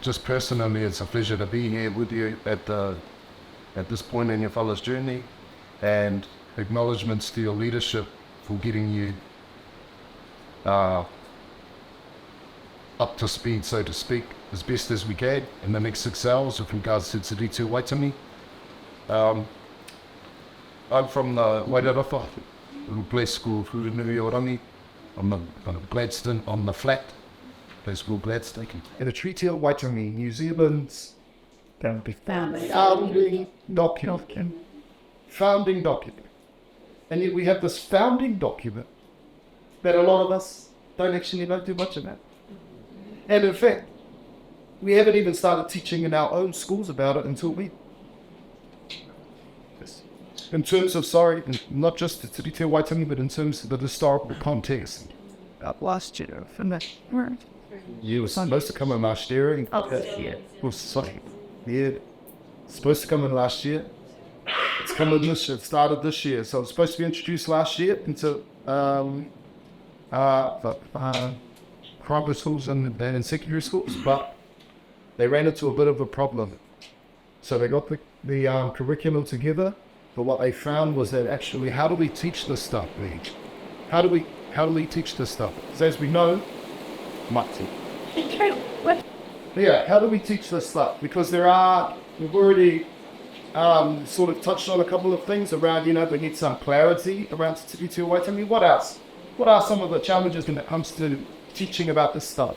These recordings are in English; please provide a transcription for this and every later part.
just personally, it's a pleasure to be here with you at this point in your fellow's journey, and acknowledgements to your leadership for getting you up to speed, so to speak, as best as we can in the next 6 hours with regards to Te Tiriti Waitangi. I'm from the Wairarapa, little place called Rangi. I'm on Gladstone, on the flat, place called Gladstone. In the Treaty of Waitangi, New Zealand's founding document. Founding document. And yet we have this founding document that a lot of us don't actually know too much about. And in fact, we haven't even started teaching in our own schools about it until we... In terms of, not just the Te Tiriti Waitangi, but in terms of the historical context. Last year, from that word. You were supposed to come in last year. Supposed to come in last year. It's coming this year. It started this year. So it's supposed to be introduced last year into private schools and secondary schools, but they ran into a bit of a problem. So they got the curriculum together, but what they found was that actually, how do we teach this stuff, Lee? How do we teach this stuff? Because as we know, how do we teach this stuff? Because we've already sort of touched on a couple of things around, we need some clarity around Te Tiriti Waitangi. What else? What are some of the challenges when it comes to teaching about this stuff?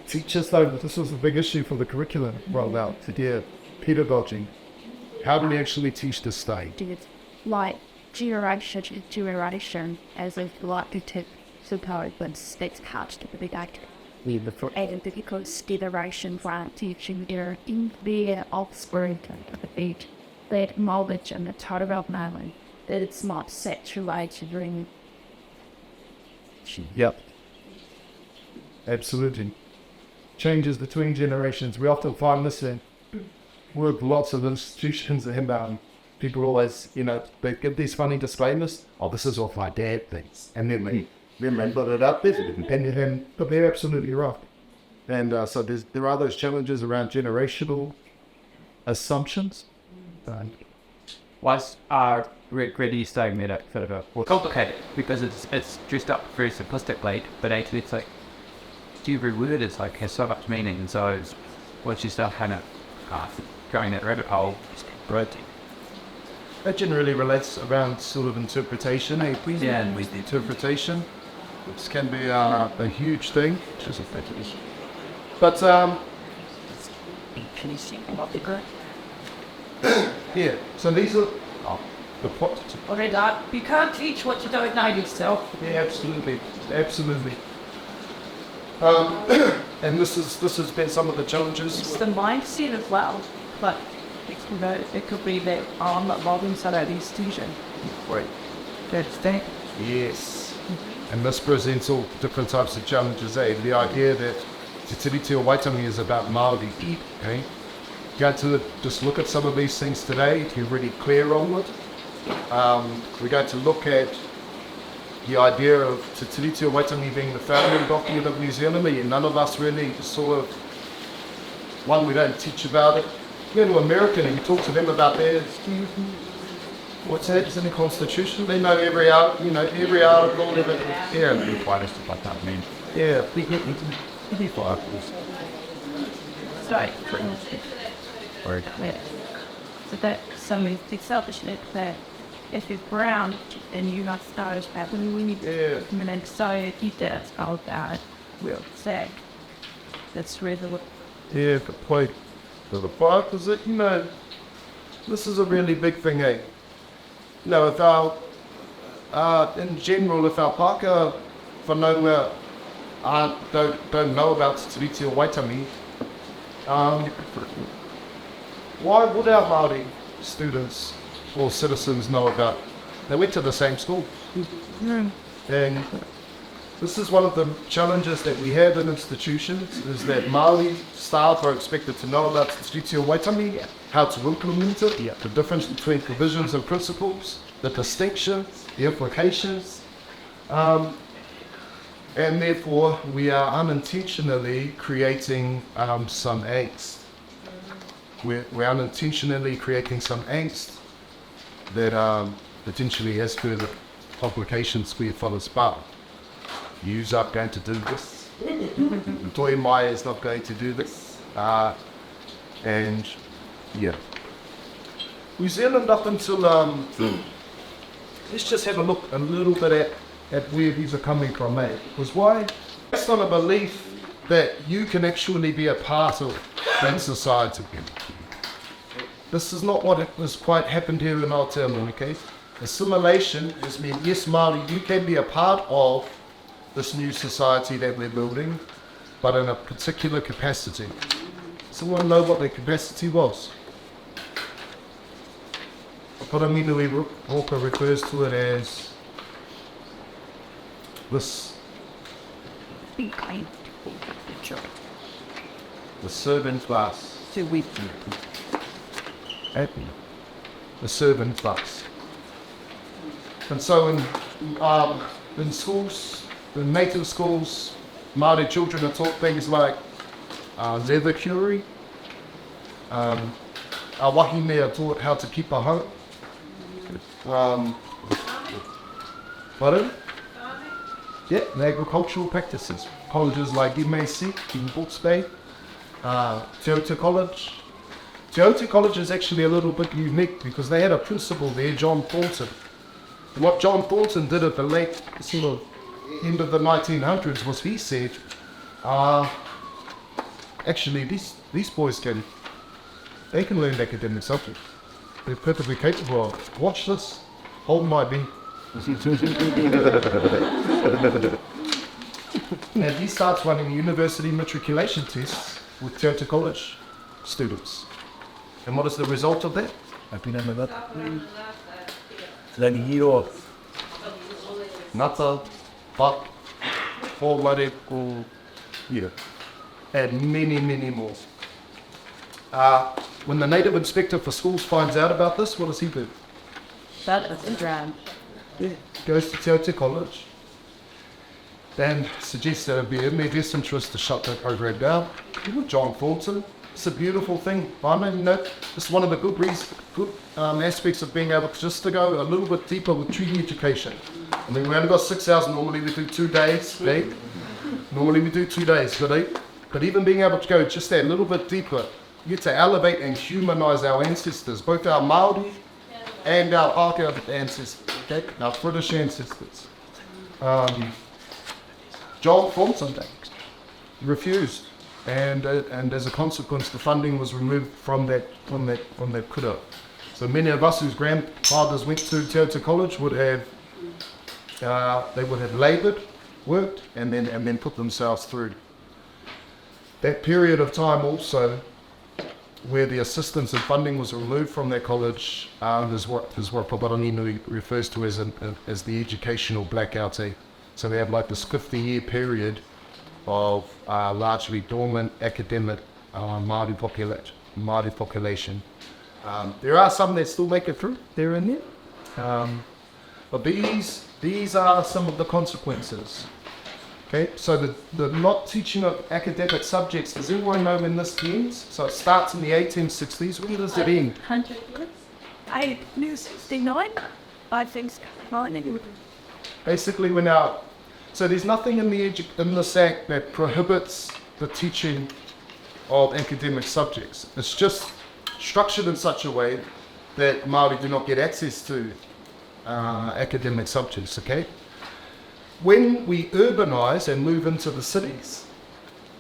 Teachers, though, this was a big issue for the curriculum rollout, pedagogy. How do we actually teach this stuff? Like generation to generation, as if like to tip support, but that's hard to be like. And because generations are teaching their in their offspring that knowledge and the total of knowledge that it's not saturated in. Yep. Absolutely. Changes between generations. We often find this in work lots of institutions and people always, they give these funny disclaimers. Oh, this is what my dad thinks. And then they put it up there. But they're absolutely right. And so there are those challenges around generational assumptions. Why are really saying that sort of more complicated? Because it's dressed up very simplistically, but actually it's like every word is like has so much meaning, and so once you start kind of going that rabbit hole, right? That generally relates around sort of interpretation, interpretation, which can be a huge thing. But yeah, so these are the points. You can't teach what you don't know yourself. Yeah, absolutely. And this has been some of the challenges. It's the mindset as well, but it could be that I'm not logging so that these students. Right. That's that. Yes. And this presents all different types of challenges. The idea that Te Tiriti Waitangi is about Māori. Okay. Go to just look at some of these things today. You're really clear on it. We're going to look at the idea of Te Tiriti Waitangi being the founding document of New Zealand. None of us really we don't teach about it. You go to America and you talk to them about their, what's that? It's in the Constitution. They know every article, Yeah, quite stuff like that, man. Yeah. Sorry. So that something selfishness that if you're brown and you're not stars happening, we need to and so eat that all that will say that's really what. Yeah, good point. The part is that this is a really big thing, eh? If in general, if our pākehā whanaunga don't know about Te Tiriti Waitangi, why would our Māori students or citizens know about it? They went to the same school. And this is one of the challenges that we have in institutions, is that Māori staff are expected to know about Te Tiriti Waitangi, how to implement it, the difference between provisions and principles, the distinctions, the implications. And therefore, we are unintentionally creating some angst. We're unintentionally creating some angst that potentially has further complications for your fellow spouse. You're not going to do this. Toi Mai is not going to do this. And yeah. New Zealand up until, let's just have a look a little bit at where these are coming from, eh? Because why? Based on a belief that you can actually be a part of that society. This is not what has quite happened here in Aotearoa, okay? Assimilation has meant, yes, Māori, you can be a part of this new society that we're building, but in a particular capacity. Someone know what their capacity was? Karaminui Roka refers to it as this. Be kind. The servant class. To we. Happy. The servant class. And so in schools, in native schools, Māori children are taught things like leather curie. Our wahine are taught how to keep a home. Pardon? Yeah, and agricultural practices. Colleges like MAC in Boots Bay, Te Tiriti College. Te Tiriti College is actually a little bit unique because they had a principal there, John Thornton. And what John Thornton did at the late sort of end of the 1900s was he said, actually these boys can learn academic subjects. They're perfectly capable of. Watch this. Hold my bean. And he starts running university matriculation tests with Te Tiriti College students. And what is the result of that? Ngata, Pak, Hōmare, yeah, and many more. When the native inspector for schools finds out about this, what does he do? That is drowned. Goes to Te Tiriti College and suggests that it would be in their best interest to shut that program down. John Thornton, it's a beautiful thing. It's one of the good aspects of being able just to go a little bit deeper with treaty education. I mean, we only got 6 hours, normally we do 2 days, right? Normally we do 2 days, but even being able to go just that little bit deeper, you get to elevate and humanise our ancestors, both our Māori and our Ākara ancestors, okay? Our British ancestors. John Thornton refused, and as a consequence, the funding was removed from that kura. So many of us whose grandfathers went to Te Tiriti College would have laboured, worked, and then put themselves through that period of time also, where the assistance and funding was removed from their college, is what Paparanginui refers to as the educational blackout. So they have like this 50-year period of largely dormant academic Māori population. There are some that still make it through, they're in there. But these are some of the consequences. Okay, so the not teaching of academic subjects, does everyone know when this ends? So it starts in the 1860s. When does it end? 1869, I think. Basically, so there's nothing in this act that prohibits the teaching of academic subjects. It's just structured in such a way that Māori do not get access to academic subjects. Okay. When we urbanise and move into the cities,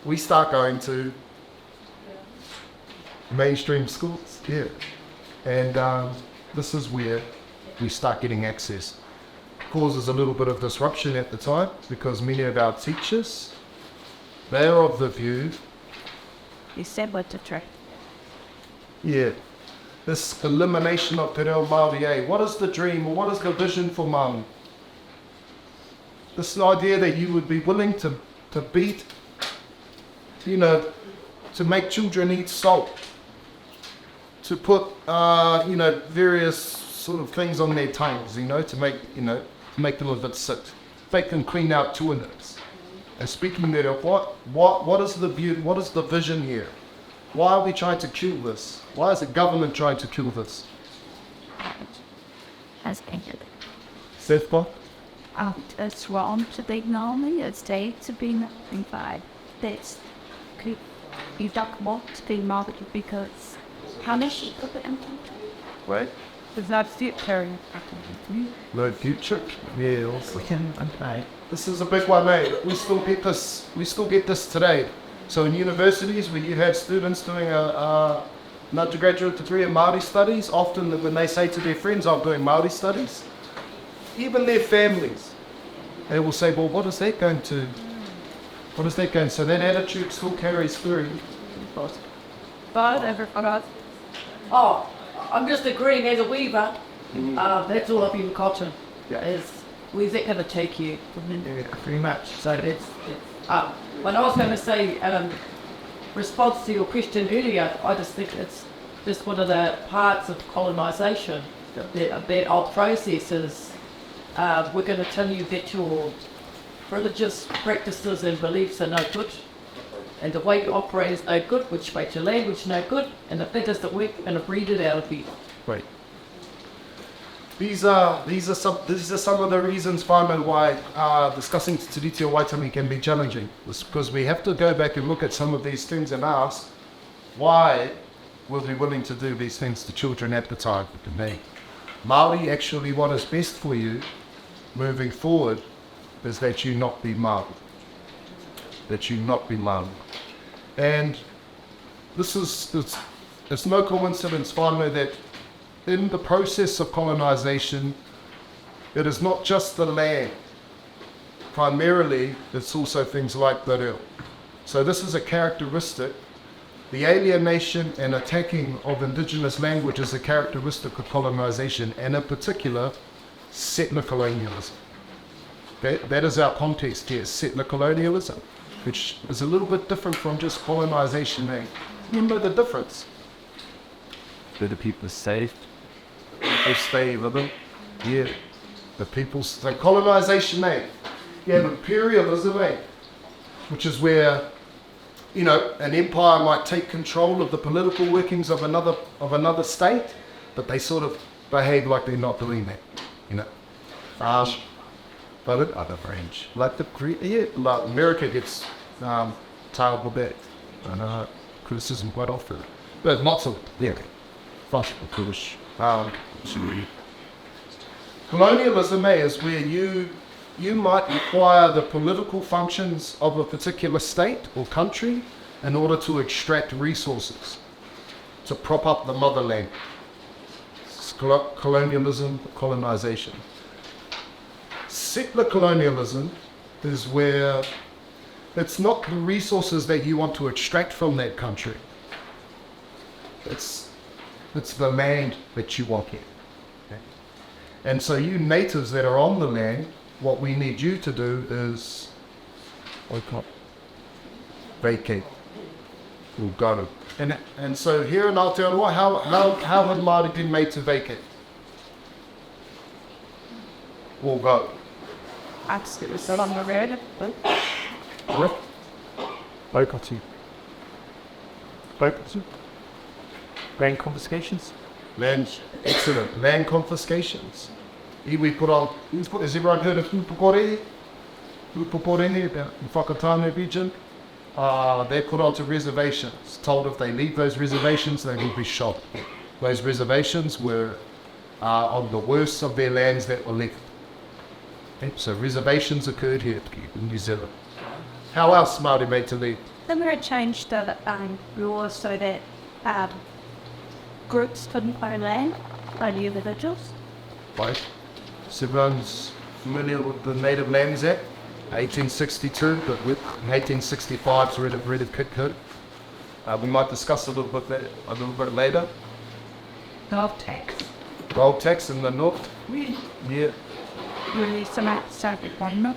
we start going to mainstream schools, yeah. And this is where we start getting access. Causes a little bit of disruption at the time because many of our teachers, they're of the view... You said what to try. Yeah. This elimination of te reo Māori, what is the dream or what is the vision for Māori? This idea that you would be willing to beat, to make children eat salt, to put, various sort of things on their tongues, to make them a bit sick. Make them clean out toilets. speaking there of what is the view, what is the vision here? Why are we trying to kill this? Why is the government trying to kill this? As painted. Sethpa? It's wrong to be normally, it's day to be nothing by. That's you don't want to be marketed because how much you put it in? Right. There's no future. No future? Yes. We can, okay. This is a big one, eh? We still get this today. So in universities, when you have students doing an undergraduate degree in Māori studies, often when they say to their friends, I'm doing Māori studies, even their families, they will say, well, what is that going to, so that attitude still carries through. But everyone, oh, I'm just agreeing as a weaver. That's all I've been cotton. Yeah. Is where's that going to take you? Yeah, pretty much. So that's when I was going to say response to your question earlier, I just think it's just one of the parts of colonisation. That old process is we're going to tell you that your religious practices and beliefs are no good, and the way you operate is no good, which makes your language no good, and if that doesn't work, we're going to breed it out of you. Right. These are some of the reasons, whānau, why discussing Te Tiriti of Waitangi can be challenging. It's because we have to go back and look at some of these things and ask, why were we willing to do these things to children at the time? To me, Māori, actually what is best for you moving forward is that you not be Māori. That you not be Māori. And it's no coincidence, whānau, that in the process of colonisation, it is not just the land. Primarily, it's also things like the rero. So this is a characteristic. The alienation and attacking of indigenous language is a characteristic of colonisation, and in particular, settler colonialism. That is our context here, settler colonialism, which is a little bit different from just colonisation. Remember the difference? Do the people safe? They stay living. Yeah. The people, so colonisation, you have imperialism, which is where, an empire might take control of the political workings of another state, but they sort of behave like they're not doing that, but in other range, like like America gets tailed a bit, and criticism quite often, but not so. Yeah. Foolish. Colonialism is where you might require the political functions of a particular state or country in order to extract resources to prop up the motherland. It's colonialism, colonization. Settler colonialism is where it's not the resources that you want to extract from that country. It's the land that you want here. Okay? And so you natives that are on the land, what we need you to do is vacate. We'll go. And so here in Aotearoa, how have Māori been made to vacate? We'll go. Absolutely. So on the road. Boikatu. Land confiscations? Excellent. Land confiscations. We put on, has everyone heard of Upukore? Upukore, about the Whakatane region? They're put onto reservations, told if they leave those reservations, they will be shot. Those reservations were on the worst of their lands that were left. Okay, so reservations occurred here in New Zealand. How else Māori made to leave? Then we changed the rules so that groups couldn't own land, only individuals. Right. So everyone's familiar with the Native Lands Act, 1862, but with 1865's Red of Kit Code. We might discuss a little bit later. Gold tax. Gold tax in the north. Yeah. Really, started one milk.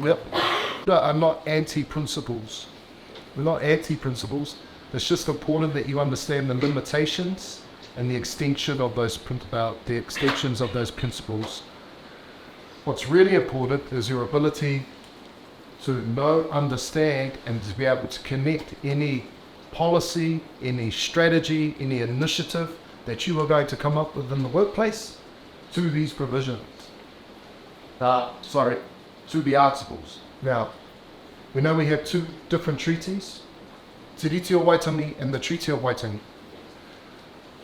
Yep. No, I'm not anti-principles. We're not anti-principles. It's just important that you understand the limitations and the extension of those principles. What's really important is your ability to know, understand, and to be able to connect any policy, any strategy, any initiative that you are going to come up with in the workplace to these provisions. To the articles. Now, we know we have two different treaties, Te Tiriti of Waitangi and the Treaty of Waitangi.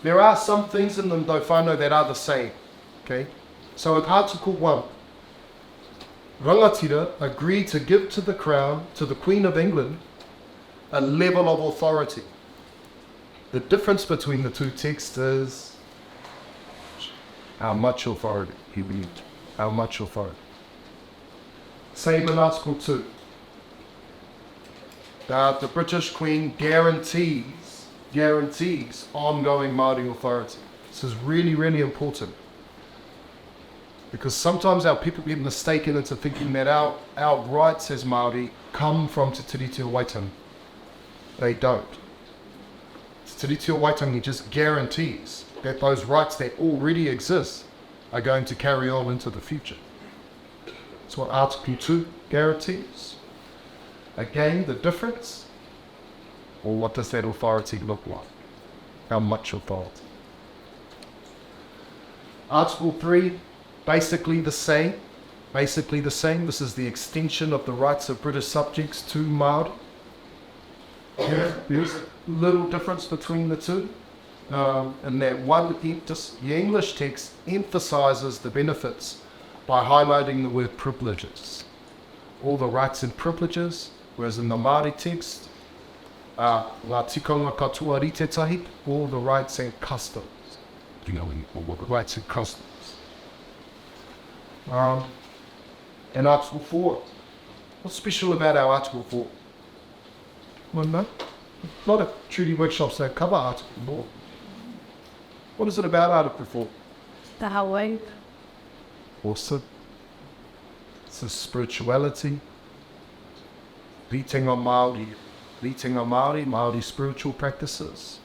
There are some things in them, though, whānau, that are the same. Okay? So at Article 1, Rangatira agreed to give to the Crown, to the Queen of England, a level of authority. The difference between the two texts is how much authority he believed. How much authority. Same in Article 2. That the British Queen guarantees ongoing Māori authority. This is really, really important. Because sometimes our people get mistaken into thinking that our rights as Māori come from Te Tiriti o Waitangi. They don't. Te Tiriti o Waitangi just guarantees that those rights that already exist are going to carry on into the future. That's what Article 2 guarantees. Again, the difference, or what does that authority look like? How much authority? Article 3, basically the same. This is the extension of the rights of British subjects to Māori. There's a little difference between the two. And that one, the English text emphasises the benefits by highlighting the word privileges. All the rights and privileges, whereas in the Māori text, ngā tikonga katoa ritetahi, all the rights and customs. Rights and customs. And Article 4. What's special about our Article 4? Well, no. A lot of treaty workshops that cover Article 4. What is it about Article 4? The Hawaii. Also, it's a spirituality. Leating on Māori, Māori spiritual practices.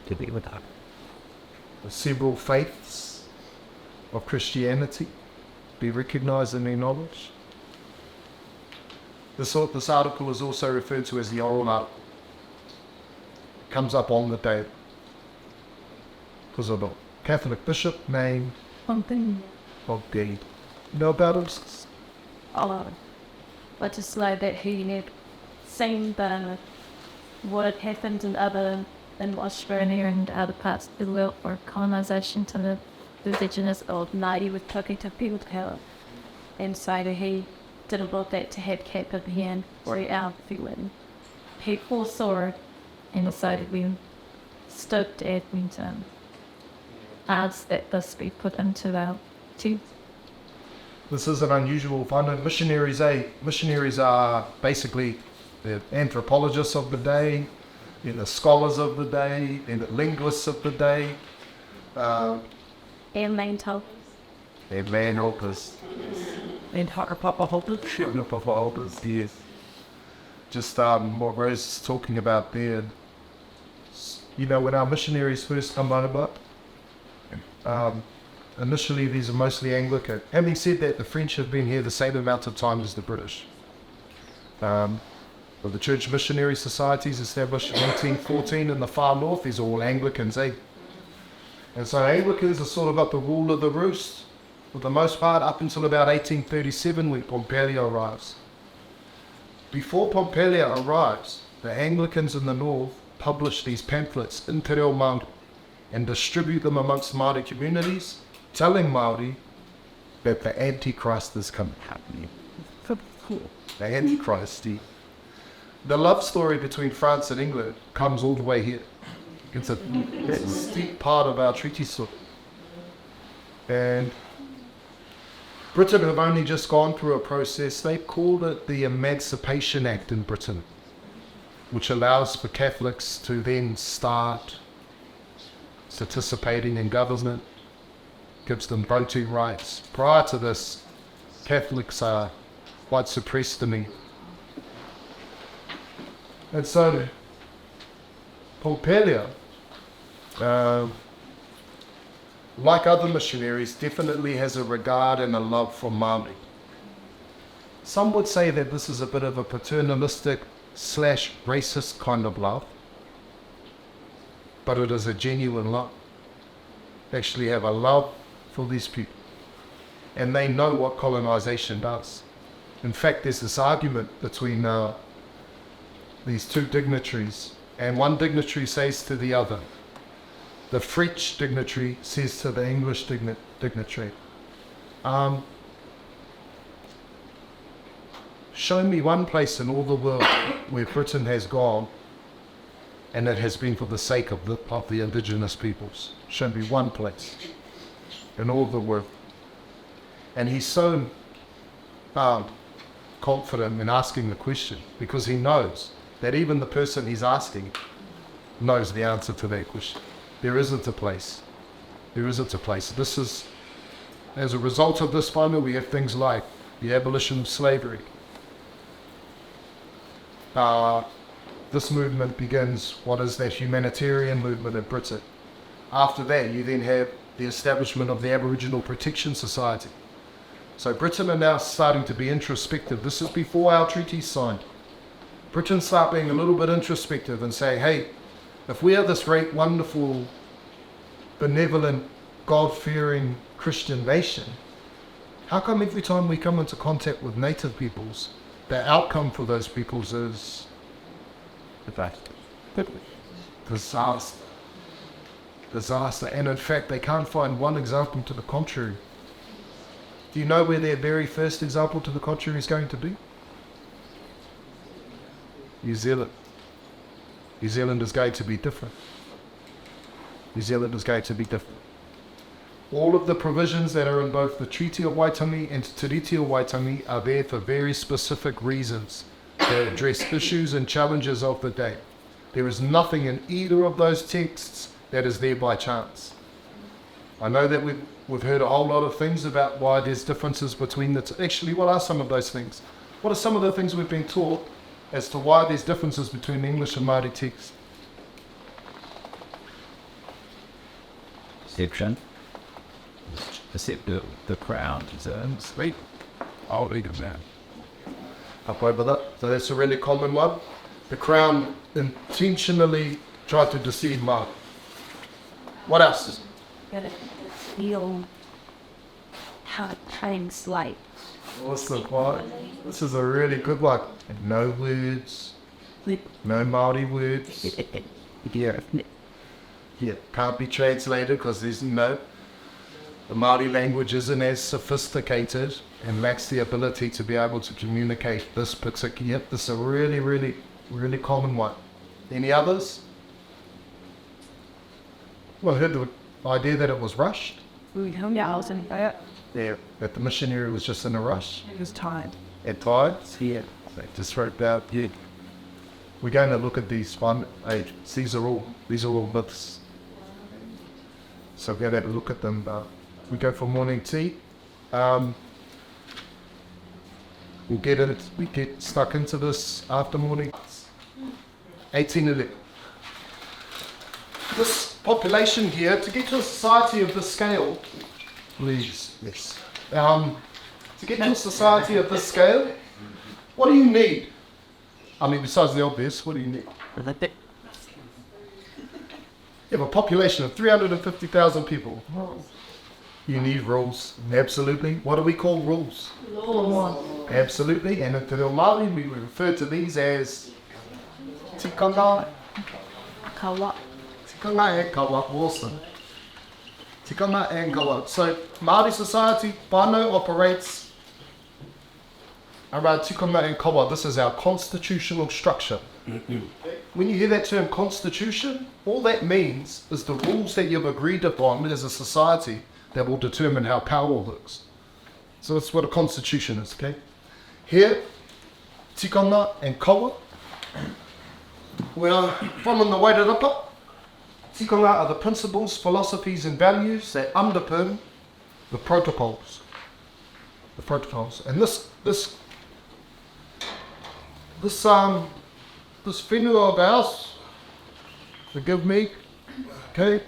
To be with that. The several faiths of Christianity be recognised and acknowledged. This article is also referred to as the oral article. It comes up on the day because of a Catholic bishop named Ogden. You know about him? Legislate that he had seen what had happened in Australia and other parts of the world for colonisation to the indigenous of Māori with Tokita people power. And so he didn't want that to have capability and for our feeling. He foresaw it and decided we stood at Winton. Asked that this be put into our team. This is an unusual finding. Missionaries are basically the anthropologists of the day, they're the scholars of the day, they're the linguists of the day. And land helpers. They're land helpers. And Hakapapa holders. Yes. Just what Rose is talking about there. You know, when our missionaries first come over, initially these are mostly Anglican. Having said that, the French have been here the same amount of time as the British. But the Church Missionary Societies established in 1914 in the far north, these are all Anglicans, eh? And so Anglicans are sort of got the rule of the roost, for the most part, up until about 1837 when Pompelia arrives. Before Pompelia arrives, the Anglicans in the north publish these pamphlets in Te Reo Māori and distribute them amongst Māori communities, telling Māori that the Antichrist is coming. The Antichrist. The love story between France and England comes all the way here. It's a steep part of our treaty story. And Britain have only just gone through a process. They called it the Emancipation Act in Britain, which allows for Catholics to then start participating in government, gives them voting rights. Prior to this, Catholics are quite suppressed to me. And so, Pompelia, like other missionaries, definitely has a regard and a love for Māori. Some would say that this is a bit of a paternalistic / racist kind of love, but it is a genuine love. They actually have a love for these people, and they know what colonization does. In fact, there's this argument between these two dignitaries, and one dignitary says to the other, the French dignitary says to the English dignitary, show me one place in all the world where Britain has gone and it has been for the sake of the indigenous peoples. Show me one place in all the world. And he's so confident in asking the question because he knows that even the person he's asking knows the answer to that question. There isn't a place. There isn't a place. This is, as a result of this final, we have things like the abolition of slavery. This movement begins what is that humanitarian movement in Britain. After that, you then have the establishment of the Aboriginal Protection Society. So Britain are now starting to be introspective. This is before our treaty's signed. Britain start being a little bit introspective and say, hey, if we are this great, wonderful, benevolent, God-fearing Christian nation, how come every time we come into contact with native peoples, the outcome for those peoples is disaster? Disaster. And in fact, they can't find one example to the contrary. Do you know where their very first example to the contrary is going to be? New Zealand. New Zealand is going to be different. New Zealand is going to be different. All of the provisions that are in both the Treaty of Waitangi and Te Tiriti of Waitangi are there for very specific reasons that address issues and challenges of the day. There is nothing in either of those texts that is there by chance. I know that we've heard a whole lot of things about why there's differences between actually, what are some of those things? What are some of the things we've been taught as to why there's differences between English and Māori texts? Perception. Except the Crown deserves. Sweet. I'll read it now. Up over that. So that's a really common one. The Crown intentionally tried to deceive Māori. What else? Gotta feel hard times like. Awesome. Well, this is a really good one. And no words. No Māori words. Yeah, can't be translated because there's the Māori language isn't as sophisticated and lacks the ability to be able to communicate this particular. This is a really, really, really common one. Any others? Well, I heard the idea that it was rushed. Yeah, I was in that. Yeah, that the missionary was just in a rush. It was tired. At times? Yeah. They just wrote about, yeah. We're going to look at these these are all myths. So we're going to have a look at them. We go for morning tea. We get stuck into this after morning. 1811. This population here, to get to a society of this scale, please, yes. To get to a society of this scale, what do you need? I mean, besides the obvious, what do you need? You have a population of 350,000 people. You need rules. Absolutely. What do we call rules? Laws. Absolutely. And in Te Reo Māori, we refer to these as tikanga. Kawa. Tikanga and kawa. Awesome. Tikanga and kawa. So, Māori society, whānau operates around tikanga and kawa. This is our constitutional structure. When you hear that term constitution, all that means is the rules that you've agreed upon as a society that will determine how power works. So that's what a constitution is, okay? Here, tikanga and kawa. We are from in the Wairarapa. Tikanga are the principles, philosophies and values that underpin the protocols. The protocols. And this whenua of ours, forgive me, okay?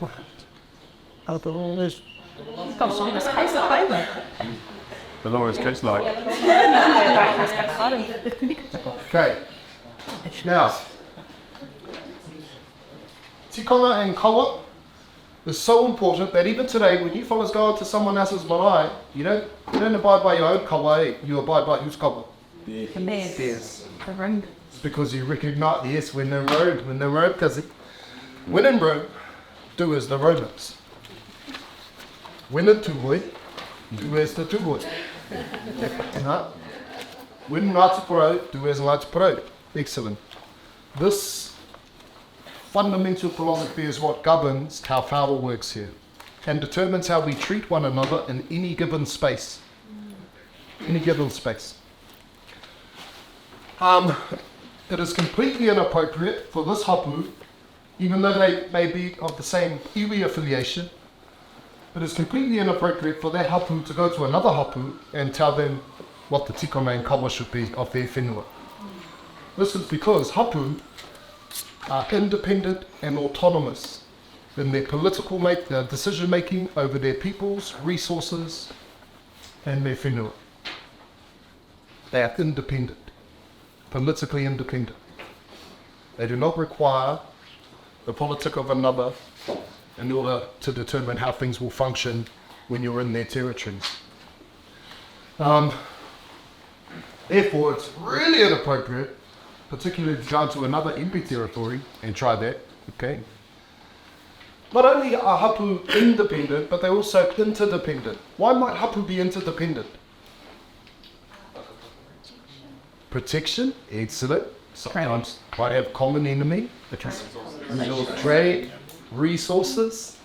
Comes on this case of favour. the longest coastline. Okay. Now, tikanga and kawa is so important that even today, when you fellas go into someone else's marae, you don't abide by your own kawa, you abide by whose kawa? Theirs. It's because you recognize, yes, when in Rome, because when in Rome, do as the Romans. When in Tūhoe, do as the Tūhoe. When in Ata Kura, do as Ata Kura. Excellent. This fundamental philosophy is what governs how whāua works here and determines how we treat one another in any given space. Any given space. It is completely inappropriate for this hapu, even though they may be of the same iwi affiliation, it is completely inappropriate for that hapu to go to another hapu and tell them what the tikanga and kawa should be of their whenua. This is because hapu are independent and autonomous in their political decision making over their people's resources and their whenua. They are independent, politically independent. They do not require the politic of another in order to determine how things will function when you're in their territories. Therefore, it's really inappropriate, particularly to go to another MP territory and try that, okay? Not only are hapu independent, but they're also interdependent. Why might hapu be interdependent? Protection, excellent. Sometimes might have common enemy. Trade, resources.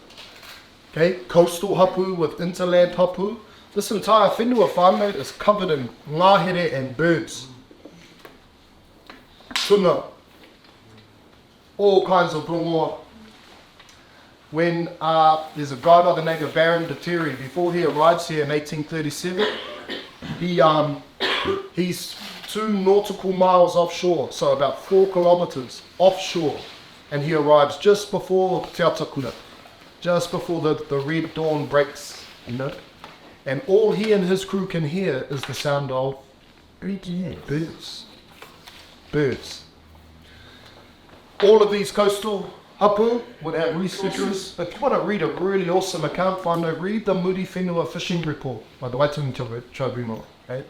Okay, coastal hapu with interland hapu. This entire whenua whānau is covered in ngahere and birds. Tuna. All kinds of rongoa. When there's a guy by the name of Baron de Terry, before he arrives here in 1837, he's 2 nautical miles offshore, so about 4 kilometers offshore, and he arrives just before Te Ata Kura, just before the red dawn breaks, you know, and all he and his crew can hear is the sound of birds. All of these coastal hapu would have researchers. If you want to read a really awesome account, read the Muri Whenua Fishing Report by the Waitangi Tribunal. Okay?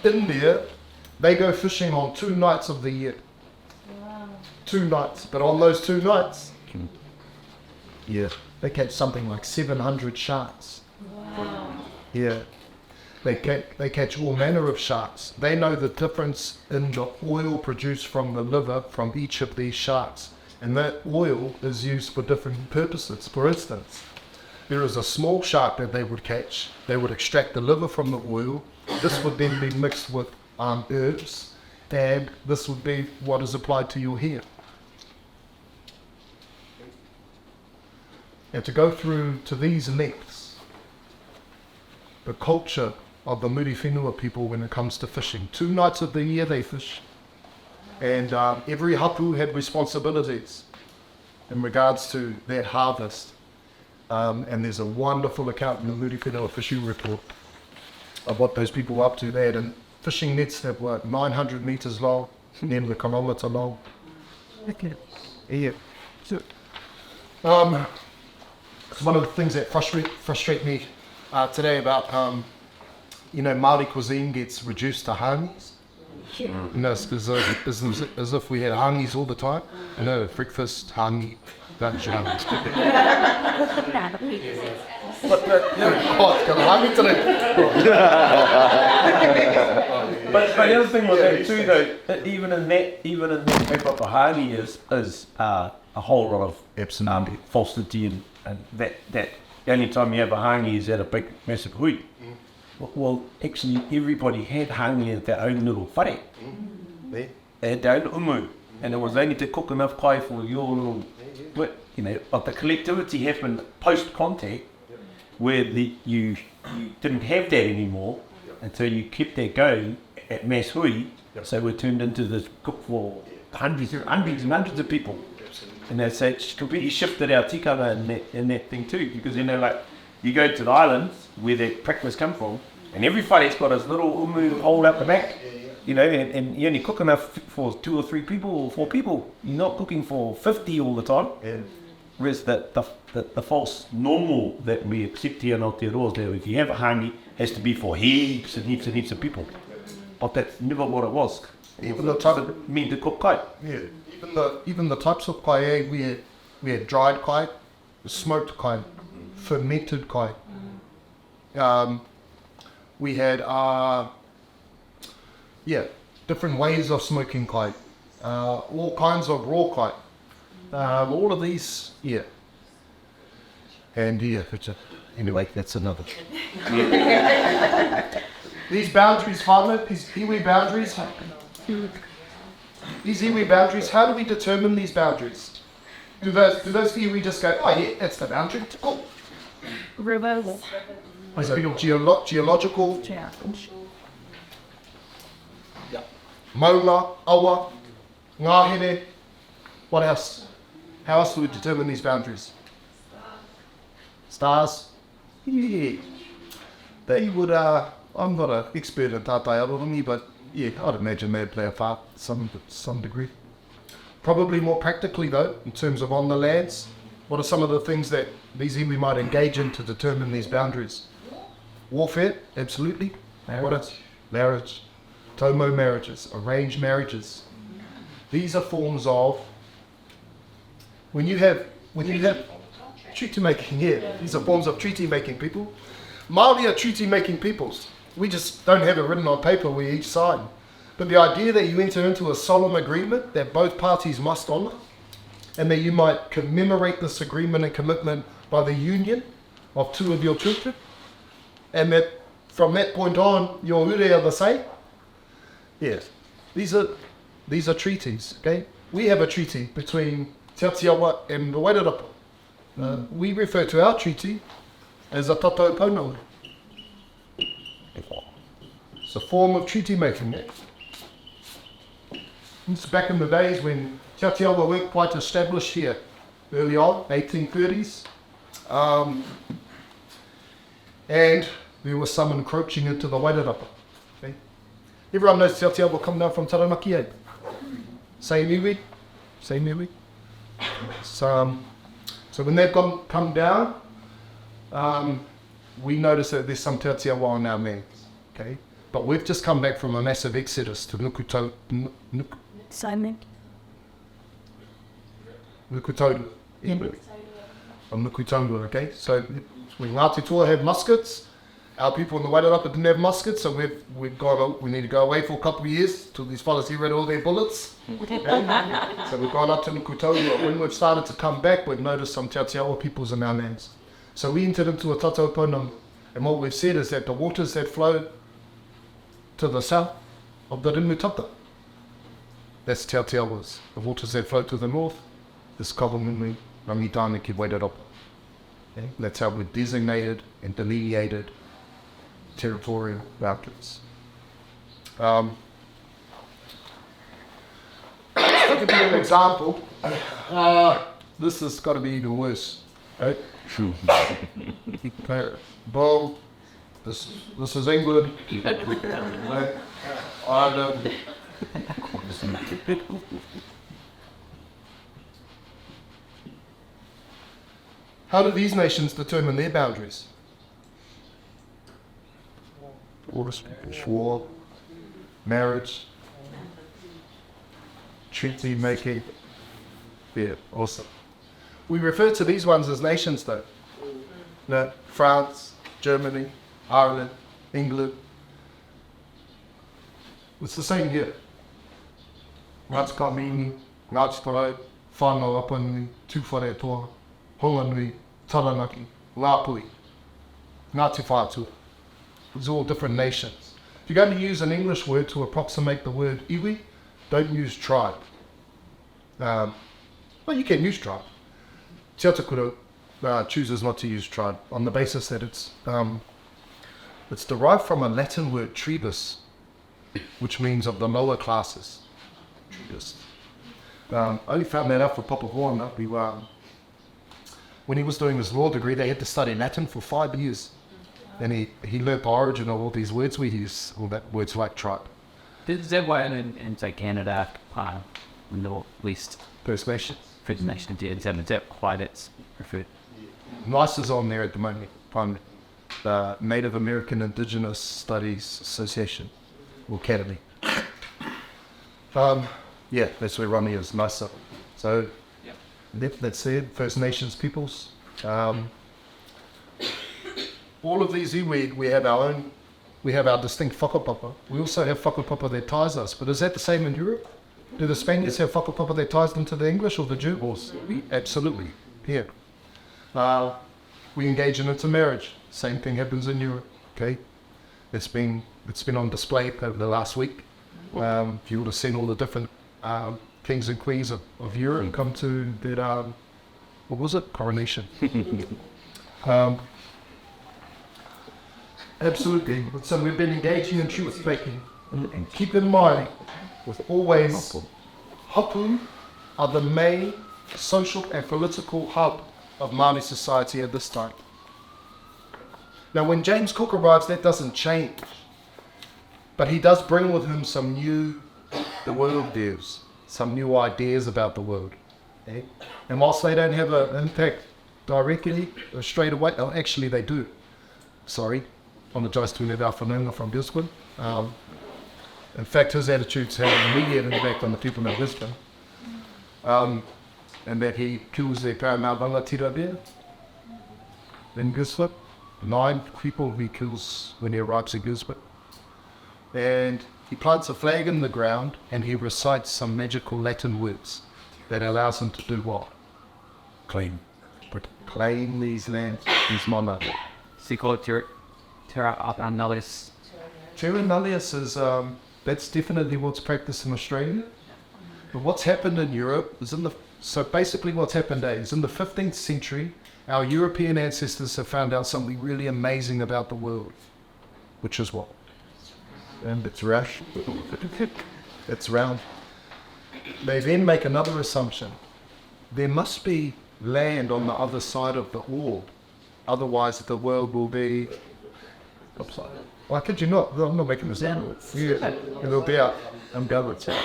In there, they go fishing on 2 nights of the year. Wow. 2 nights, but on those 2 nights, they catch something like 700 sharks. Wow. Yeah, they catch all manner of sharks. They know the difference in the oil produced from the liver from each of these sharks, and that oil is used for different purposes. For instance, there is a small shark that they would catch. They would extract the liver from the oil. This would then be mixed with herbs, and this would be what is applied to your hair. And to go through to these lengths, the culture of the Muri Whenua people when it comes to fishing. 2 nights of the year they fish, and every hapu had responsibilities in regards to that harvest. And there's a wonderful account in the Muri Whenua Fishing Report of what those people were up to. They had fishing nets that were 900 meters long, nearly a kilometer long. Yeah. So, one of the things that frustrate me today about, Māori cuisine gets reduced to hangis. You know, it's as if we had hangis all the time. You know, breakfast, hangi, lunch, hangi. But the other thing with that too, though, even in that wrap-up of hangi is a whole lot of falsity and that the only time you have a hangi is at a big massive hui. Well, actually, everybody had hangi at their own little whare. They had their own umu, and it was only to cook enough kai for your little bit, but the collectivity happened post-contact, where you didn't have that anymore until you kept that going at mass hui, so it turned into this cook for hundreds and hundreds of people. And that's completely shifted our tikanga in that thing too, because like you go to the islands where that practice come from, And every whare's got his little umu hole out the back, you know, and you only cook enough for 2 or 3 people or 4 people. You're not cooking for 50 all the time. Yeah. Whereas the false normal that we accept here in Aotearoa is that if you have a hangi, it has to be for heaps and heaps and heaps of people. But that's never what it was. Even the type It meant to cook kai. Yeah, even the types of kai, we had dried kai, smoked kai, fermented kai. We had different ways of smoking kai, all kinds of raw kai. All of these, and anyway, that's another. These boundaries, Father, these iwi boundaries. These iwi boundaries, how do we determine these boundaries? Do those iwi just go, oh yeah, that's the boundary, cool. Rivers. Is it geological? Maunga, awa, ngahere, what else? How else do we determine these boundaries? Stars? Yeah. They would, I'm not an expert in tātai arorangi, but yeah, I'd imagine they'd play a part to some degree. Probably more practically though, in terms of on the lands, what are some of the things that these iwi might engage in to determine these boundaries? Warfare, absolutely. What else? Marriage. Tomo marriages, arranged marriages. These are forms of, when you have treaty making, these are forms of treaty making people. Māori are treaty making peoples. We just don't have it written on paper, we each sign. But the idea that you enter into a solemn agreement that both parties must honour, and that you might commemorate this agreement and commitment by the union of 2 of your children, and that from that point on, your ure are the same. Yes, these are treaties, okay? We have a treaty between Te Tiriti and the Wairarapa. We refer to our treaty as a tatou pounaui. It's a form of treaty making. It's back in the days when Te Tiriti weren't quite established here, early on, 1830s. And there was some encroaching into the Wairarapa. Okay? Everyone knows Te Tiriti will come down from Taranaki, eh? Same iwi. So when they've come down, we notice that there's some Te Tiriti on our lands, okay? But we've just come back from a massive exodus to Nukutoru, from Nukutoru, okay? So when Ngāti Toa have muskets, our people in the Wairarapa didn't have muskets, so we need to go away for a couple of years till these fellas here had all their bullets. So we've gone up to Nukutoru, but when we've started to come back, we've noticed some Te Tiriti peoples in our lands. So we entered into a tatou pounaui, and what we've said is that the waters that flow to the south of the Rimutata, that's Te Tiriti. The waters that flow to the north, this Kawamunu, Rangitane ki Wairarapa. Okay? That's how we're designated and delineated territorial boundaries. To give you an example, this has got to be even worse. Right? Okay. Boom. This is England. Ireland. How do these nations determine their boundaries? War, marriage, treaty making. Yeah, awesome. We refer to these ones as nations though. No, France, Germany, Ireland, England. It's the same here. Ngāti Kamini, Ngāti Tarai, Whānau Apanui, Tūwhare Toa, Honganui, Taranaki, Ngāpui, Ngāti Whātua. These are all different nations. If you're going to use an English word to approximate the word iwi, don't use tribe. Well, you can use tribe. Te Ata Kura chooses not to use tribe on the basis that it's derived from a Latin word tribus, which means of the lower classes. Tribus. I only found that out for Papa Vaughan. When he was doing his law degree, they had to study Latin for 5 years. And he learnt the origin of all these words we use, all that words like tribe. Is that why in say Canada, North West First Nations. First Nations, is that why that's referred? NICE is on there at the moment, from the Native American Indigenous Studies Association, or Academy. Yeah, that's where Ronnie is, NICE. So, that's it, First Nations peoples. All of these iwi, we have our distinct whakapapa. We also have whakapapa that ties us, but is that the same in Europe? Do the Spaniards have whakapapa that ties them to the English or the Germans? Absolutely, yeah. We engage in intermarriage. Same thing happens in Europe. Okay, it's been on display over the last week. If you would have seen all the different kings and queens of Europe come to that, what was it? Coronation. Absolutely. So we've been engaging in truth making, and keep in mind, with always, hapu are the main social and political hub of Māori society at this time. Now, when James Cook arrives, that doesn't change, but he does bring with him some new, the world views, some new ideas about the world. Okay? And whilst they don't have an impact directly or straight away, oh, actually they do. Sorry, apologise to Ned Alfanunga from Brisbane. In fact, his attitudes have an immediate impact on the people of Brisbane. And that he kills their Paramountanga Tirabea in Gisborne. 9 people he kills when he arrives in Gisborne. And he plants a flag in the ground and he recites some magical Latin words that allows him to do what? Claim these lands, these monarchs. So called Terra Nullius. Terra Nullius is, that's definitely what's practiced in Australia. But what's happened in Europe is so basically what's happened is in the 15th century, our European ancestors have found out something really amazing about the world. Which is what? And it's rash. It's round. They then make another assumption. There must be land on the other side of the orb. Otherwise the world will be upside. Why could you not? I'm not making this up. Yeah, it'll be out. I'm going with it.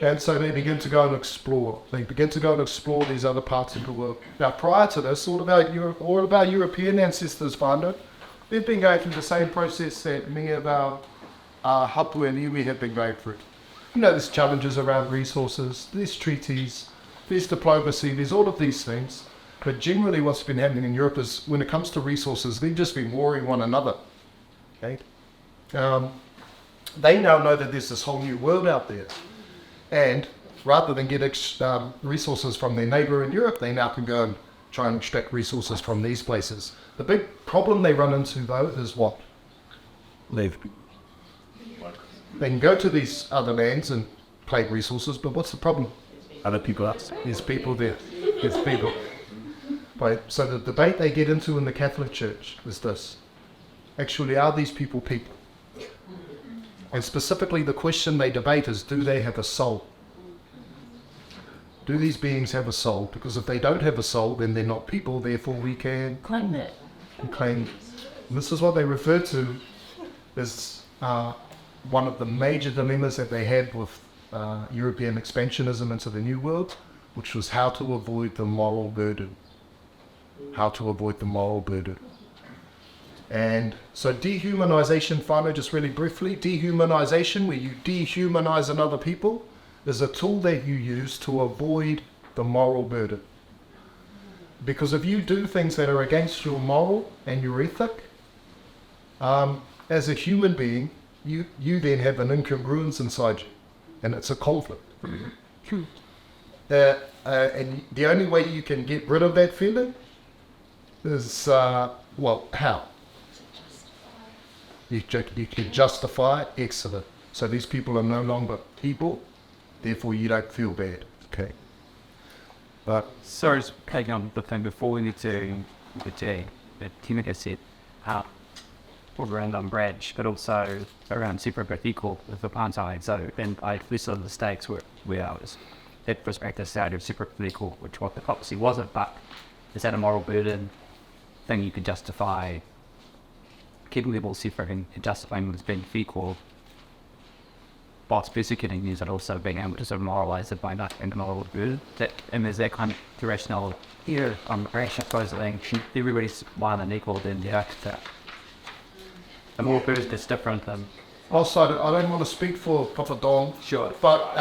And so they begin to go and explore. They begin to go and explore these other parts of the world. Now, prior to this, all about European ancestors, Whānau, they've been going through the same process that many of our hapu and iwi have been going through. You know, there's challenges around resources, there's treaties, there's diplomacy, there's all of these things. But generally what's been happening in Europe is when it comes to resources, they've just been warring one another. Okay? They now know that there's this whole new world out there. And rather than get resources from their neighbour in Europe, they now can go and try and extract resources from these places. The big problem they run into, though, is what? Leave. They can go to these other lands and claim resources, but what's the problem? Other people are. There's people there. There's people. Right. So the debate they get into in the Catholic Church is this. Actually, are these people people? And specifically the question they debate is, do they have a soul? Do these beings have a soul? Because if they don't have a soul, then they're not people, therefore we can Claim that. claim. And this is what they refer to as one of the major dilemmas that they had with European expansionism into the New World, which was how to avoid the moral burden. How to avoid the moral burden. And so dehumanization, whānau, just really briefly, dehumanization, where you dehumanize another people, is a tool that you use to avoid the moral burden. Because if you do things that are against your moral and your ethic, as a human being, you then have an incongruence inside you, and it's a conflict. And the only way you can get rid of that feeling is, well, how? You can justify it, excellent. So these people are no longer people, therefore you don't feel bad. Okay. But Sorry, just taking on the thing before we need to that Tim has said, around branch, but also around separate but equal with the Pantai. So then I listed the states where I was that was practiced out of separate but equal, which what the policy wasn't, but is that a moral burden thing you could justify keeping people separate and justifying as being equal, whilst persecuting these and also being able to sort of moralise it by not in the moral good. That, and there's that kind of rational here on rational suppose that everybody's one and equal, then the more good is different than. Also, I don't want to speak for Papa Dong. Sure. But,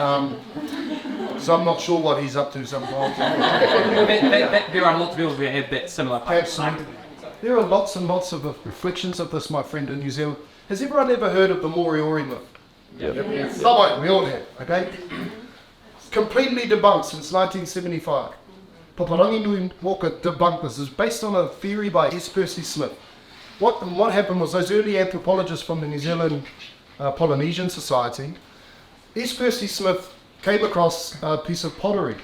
so I'm not sure what he's up to sometimes. There are lots of people who have that similar. Absolutely. There are lots and lots of reflections of this, my friend, in New Zealand. Has everyone ever heard of the Moriori myth? Yeah. Somewhere, we all have, okay? Completely debunked since 1975. Paparangi Nui Walker debunked this. It's based on a theory by S. Percy Smith. What happened was those early anthropologists from the New Zealand Polynesian Society, S. Percy Smith came across a piece of pottery,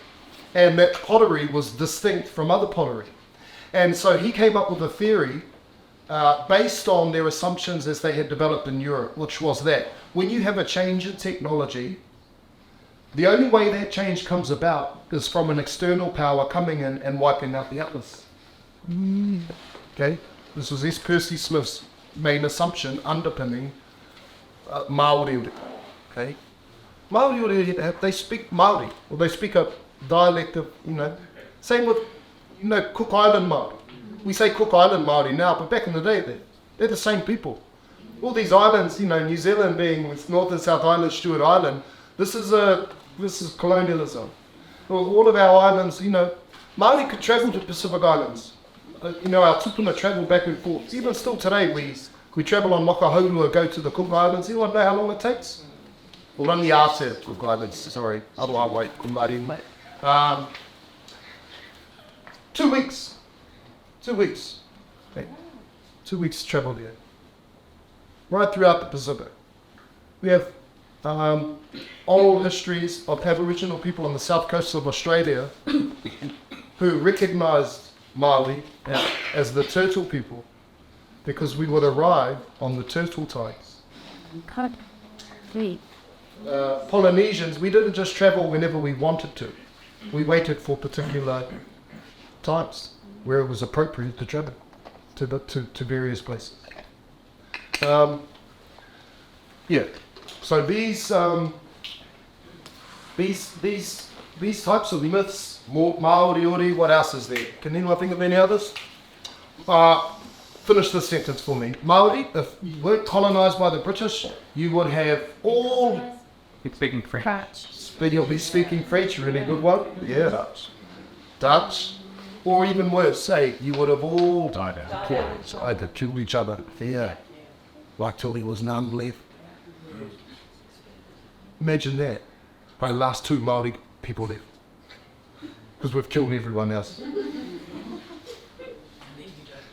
and that pottery was distinct from other pottery. And so he came up with a theory based on their assumptions as they had developed in Europe, which was that when you have a change in technology, the only way that change comes about is from an external power coming in and wiping out the others. Okay? This was S. Percy Smith's main assumption underpinning Māori. Okay? Māori, they speak Māori, or they speak a dialect of, same with, Cook Island Māori. We say Cook Island Māori now, but back in the day, they're the same people. All these islands, New Zealand being with North and South Island, Stewart Island, this is colonialism. All of our islands, Māori could travel to Pacific Islands. Our tupuna travel back and forth. Even still today, we travel on Makahaurua, go to the Cook Islands. Anyone know how long it takes? Well, only Aotearoa Cook Islands, sorry. Otherwise, wait, Kumari. 2 weeks. 2 weeks. Okay. 2 weeks travel there. Right throughout the Pacific. We have oral histories of Aboriginal people on the south coast of Australia who recognised Māori as the turtle people because we would arrive on the turtle tides. Polynesians, we didn't just travel whenever we wanted to. We waited for particular times where it was appropriate to travel to various places. So these types of myths, Māori, what else is there? Can anyone think of any others? Finish this sentence for me. Māori, if you weren't colonised by the British, you would have all... Speaking French. You'll be speaking French, really good one. Yeah. Dutch. Or even worse, say, you would have all died out. Either killed each other. Yeah. Like till there was none left. Imagine that. By the last 2 Māori people left. Because we've killed everyone else.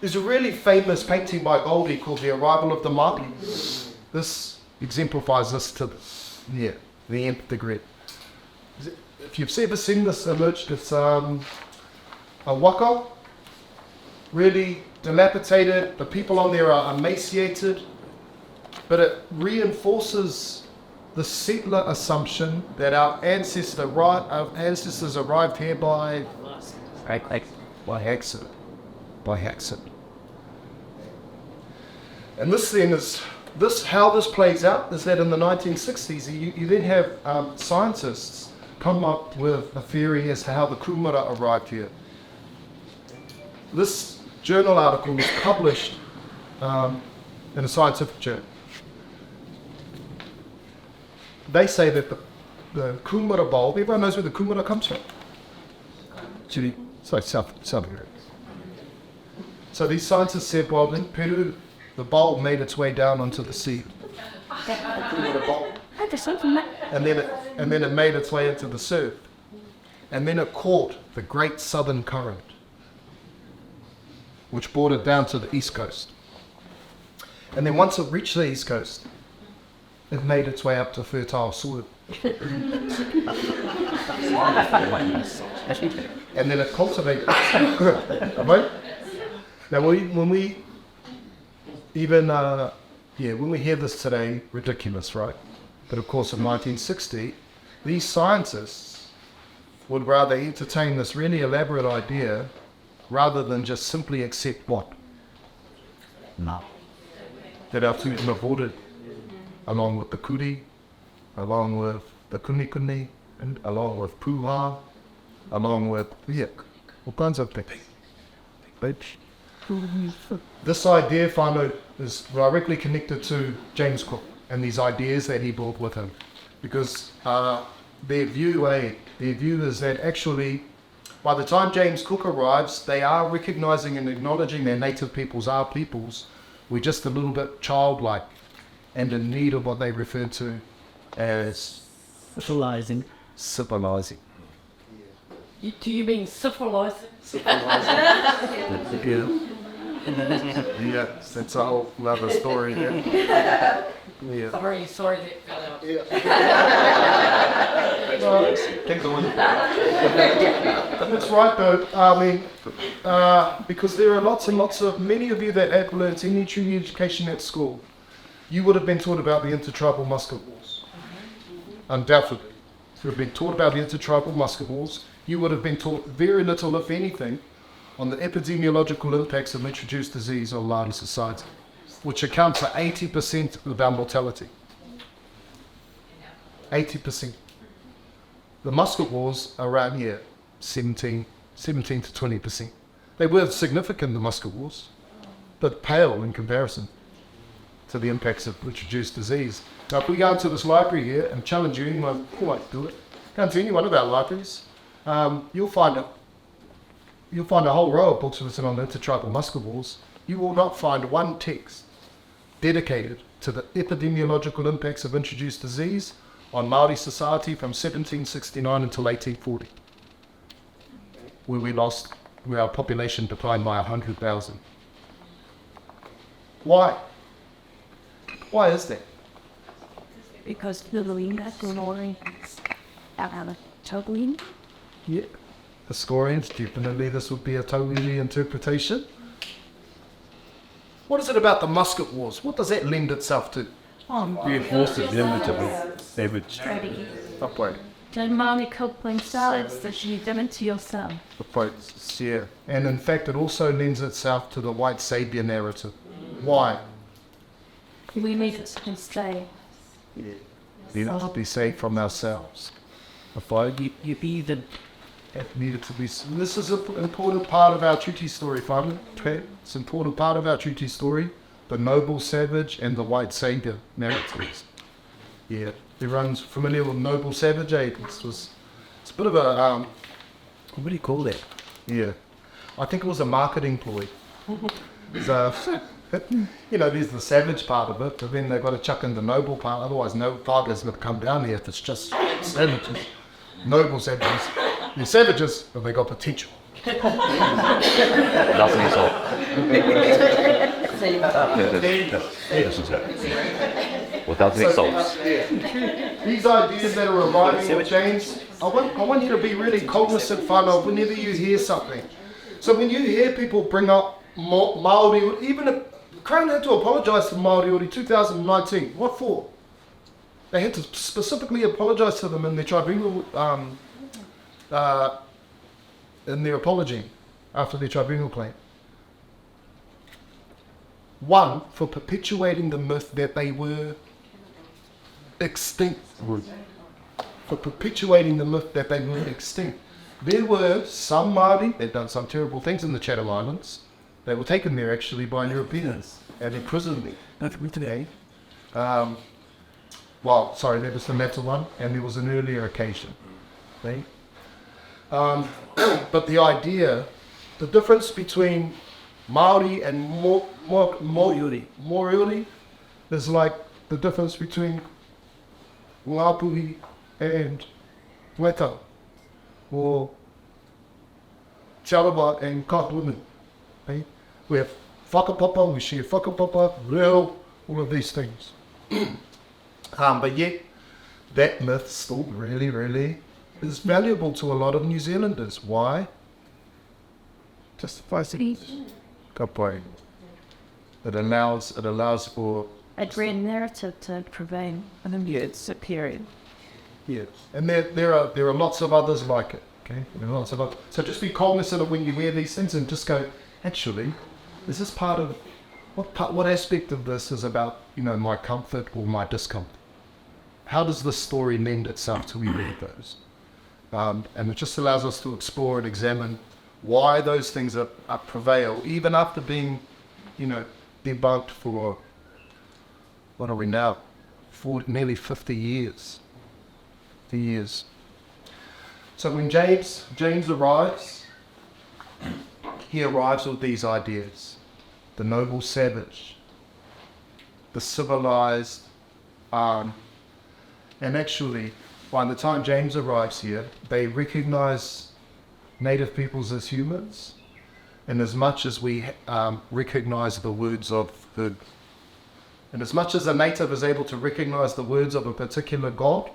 There's a really famous painting by Goldie called The Arrival of the Māori. This exemplifies this to the nth degree. If you've ever seen this image, it's a waka, really dilapidated. The people on there are emaciated, but it reinforces the settler assumption that our ancestors arrived here by accident. And this then is how this plays out is that in the 1960s you then have scientists come up with a theory as to how the kumara arrived here. This journal article was published in a scientific journal. They say that the kumara bulb, everyone knows where the kumara comes from? Chile. So South America. So these scientists said, well, in Peru, the bulb made its way down onto the sea. And then it made its way into the surf. And then it caught the Great Southern Current, which brought it down to the east coast. And then once it reached the east coast, it made its way up to fertile soil. And then it cultivated. Now, when we hear this today, ridiculous, right? But of course, in 1960, these scientists would rather entertain this really elaborate idea rather than just simply accept what? that our tuition avoided, along with the kuri, along with the kunikuni, and along with puha, along with all kinds of things. But this idea, whānau, is directly connected to James Cook and these ideas that he brought with him, because their view is that actually, by the time James Cook arrives, they are recognizing and acknowledging their native peoples are peoples. We're just a little bit childlike and in need of what they refer to as Civilizing. Do you mean syphilising? Yes, that's a whole other story. Yeah. Sorry that fell out. That's right, though. I mean, because there are lots and lots of, many of you that have learnt any true education at school, you would have been taught about the intertribal musket wars. Undoubtedly. If you've been taught about the intertribal musket wars, you would have been taught very little, if anything, on the epidemiological impacts of introduced disease on Māori society, which account for 80% of our mortality. 80%. The musket wars are around here, 17 to 20%. They were significant, the musket wars, but pale in comparison to the impacts of introduced disease. Now, if we go into this library here and challenge you, anyone who might do it, go into any one of our libraries, you'll find a whole row of books written on the intertribal musket wars. You will not find one text dedicated to the epidemiological impacts of introduced disease on Māori society from 1769 until 1840, where our population declined by 100,000. Why? Why is that? Because the Luinga glory are totally. Yeah. Historians, definitely this would be a totally interpretation. What is it about the musket wars? What does that lend itself to? Reinforces the savage. Upward. The Māori coping styles that you did into yourself. Yeah. And in fact, it also lends itself to the white saviour narrative. Why? We need it to stay. We need to be saved from ourselves. You be the It needed to be. This is an important part of our treaty story, whānau. It's an important part of our treaty story. The noble savage and the white saviour narratives. Yeah, everyone's familiar with noble savage, eh? It's a bit of a what do you call that? yeah. I think it was a marketing ploy. So, there's the savage part of it, but then they've got to chuck in the noble part. Otherwise, no tigers would come down here if it's just savages. Noble savages. They're savages, but they got potential. Nothing at all. Without any salts. These ideas that are arriving with James, I want you to be really cognizant, whānau, whenever you hear something. So when you hear people bring up Māori, even if Crown had to apologise to Māori Ori 2019, what for? They had to specifically apologise to them in their tribunal, in their apology after their tribunal claim. One, for perpetuating the myth that they were extinct. For perpetuating the myth that they were extinct. There were some Māori that done some terrible things in the Chatham Islands. They were taken there actually by Europeans and imprisoned there. Not today. There was the latter one, and there was an earlier occasion. Right? But the idea, the difference between Māori and Moriori is like the difference between Ngāpuhi and Wetau, or Te Arawa and Kāpuhi. Right? We have whakapapa, we share whakapapa, rero, all of these things. But yet, that myth still really, really is valuable to a lot of New Zealanders. Why? Justifies it. Good point. It allows for A grand narrative to prevail. And then it's superior. yeah, and there are lots of others like it. Okay, there are lots of others. So just be cognizant of when you wear these things and just go, actually, this is part of what aspect of this is about, my comfort or my discomfort? How does this story lend itself to either of those? And it just allows us to explore and examine why those things prevail, even after being, debunked for, what are we now, for nearly 50 years. So when James arrives, he arrives with these ideas. The noble savage, the civilized, and actually, by the time James arrives here, they recognize native peoples as humans, in as much as we recognize the words of the, and as much as a native is able to recognize the words of a particular god,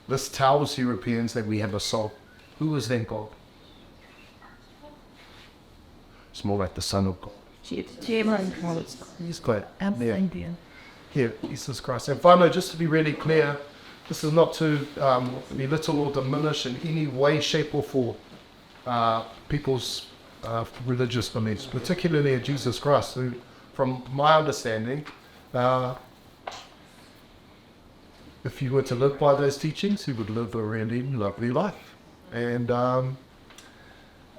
this tells Europeans that we have a soul. Who is that God? It's more like the Son of God. He's God. Here, Jesus Christ. And finally, just to be really clear, this is not to belittle or diminish in any way, shape or form people's religious beliefs, particularly of Jesus Christ, who, from my understanding, if you were to live by those teachings, you would live a really lovely life. And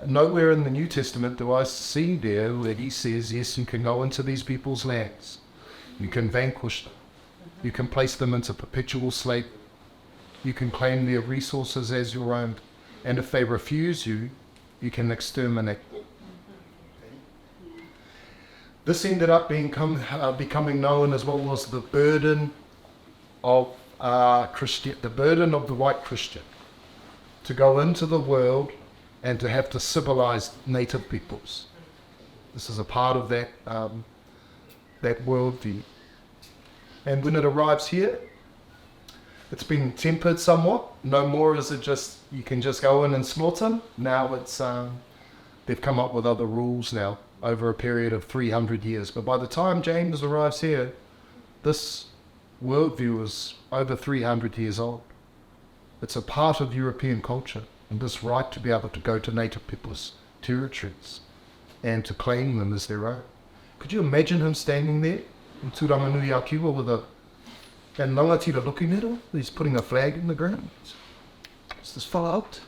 nowhere in the New Testament do I see there where he says, yes, you can go into these people's lands. You can vanquish them. You can place them into perpetual slavery. You can claim their resources as your own. And if they refuse you, you can exterminate them. This ended up becoming known as what was the burden of the burden of the white Christian, to go into the world and to have to civilize native peoples. This is a part of that worldview. And when it arrives here, it's been tempered somewhat. No more is it just, you can just go in and slaughter them. Now it's, they've come up with other rules now over a period of 300 years. But by the time James arrives here, this worldview is over 300 years old. It's a part of European culture, and this right to be able to go to native people's territories and to claim them as their own. Could you imagine him standing there in Turanganui-a-Kiwa with and Langatira looking at him? He's putting a flag in the ground. Is this fellow out?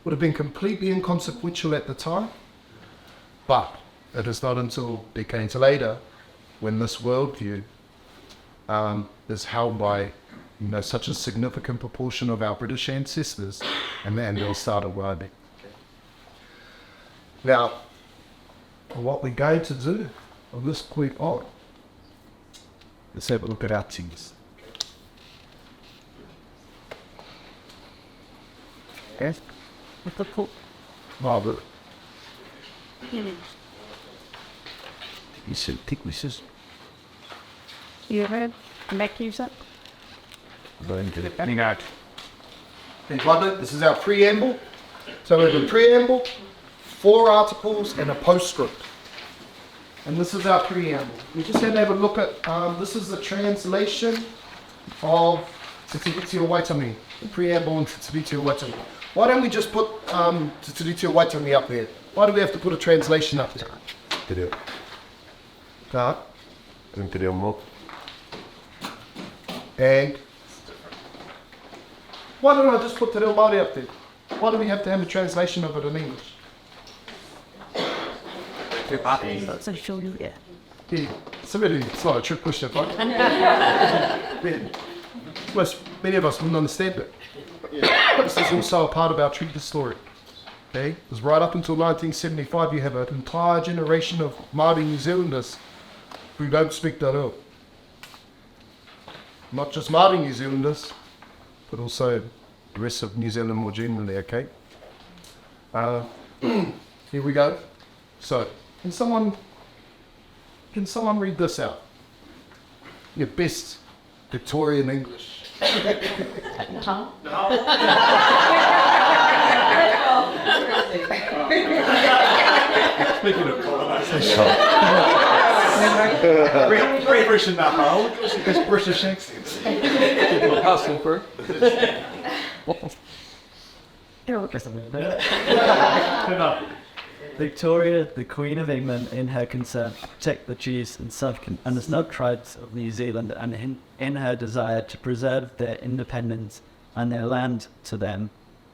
Would have been completely inconsequential at the time, but it is not until decades later when this worldview is held by such a significant proportion of our British ancestors, and then they'll start arriving. Now, what we're going to do from this point on, let's have a look at our teas. Yes? With the pool. Margaret. Mm. You said thicknesses. You heard? Make use of? Coming out. This is our preamble. So we have a preamble, 4 articles, and a postscript. And this is our preamble. We just had to have a look at, this is the translation of Te Tiriti o Waitangi, the preamble in Te Tiriti o Waitangi. Why don't we just put Te Tiriti o Waitangi up there? Why do we have to put a translation up there? Te reo. Right. Te reo mo. And why don't I just put Te Reo Māori up there? Why do we have to have a translation of it in English? That's a show you, yeah. Yeah, it's not a trick question, right? Yeah. Many of us wouldn't understand it. This is also a part of our treaty story. Okay? Because right up until 1975, you have an entire generation of Māori New Zealanders who don't speak Te Reo. Not just Māori New Zealanders, but also the rest of New Zealand more generally, okay? Here we go. So, can someone read this out? Your best Victorian English. Speaking of colonisation. British in that hole. It's British accents. Hustle for. Victoria, the Queen of England, in her concern to protect the chiefs and the sub-tribes of New Zealand, and in her desire to preserve their independence and their land to them,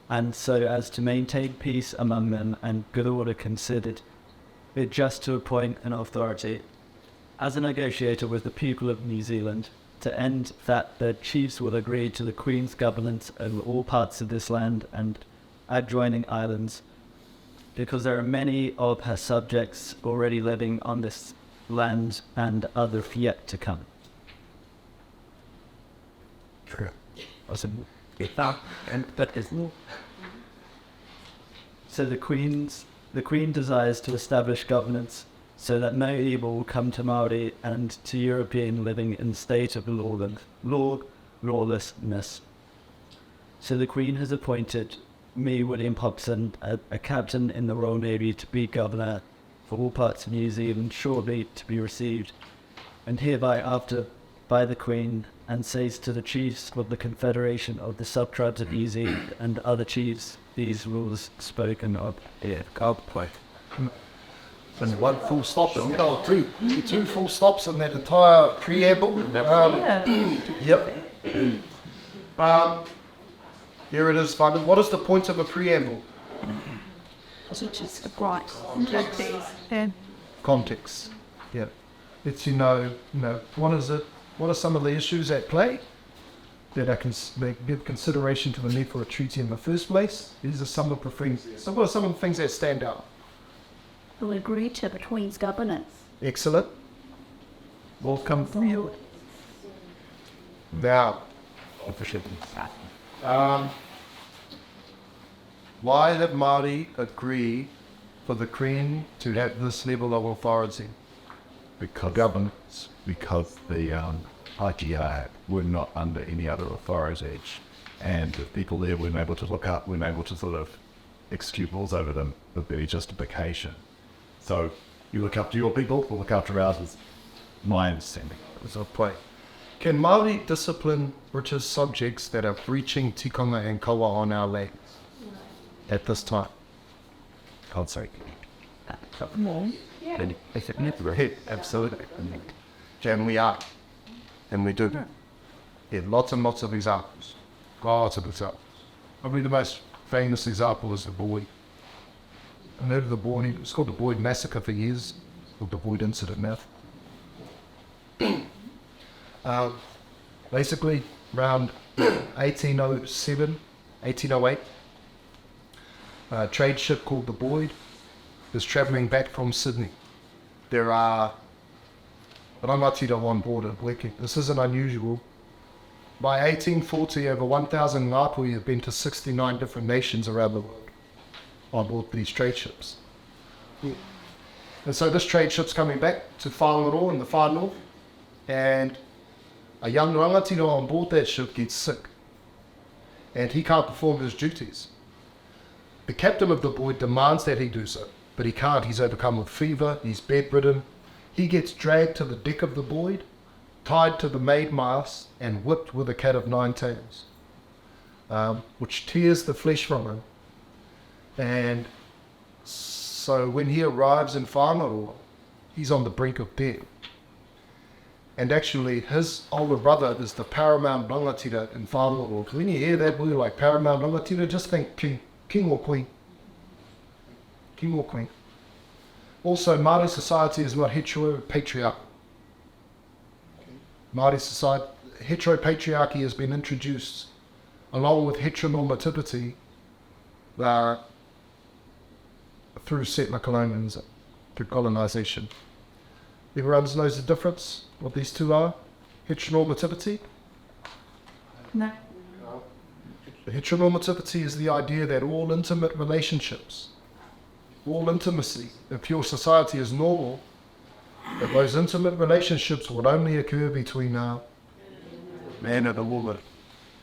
and so as to maintain peace among them and good order, considered it just to appoint an authority as a negotiator with the people of New Zealand, to end that the chiefs will agree to the Queen's governance over all parts of this land and adjoining islands, because there are many of her subjects already living on this land and others yet to come. So the Queen desires to establish governance so that no evil will come to Māori and to European living in a state of lawlessness. So the Queen has appointed me, William Hobson, a captain in the Royal Navy, to be governor for all parts of New Zealand, shortly to be received, and hereby after by the Queen, and says to the chiefs of the Confederation of the Subtribes of New Zealand and other chiefs these rules spoken of here. And one full stop, two full stops in that entire preamble. Yep. Here it is, Simon. What is the point of a preamble? Context. Yeah. Lets you know, what is it? What are some of the issues at play that give consideration to the need for a treaty in the first place? These are some of the things. So what are some of the things that stand out? Will agree to the Queen's governance. Excellent. Will come from you. Now, why have Māori agreed for the Queen to have this level of authority? Because the IGA were not under any other authority, and the people there weren't able to look up, weren't able to sort of execute laws over them with any justification. So you look up to your people, we'll look after ours, is my understanding. So point. Can Māori discipline British subjects that are breaching tikanga and kawa on our land at this time? God's sake. Absolutely. And we are. And we do. Yeah, lots and lots of examples. Lots of examples. Probably the most famous example is the Boyd. And over the Boyd, it was called the Boyd Massacre for years, called the Boyd Incident now. Basically, around 1807, 1808, a trade ship called the Boyd is travelling back from Sydney. There are rangatira on board and working. This isn't unusual. By 1840, over 1,000 ngāpui have been to 69 different nations around the world on board these trade ships. And so this trade ship's coming back to Whangaroa in the far north, and a young rangatira on board that ship gets sick, and he can't perform his duties. The captain of the Boyd demands that he do so, but he can't. He's overcome with fever, he's bedridden. He gets dragged to the deck of the Boyd, tied to the mainmast, and whipped with a cat of nine tails, which tears the flesh from him. And so when he arrives in Whangaroa, he's on the brink of death. And actually, his older brother is the paramount rangatira in Whangaroa. When you hear that word like paramount rangatira, just think king or queen. King or queen. Also, Māori society is not heteropatriarchal. Māori society, heteropatriarchy has been introduced along with heteronormativity through settler colonialism, through colonisation. Everyone knows the difference, what these two are? Heteronormativity? No. Heteronormativity is the idea that all intimate relationships, all intimacy in pure society is normal, that those intimate relationships would only occur between a man and a woman.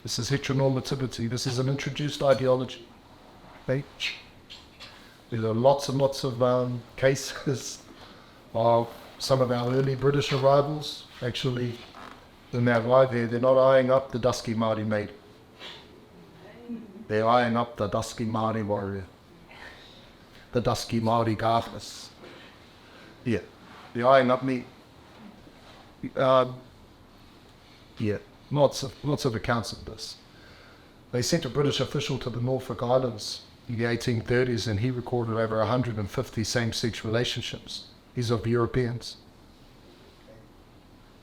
This is heteronormativity. This is an introduced ideology. Okay? There are lots and lots of cases of some of our early British arrivals. Actually, when they arrive here, they're not eyeing up the dusky Māori maid. They're eyeing up the dusky Māori warrior. the dusky Māori gardeners. Yeah, the eye not me. Yeah, lots of accounts of this. They sent a British official to the Norfolk Islands in the 1830s, and he recorded over 150 same-sex relationships. These of Europeans.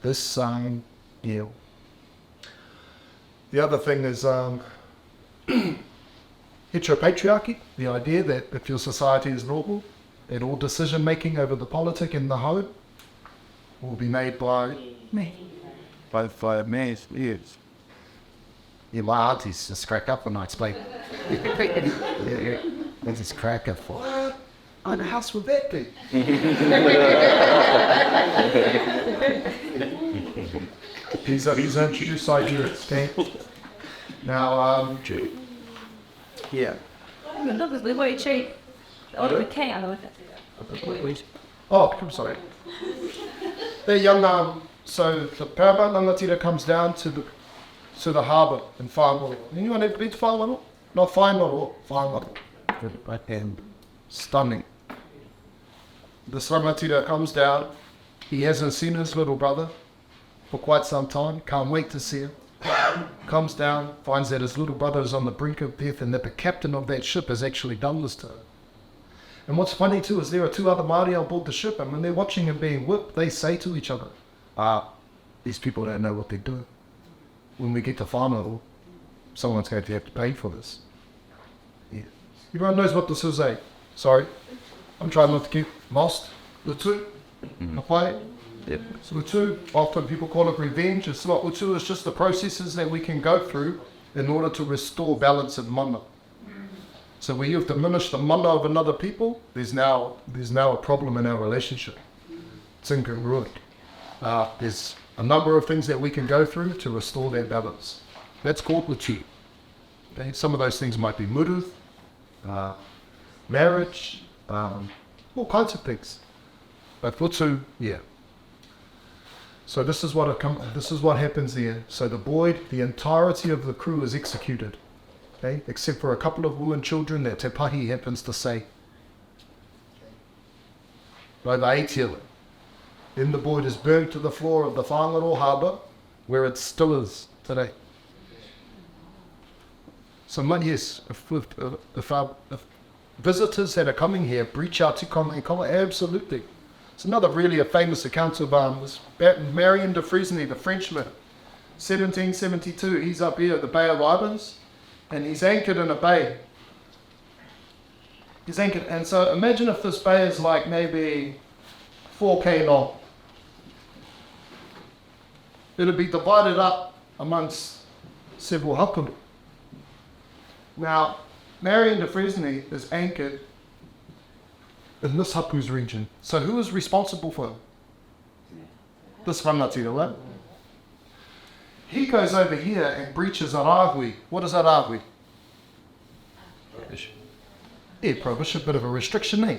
This, yeah. The other thing is heteropatriarchy, the idea that if your society is normal, that all decision-making over the politic in the home will be made by me. By me, yes. Yeah, my aunties just crack up when I explain. They just crack up for what? Oh, the house with that be? He's introduced ideas, okay? Now, yeah. Oh, I'm sorry. They're young, so the Paramount Rangatira comes down to the harbour in Whanoro. Anyone ever been to Whanoro? Not Whanoro, Whanoro. And stunning. This rangatira comes down. He hasn't seen his little brother for quite some time. Can't wait to see him. Comes down, finds that his little brother is on the brink of death, and that the captain of that ship has actually done this to him. And what's funny too is there are 2 other Māori on board the ship, and when they're watching him being whipped, they say to each other, these people don't know what they're doing. When we get to Whanoro, someone's going to have to pay for this. Yeah. Everyone knows what this is, eh? Sorry. I'm trying not to get lost. Utu. Whai. Yep. So utu, often people call it revenge. It's not utu, it's just the processes that we can go through in order to restore balance in mana. So when you've diminished the mana of another people, there's now a problem in our relationship. It's incongruent. There's a number of things that we can go through to restore that balance. That's called utu. Okay? Some of those things might be muru, marriage, all kinds of things. But utu, yeah. So this is what happens there. So the entirety of the crew is executed. Okay, except for a couple of women children that Te Pahi happens to say. By the Aotearoa. Then the board is burned to the floor of the Whangaroa harbour, where it still is today. So yes, if visitors that are coming here breach our tikanga koa, absolutely. It's another really a famous account of was Marion de Fresnay, the Frenchman, 1772. He's up here at the Bay of Islands. And he's anchored in a bay. He's anchored, and so imagine if this bay is like maybe 4K long. It'll be divided up amongst several hapunu. Now, Marion de Fresnay is anchored in this hapu's region. So who is responsible for him? This rangatira, right? He goes over here and breaches an ahui. What is that ahui? Yeah, prohibition, a bit of a restriction, eh?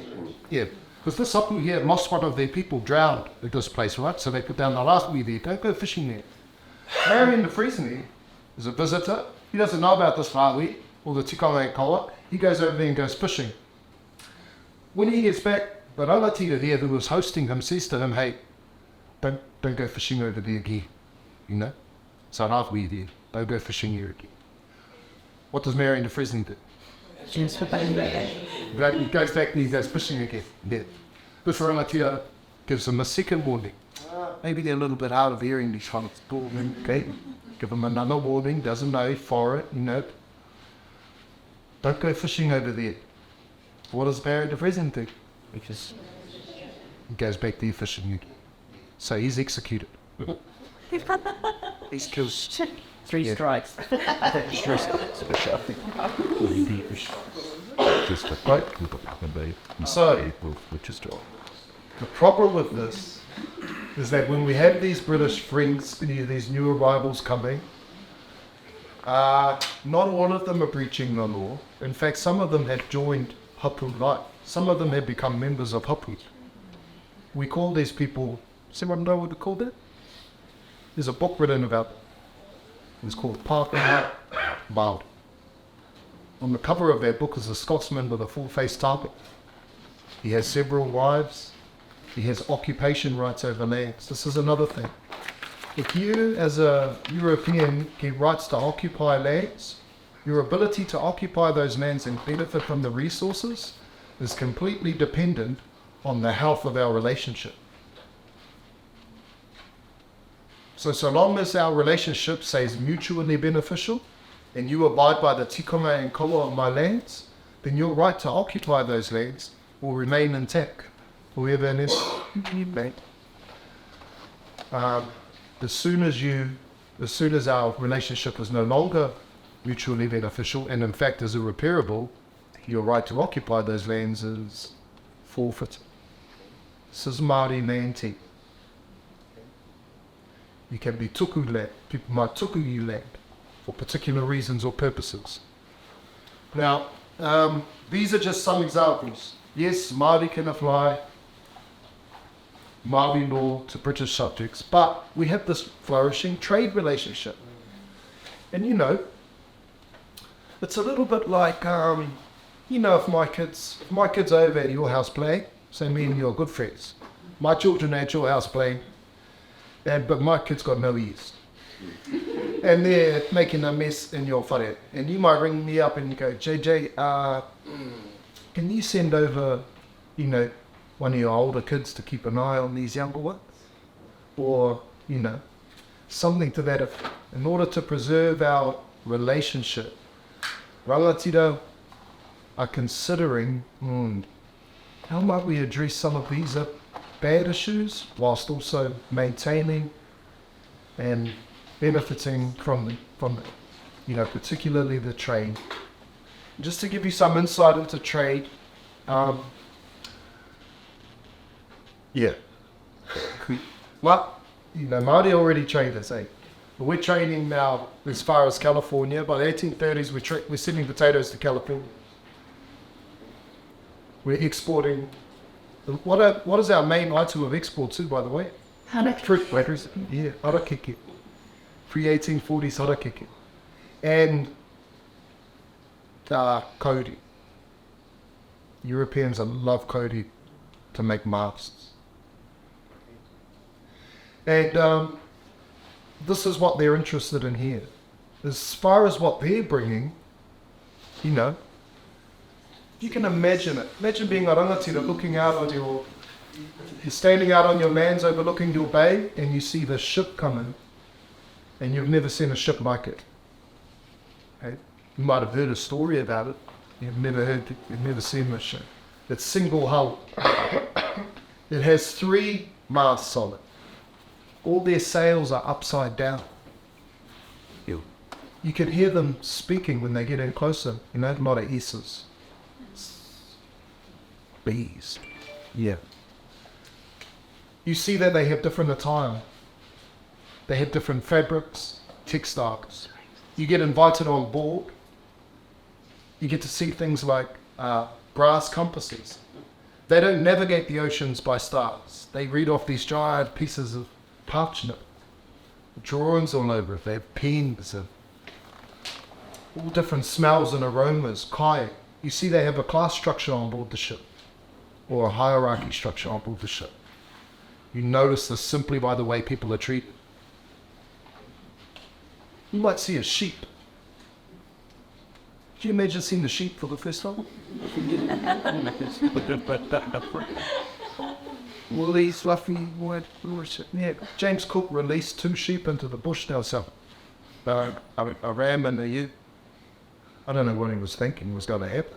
Yeah, because this hapu here lost one of their people, drowned at this place, right? So they put down the ahui there, don't go fishing there. Marion de Fresnay is a visitor. He doesn't know about this ahui or the tikanga koa. He goes over there and goes fishing. When he gets back, the rangatira there who was hosting him says to him, hey, don't go fishing over there again, you know? So an ahui there, don't go fishing here again. What does Marion de Fresnay do? He goes back and he goes fishing again. Yeah. This rangatira gives him a second warning. Maybe they're a little bit out of hearing these kind of talk, okay? Give him another warning, doesn't know, for it, you know. Don't go fishing over there. What does Marion de Fresnay do? Because he goes back there fishing again. So he's executed. He's killed. 3 strikes. So, the problem with this is that when we have these British friends, these new arrivals coming, not all of them are breaching the law. In fact, some of them have joined hapu life. Some of them have become members of hapu. We call these people, does anyone know what we call that? There's a book written about it. It's called Pākehā Māori. On the cover of that book is a Scotsman with a full-face tāpe. He has several wives. He has occupation rights over lands. This is another thing. If you, as a European, get rights to occupy lands, your ability to occupy those lands and benefit from the resources is completely dependent on the health of our relationship. So long as our relationship stays mutually beneficial and you abide by the tikanga and koa of my lands, then your right to occupy those lands will remain intact forever and ever. As soon as our relationship is no longer mutually beneficial and in fact is irreparable, your right to occupy those lands is forfeited. This is Māori land tea. You can be tuku land. People might tuku you land for particular reasons or purposes. Now, these are just some examples. Yes, Māori can apply Māori law to British subjects, but we have this flourishing trade relationship. And you know, it's a little bit like, if my kids over at your house playing, say me and you are good friends. My children are at your house playing, but my kids got no ears. And they're making a mess in your whare. And you might ring me up and you go, JJ, can you send over, one of your older kids to keep an eye on these younger ones? Or, something to that effect. In order to preserve our relationship, rangatira are considering how might we address some of these bad issues whilst also maintaining and benefiting from particularly the trade. Just to give you some insight into trade, Māori already traders, eh? But we're trading now as far as California. By the 1830s, we're sending potatoes to California. We're exporting. What is our main item of export too, by the way? Fruit platters. Yeah, harakeke. Pre-1840s harakeke. And kauri. Europeans love kauri to make masks. And this is what they're interested in here. As far as what they're bringing, you can imagine it. Imagine being a rangatira looking out on you're standing out on your lands overlooking your bay and you see the ship coming and you've never seen a ship like it. Okay? You might have heard a story about it. You've never seen this ship. It's single hull. It has 3 masts on it. All their sails are upside down. You can hear them speaking when they get in closer. A lot of S's. B's. Yeah. You see that they have different attire. They have different fabrics, textiles. You get invited on board. You get to see things like brass compasses. They don't navigate the oceans by stars. They read off these giant pieces of parchment, drawings all over it. They have pens of all different smells and aromas. Kai, you see they have a class structure on board the ship, or a hierarchy structure on board the ship. You notice this simply by the way people are treated. You might see a sheep. Can you imagine seeing the sheep for the first time? Woolies, fluffy, white, yeah. James Cook released 2 sheep into the bush now, so a ram and a ewe. I don't know what he was thinking was going to happen.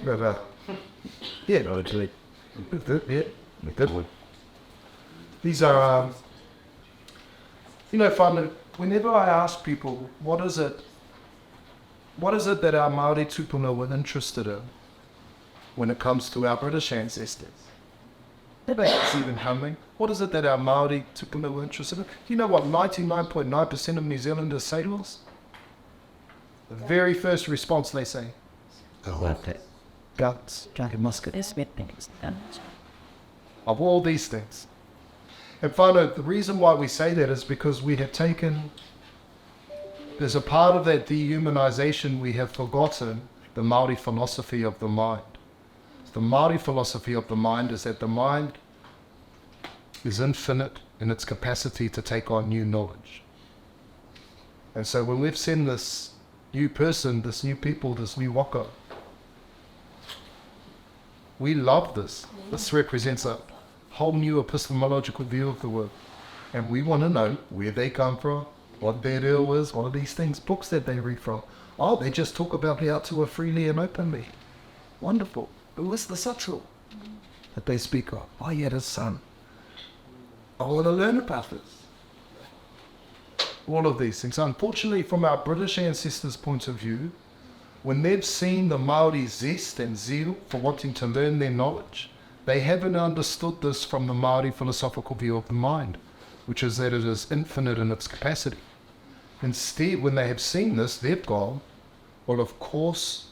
But yeah, no, actually, yeah, good one. These are, fun. Whenever I ask people, what is it that our Māori tupuna were interested in when it comes to our British ancestors? It's even humbling. What is it that our Māori tupuna were interested in? Do you know what 99.9% of New Zealanders say to us? The very first response they say, guts, jacket, musket. Of all these things. And Whānau, the reason why we say that is because we have taken, there's a part of that dehumanization we have forgotten, the Māori philosophy of the mind. the Māori philosophy of the mind is that the mind is infinite in its capacity to take on new knowledge. And so when we've seen this new person, this new people, this new waka, we love this. This represents a whole new epistemological view of the world. And we want to know where they come from, what their rero is, what are these things, books that they read from. Oh, they just talk about the Aotearoa freely and openly. Wonderful. Who is the sato that they speak of? Oh, yeah, the sun. I want to learn about this. All of these things. Unfortunately, from our British ancestors' point of view, when they've seen the Māori zest and zeal for wanting to learn their knowledge, they haven't understood this from the Māori philosophical view of the mind, which is that it is infinite in its capacity. Instead, when they have seen this, they've gone, well, of course,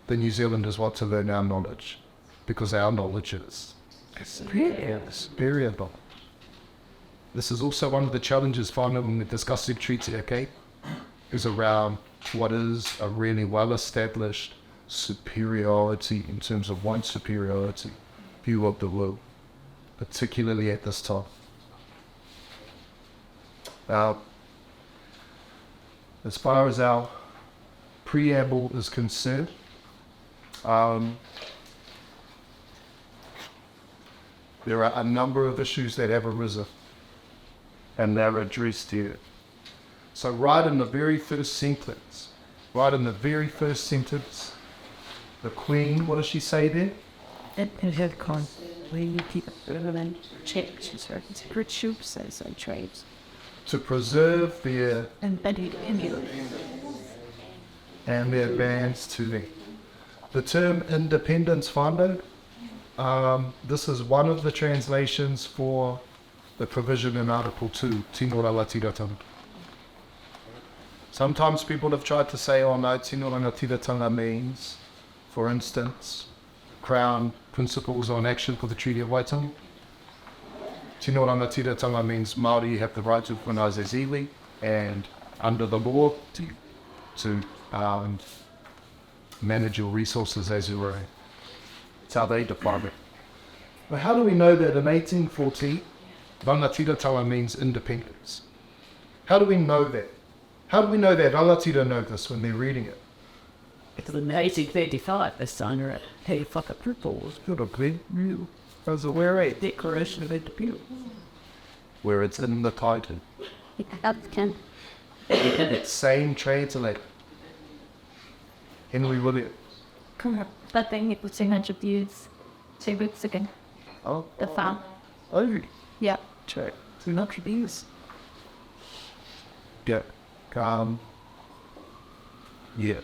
the New Zealanders want to learn our knowledge, because our knowledge is superior. This is also one of the challenges finally when we discuss the treaty, okay, is around what is a really well-established superiority in terms of white superiority view of the world, particularly at this time. As far as our preamble is concerned, there are a number of issues that have arisen, and they're addressed here. So right in the very first sentence, the Queen, what does she say there? In her con, we keep relevant checks, rituals, and trades. To preserve their Embedded in you. and their bands to them. The term independence whānau, this is one of the translations for the provision in Article 2, tino rangatiratanga. Sometimes people have tried to say, oh no, tino rangatiratanga means, for instance, Crown Principles on Action for the Treaty of Waitangi. Tino rangatiratanga means Māori have the right to organise as iwi and under the law to manage your resources as you were. It's how they define it. But how do we know that in 1840, rangatiratanga means independence? How do we know that? How do we know that rangatira know this when they're reading it? It's in 1835, they signed it. Hey, fuck a purples. Where at? Declaration of Independence. Where it's in the title. Can Same translator. Henry William. but then it was 200 years, 2 weeks ago. Oh. The farm. Oh. Yeah. Check. 200 years. Yeah. Yeah.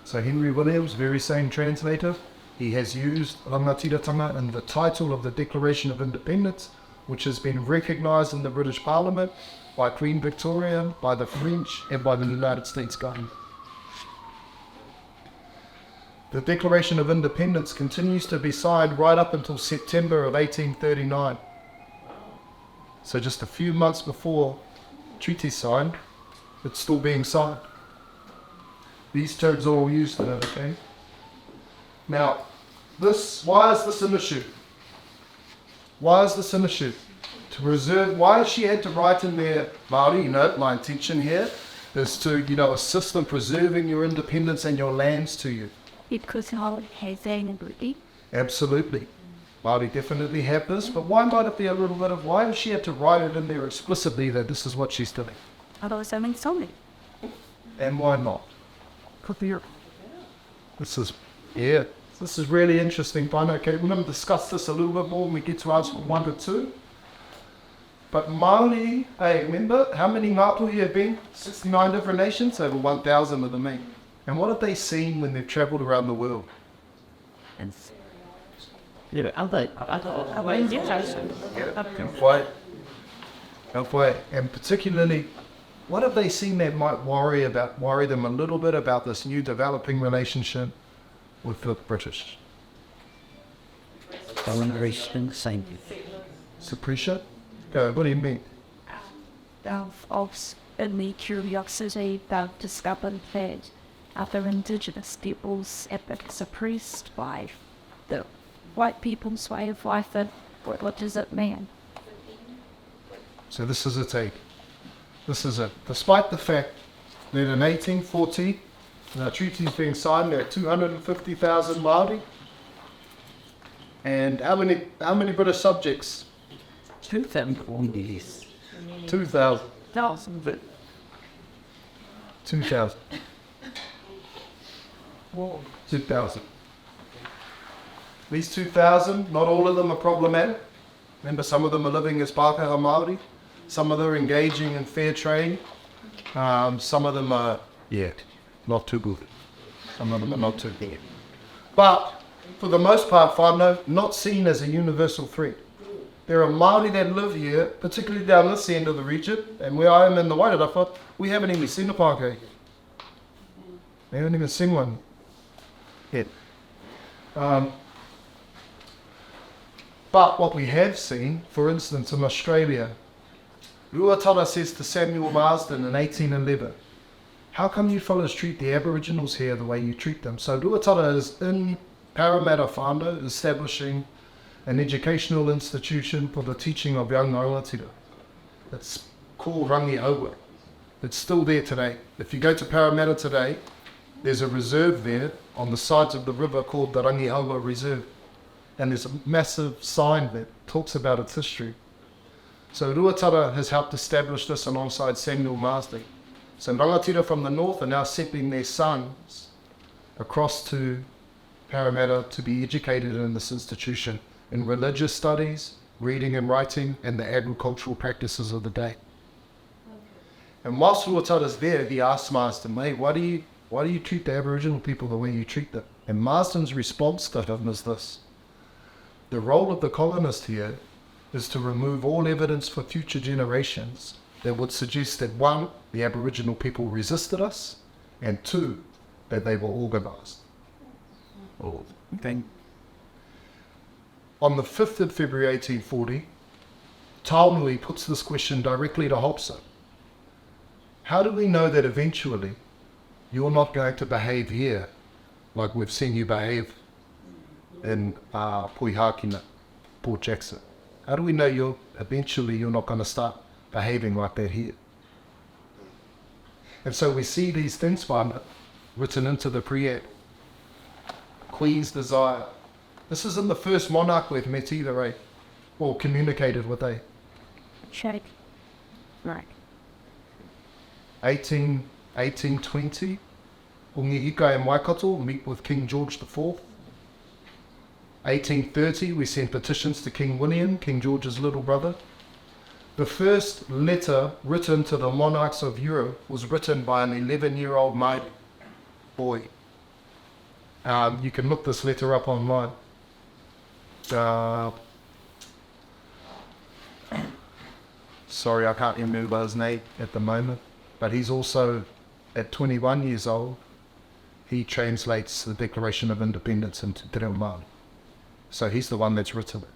So Henry Williams, very same translator, he has used rangatiratanga in the title of the Declaration of Independence, which has been recognised in the British Parliament by Queen Victoria, by the French, and by the United States government. The Declaration of Independence continues to be signed right up until September of 1839. So just a few months before treaty signed, it's still being signed. These terms are all used in it, okay? Now, why is this an issue? Why is this an issue? To preserve, why has she had to write in there, Māori, my intention here is to, assist in preserving your independence and your lands to you. Because Holland has anybody. Absolutely. Māori definitely have this, but why might it be a little bit of, why does she have to write it in there explicitly that this is what she's doing? Otherwise, I mean, something. And why not? This is really interesting. Fine, okay, we're going to discuss this a little bit more when we get to answer 1 to 2. But Māori, hey, remember how many ngāpuhi have been? 69 different nations, over 1,000 of them. And what have they seen when they've travelled around the world? And And particularly, what have they seen that might worry them a little bit about this new developing relationship with the British? Suppression? What do you mean? Of the curiosity about discovering that other indigenous peoples have been suppressed by the white people's way of life, and what does it mean? So this is a take. This is it. Despite the fact that in 1840, the treaty is being signed, there are 250,000 Māori. And how many British subjects? 2,000. 2,000. 1,000. 2,000. 2,000. These 2,000, not all of them are problematic. Remember, some of them are living as Pākehā Māori. Some of them are engaging in fair trade. Some of them are, not too good. Some of them are not too good. But, for the most part, whānau, not seen as a universal threat. There are Māori that live here, particularly down this end of the region, and where I am in the Wairarapa, we haven't even seen a Pākehā. We haven't even seen one yet. But what we have seen, for instance, in Australia, Ruatara says to Samuel Marsden in 1811, how come you fellas treat the Aboriginals here the way you treat them? So Ruatara is in Parramatta whānau, establishing an educational institution for the teaching of young aotearoa. It's called Rangi Aua. It's still there today. If you go to Parramatta today, there's a reserve there on the sides of the river called the Rangi Aua Reserve. And there's a massive sign that talks about its history. So Ruatara has helped establish this alongside Samuel Marsden. So rangatira from the north are now sending their sons across to Parramatta to be educated in this institution in religious studies, reading and writing, and the agricultural practices of the day. And whilst Ruatara's there, he asked Marsden, mate, why do you treat the Aboriginal people the way you treat them? And Marsden's response to him is this: the role of the colonist here is to remove all evidence for future generations that would suggest that, one, the Aboriginal people resisted us, and two, that they were organised. On the 5th of February 1840, Taonui puts this question directly to Hobson. How do we know that eventually you're not going to behave here like we've seen you behave in Puihakina, Port Jackson? How do we know you're not going to start behaving like that here? And so we see these things written into the preamble. Queen's desire. This isn't the first monarch we've met either, eh? Or communicated with, eh? Shake. Right. 1820, Ungihika and Waikato meet with King George IV. 1830, we sent petitions to King William, King George's little brother. The first letter written to the monarchs of Europe was written by an 11-year-old Māori boy. You can look this letter up online. Sorry, I can't remember his name at the moment, but he's also, at 21 years old, he translates the Declaration of Independence into Te Reo Māori. So he's the one that's written it.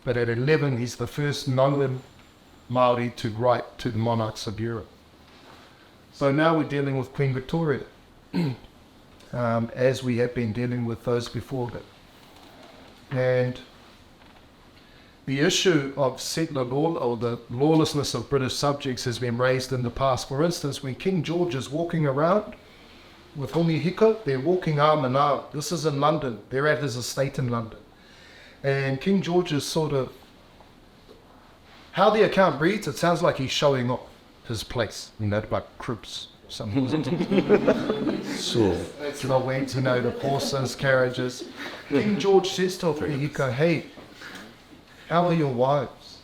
But at 11, he's the first known Māori to write to the monarchs of Europe. So now we're dealing with Queen Victoria, as we have been dealing with those before that. And the issue of settler law, or the lawlessness of British subjects, has been raised in the past. For instance, when King George is walking around with Hongi Hika, they're walking arm in arm. This is in London. They're at his estate in London. And King George is sort of, how the account reads, it sounds like he's showing off his place, like croops. So it's the way to know the horses, carriages. King George says to Hongi Hika, hey, how are your wives?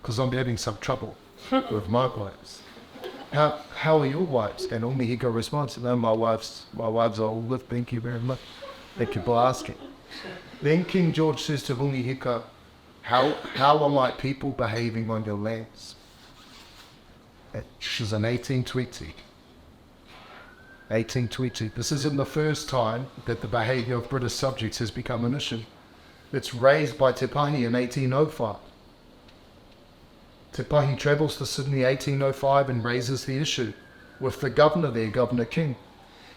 Because I'm having some trouble with my wives. How are your wives? And Hongi Hika responds, no, my wives are all good, thank you very much. Thank you for asking. Then King George says to Hongi Hika, how are my people behaving on your lands? Which is in 1820. 1820. This isn't the first time that the behaviour of British subjects has become an issue. It's raised by Te Pahi in 1805. Te Pahi travels to Sydney 1805 and raises the issue with the governor there, Governor King.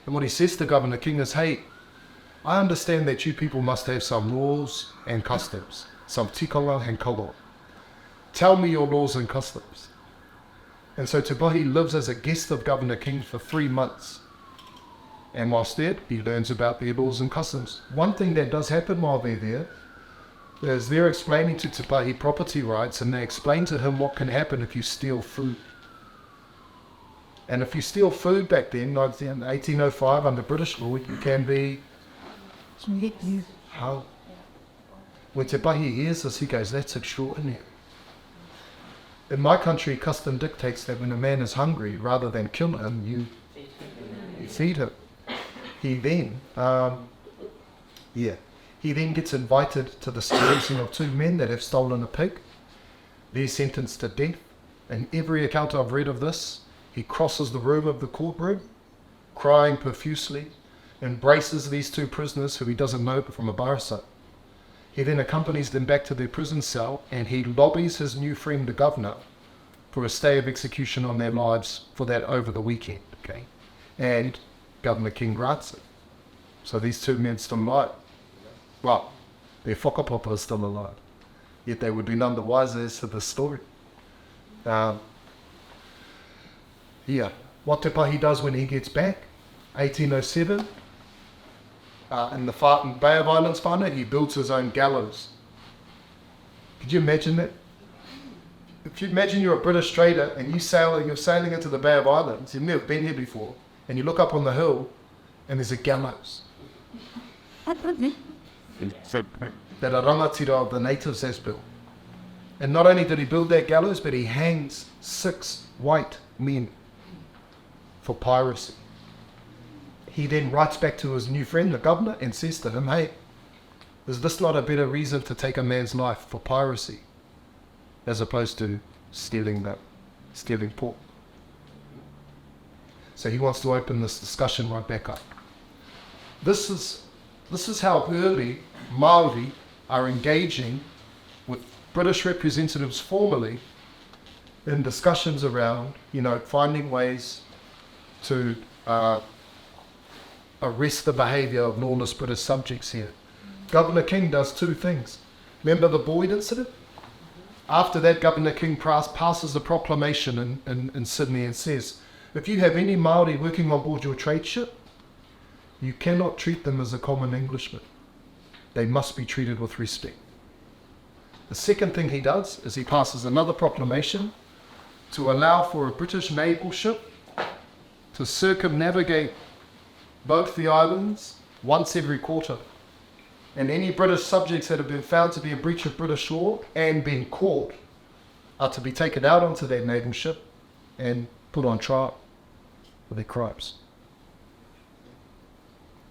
And what he says to Governor King is, hey, I understand that you people must have some laws and customs, some tikanga and kolo. Tell me your laws and customs. And so Te Pahi lives as a guest of Governor King for 3 months. And whilst there, he learns about their laws and customs. One thing that does happen while they're there is they're explaining to Te Pahi property rights, and they explain to him what can happen if you steal food. And if you steal food back then, like in 1805 under British law, you can be... How? When Te Pahi hears this, he goes, that's extraordinary. In my country, custom dictates that when a man is hungry, rather than kill him, you feed him. He then, he then gets invited to the sentencing of 2 men that have stolen a pig. They're sentenced to death. In every account I've read of this, he crosses the room of the courtroom, crying profusely, embraces these 2 prisoners who he doesn't know but from a barasa. He then accompanies them back to their prison cell, and he lobbies his new friend, the governor, for a stay of execution on their lives for that over the weekend. Okay, and Governor King grants it. So these 2 men still alive. Well, their whakapapa is still alive. Yet they would be none the wiser as to the story. What Te Pahi does when he gets back, 1807, in the Bay of Islands whānau, he builds his own gallows. Could you imagine that? If you imagine you're a British trader and you're sailing into the Bay of Islands, you've never been here before, and you look up on the hill and there's a gallows that a rangatira of the natives has built. And not only did he build that gallows, but he hangs 6 white men for piracy. He then writes back to his new friend, the governor, and says to him, hey, is this not a better reason to take a man's life for piracy as opposed to stealing pork? So he wants to open this discussion right back up. This is how early Māori are engaging with British representatives formally in discussions around, finding ways to arrest the behaviour of lawless British subjects here. Governor King does 2 things. Remember the Boyd incident? After that, Governor King passes a proclamation in Sydney and says, if you have any Māori working on board your trade ship, you cannot treat them as a common Englishman. They must be treated with respect. The second thing he does is he passes another proclamation to allow for a British naval ship to circumnavigate both the islands once every quarter. And any British subjects that have been found to be a breach of British law and been caught are to be taken out onto that naval ship and put on trial for their crimes.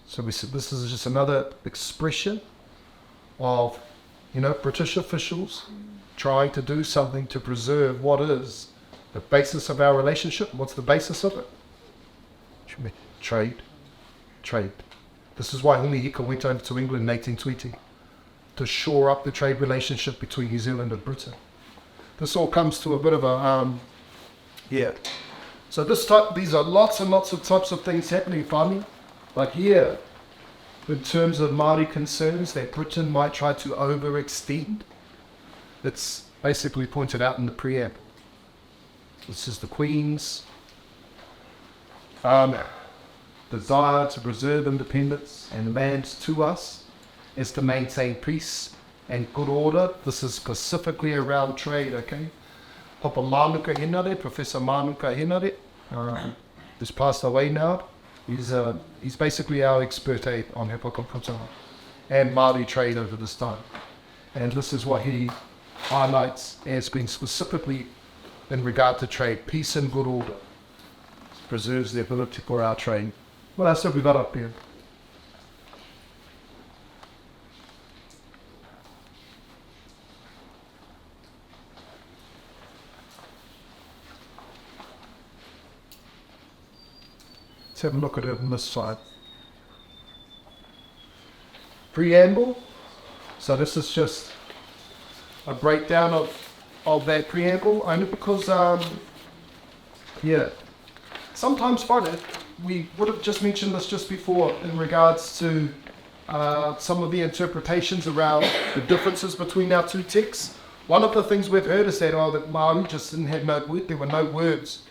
So this is just another expression of, British officials trying to do something to preserve what is the basis of our relationship. What's the basis of it? Trade. This is why Humihika went over to England in 1820, to shore up the trade relationship between New Zealand and Britain. This all comes to a bit of a, So these are lots and lots of types of things happening, whānau. Like here, in terms of Māori concerns that Britain might try to overextend, it's basically pointed out in the preamble. This is the Queen's desire to preserve independence and lands to us is to maintain peace and good order. This is specifically around trade, okay? Papa Manuka Henare, Professor Manuka Henare, who's passed away now. He's basically our expert on hippocampana and Māori trade over this time. And this is what he highlights as being specifically in regard to trade, peace and good order. Preserves the ability for our trade. What else have we got up here? Let's have a look at it on this side. Preamble. So this is just a breakdown of that preamble, only because, sometimes funny, we would have just mentioned this just before in regards to some of the interpretations around the differences between our two texts. One of the things we've heard is that, that Māori just didn't have there were no words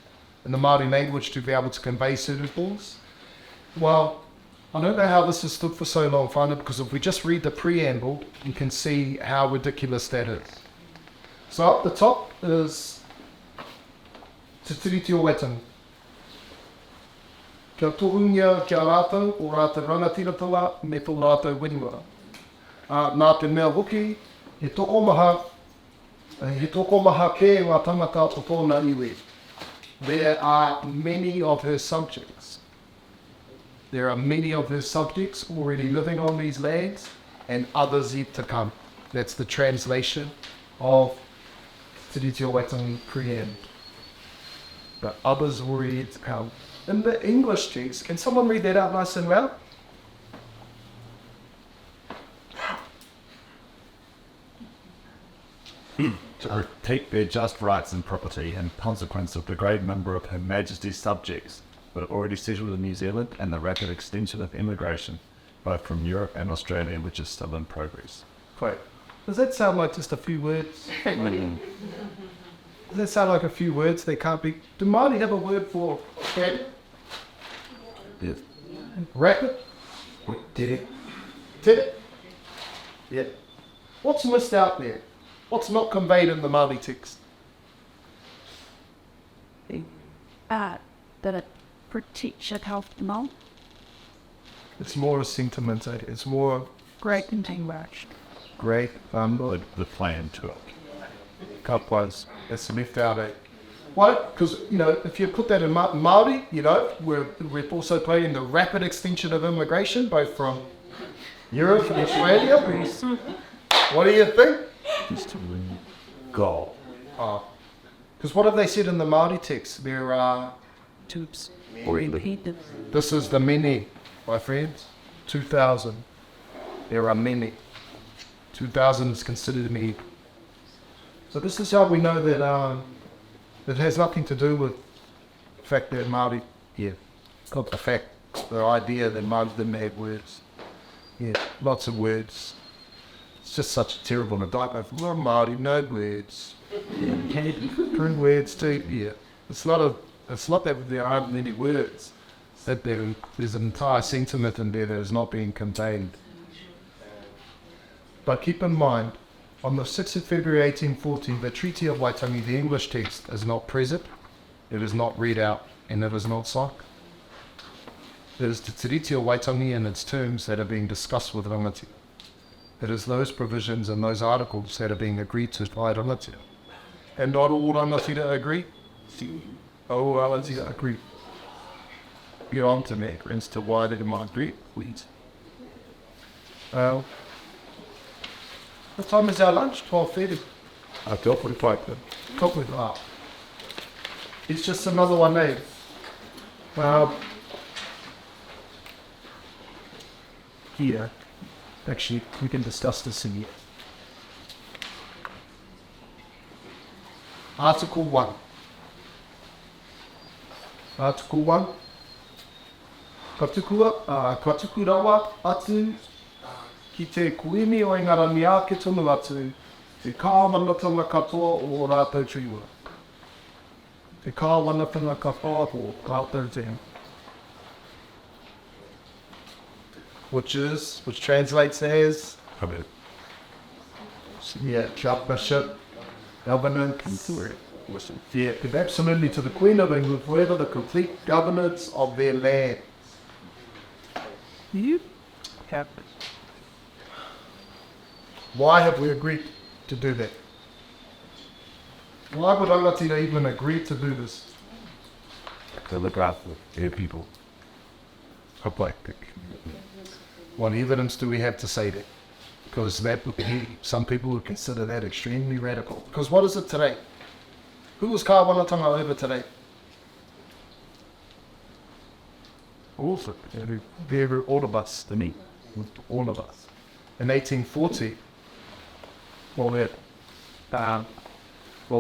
in the Māori language to be able to convey certain things. Well, I don't know how this has stood for so long, Whānau, because if we just read the preamble, you can see how ridiculous that is. So up the top is Te Tiriti o Waitangi. Kia tohungia kia rātou o rātou rangatira me tō rātou winiwara. Nā te mea hoki, he toko maha kē ngā tangata o tōna iwi. There are many of her subjects. There are many of her subjects already living on these lands and others yet to come. That's the translation of Te Tiriti o Waitangi preamble. But others already yet to come. In the English text, can someone read that out nice and loud? To protect their just rights and property in consequence of the great number of Her Majesty's subjects who are already settled in New Zealand and the rapid extension of immigration, both from Europe and Australia, which is still in progress. Wait, does that sound like just a few words? Does that sound like a few words? They can't be... Do Māori have a word for rapid? Yes. Rapid? Did it? Did it? Yeah. What's missed out there? What's not conveyed in the Māori text? That it protects your health more. It's more a sentiment, eh? It's more Great containment. great, The plan to it. Kapwas. That's left out, eh? Why? Because, if you put that in Māori, we're also playing the rapid extension of immigration, both from Europe and Australia. What do you think? Just to go. Because what have they said in the Māori text? There are... Tubes. This is the many, my friends. 2,000. There are many. 2,000 is considered many. So this is how we know that it has nothing to do with the fact that Māori... Yeah. It's not the fact, the idea that Māori didn't have words. Yeah, lots of words. It's just such a terrible indictment. Well, Māori, no words. True words too. Yeah. It's not that there aren't many words. It's that there's an entire sentiment in there that is not being contained. But keep in mind, on the 6th of February 1814, the Treaty of Waitangi, the English text, is not present. It is not read out, and it is not sung. It is the Te Tiriti o Waitangi and its terms that are being discussed with rangatira. It is those provisions and those articles that are being agreed to by rangatira. And not all rangatira agree. All rangatira agree. Get on to me as to why they might agree, please. Well, what time is our lunch? 12:30. 12:45 then. 12:45. It's just another one, eh? Well, here, actually, we can discuss this in here. Article 1. Article 1. Ka tuku rawa atu ki te kuimi o engara mea ke tonu atu te kāwanatanga katoa o rātou triwa. Te kāwanatanga katoa o rātou triwa. Which translates as chairmanship, governance. Yeah, give absolutely to the Queen of England forever the complete governance of their land. You have Why have we agreed to do that? Why would rangatira even agree to do this? To look after their people. What evidence do we have to say that? Because some people would consider that extremely radical. Because what is it today? Who was kāwanatanga over today? Also, they're all of us, to me. All of us. In 1840, what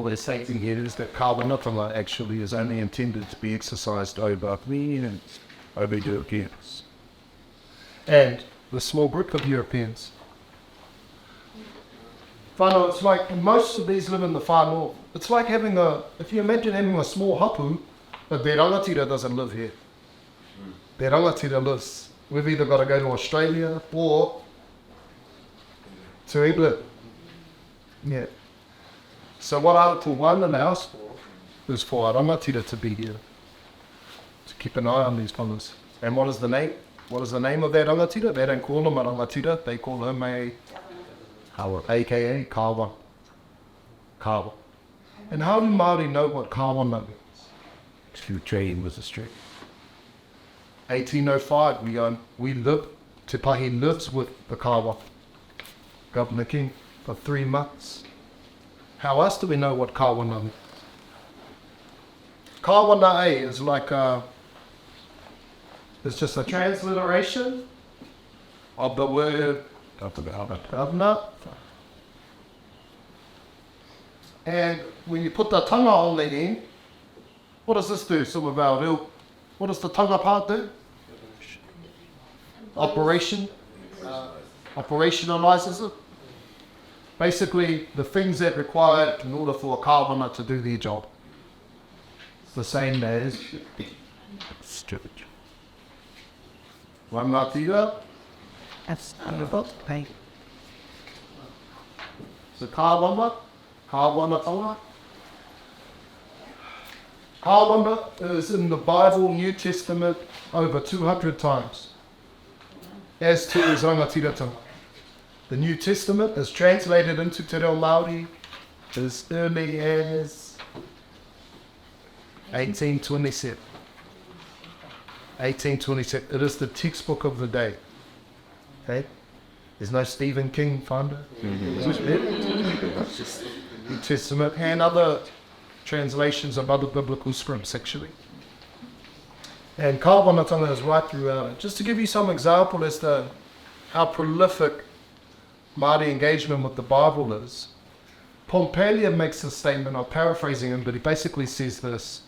they're saying here is that kāwanatanga actually is only intended to be exercised over Europeans. And the small group of Europeans. Whānau, it's like most of these live in the far north. It's like having if you imagine having a small hapu, but their rangatira doesn't live here. Their rangatira lives. We've either got to go to Australia or to England. Yeah. So what Article 1 allows for is for our rangatira to be here, to keep an eye on these fellas. And what is the name? What is the name of that rangatira? They don't call him a rangatira, they call him a aka kawa. Kawa. And how do Māori know what kawana means? To trade was a street. 1805, we live, Te Pahi lives with the kawa, Governor King, for 3 months. How else do we know what kawana means? Kawana is like it's just a transliteration of the word governor. And when you put the tanga on the end, what does this do? Some of our real, what does the tanga part do? Operationalizes it. Basically, the things that required in order for a kawana to do their job. It's the same as stupid. One matira. That's about pay. The kawana tanga. Kawana is in the Bible, New Testament, over 200 times. As to is rangatira tanga. The New Testament is translated into Te Reo Māori as early as 1827. 1827. It is the textbook of the day. Okay? There's no Stephen King founder. It's just New Testament and other translations of other biblical scripts, actually. And kawanatanga is right throughout it. Just to give you some example as to how prolific Māori engagement with the Bible is, Pompeilia makes a statement, I'm paraphrasing him, but he basically says this: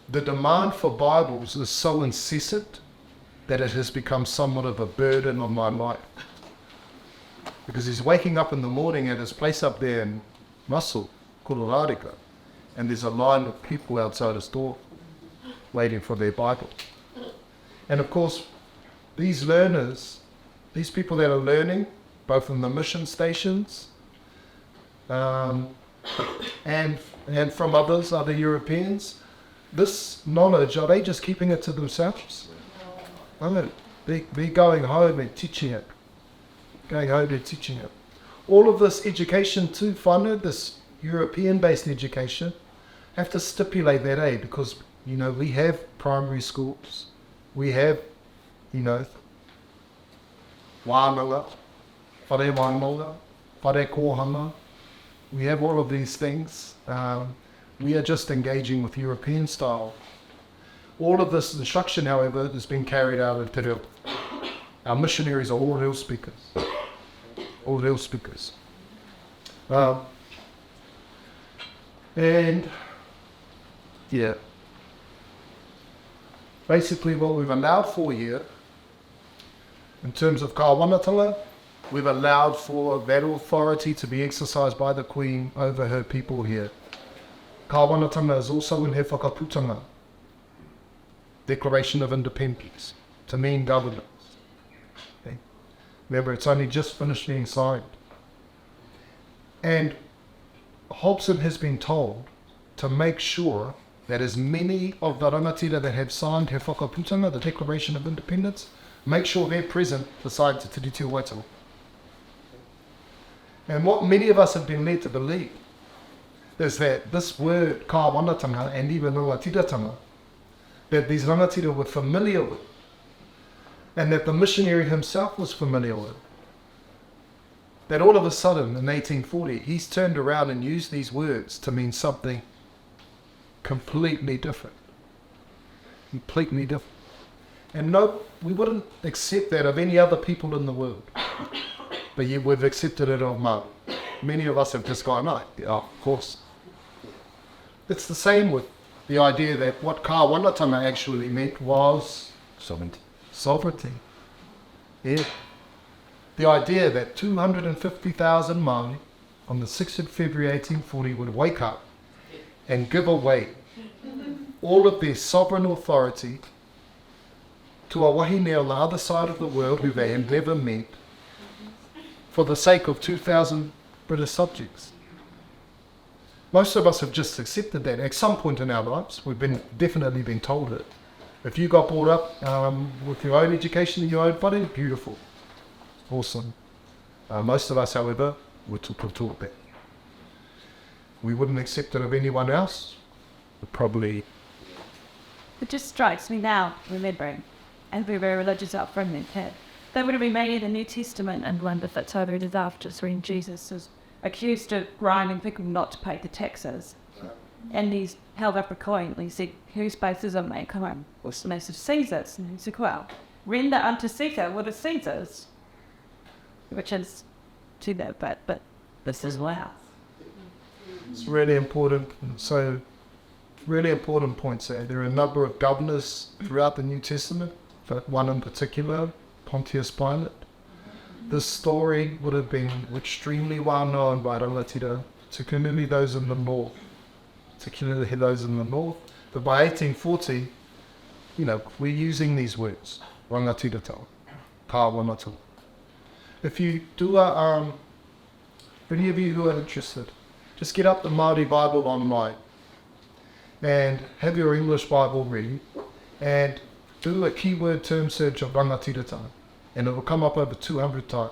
the demand for Bibles is so incessant that it has become somewhat of a burden on my life. Because he's waking up in the morning at his place up there in Russell, Colorado, and there's a line of people outside his door waiting for their Bible. And of course, these learners, these people that are learning, both in the mission stations and from other Europeans, this knowledge, are they just keeping it to themselves? They're going home and teaching it. All of this education too, whānau, this European-based education, have to stipulate that, because, we have primary schools, we have, wānanga, whare wainonga, whare kōhanga, we have all of these things. We are just engaging with European style. All of this instruction, however, has been carried out in Te Reo. Our missionaries are all reo speakers. All reo speakers. And, yeah. Basically what we've allowed for here, in terms of kawanatanga, we've allowed for that authority to be exercised by the Queen over her people here. Kawanatanga is also in her whakaputanga, Declaration of Independence, to mean governance. Okay. Remember, it's only just finished being signed. And Hobson has been told to make sure that as many of the rangatira that have signed her whakaputanga, the Declaration of Independence, make sure they're present beside Te Tiriti of Waitangi. And what many of us have been led to believe is that this word kawanatanga and even rangatiratanga, that these rangatira were familiar with, and that the missionary himself was familiar with, that all of a sudden in 1840 he's turned around and used these words to mean something completely different. Completely different. And no, we wouldn't accept that of any other people in the world. But yet we've accepted it of Māori. Many of us have just gone, no, yeah, of course. It's the same with the idea that what kawanatanga actually meant was sovereignty. Sovereignty. Yeah. the idea that 250,000 Māori on the 6th of February 1840 would wake up and give away all of their sovereign authority to a wahine on the other side of the world who they had never met for the sake of 2,000 British subjects. Most of us have just accepted that. At some point in our lives, we've definitely been told it. If you got brought up with your own education and your own whare, beautiful. Awesome. Most of us, however, were taught that. We wouldn't accept it of anyone else. We'd probably... It just strikes me now, remembering, and we're very religious upbringing had. They would have been made in the New Testament and one of its other disasters when Jesus was accused of bribing people not to pay the taxes. And he's held up a coin and he said, whose bases are made? Come on, what's the massive Caesar's? And he said, well, render unto Caesar what is Caesar's. Which is to that, but this is wow. It's really important. So, really important points there. There are a number of governors throughout the New Testament, but one in particular, Pontius Pilate. This story would have been extremely well known by rangatira, particularly those in the north. But by 1840, we're using these words, rangatira tau, kāwanata. If you do any of you who are interested, just get up the Māori Bible online and have your English Bible ready and do a keyword term search of rangatira tau, and it will come up over 200 times.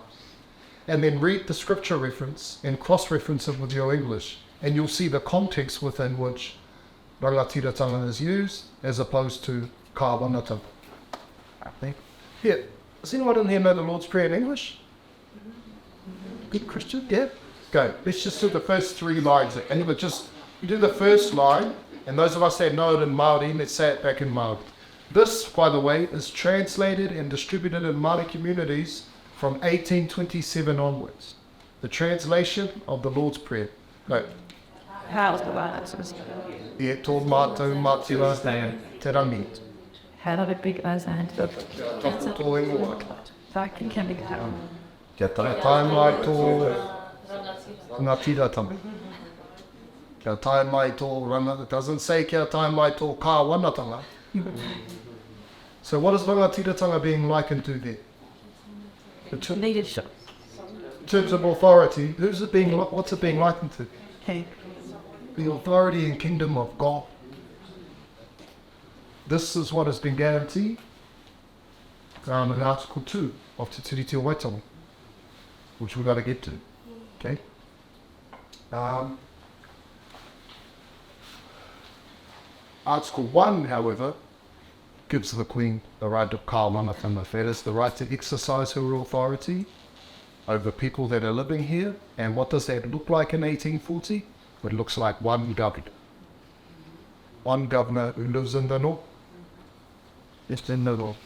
And then read the scripture reference and cross-reference it with your English, and you'll see the context within which rangatira tau is used as opposed to kāwanata. Here, does anyone in here know the Lord's Prayer in English? Good Christian? Yeah? Go. Let's just do the first 3 lines. And you do the first line, and those of us that know it in Māori, let's say it back in Māori. This, by the way, is translated and distributed in Māori communities from 1827 onwards. The translation of the Lord's Prayer. Go. How's the one? E tō mātou mātua te rangi. How did it big as and Tō ingoa. fucking can be out. Kia tai mai tō rangatira tau. Kia tai mai tō rangatira. It doesn't say kia tai mai tō kāwanatanga. So what is rangatiratanga being likened to there? Leadership. In terms of authority, what's it being likened to? Okay. The authority and kingdom of God. This is what has been guaranteed in Article 2 of Te Treaty of Waitangi, which we've got to get to. Okay? Article 1, however, gives the Queen the right of kāwanatanga. That is the right to exercise her authority over people that are living here. And what does that look like in 1840? It looks like one governor. One governor who lives in the north. Just in the north.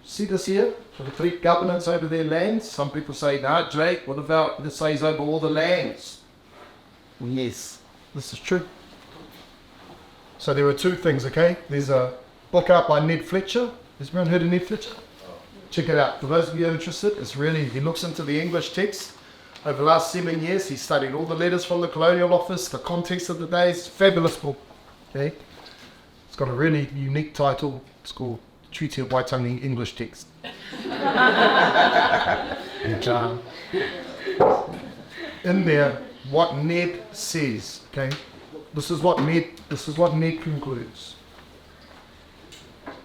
See this here? The 3 governors over their lands. Some people say, no, Drake, what about this says over all the lands? Well, yes, this is true. So there are 2 things, okay? There's a book out by Ned Fletcher. Has everyone heard of Ned Fletcher? Check it out. For those of you interested, he looks into the English text. Over the last 7 years, he studied all the letters from the Colonial Office, the context of the days. Fabulous book. Okay? It's got a really unique title. It's called Treaty of Waitangi English Text. And, in there, what Ned says, okay? This is what Ned concludes.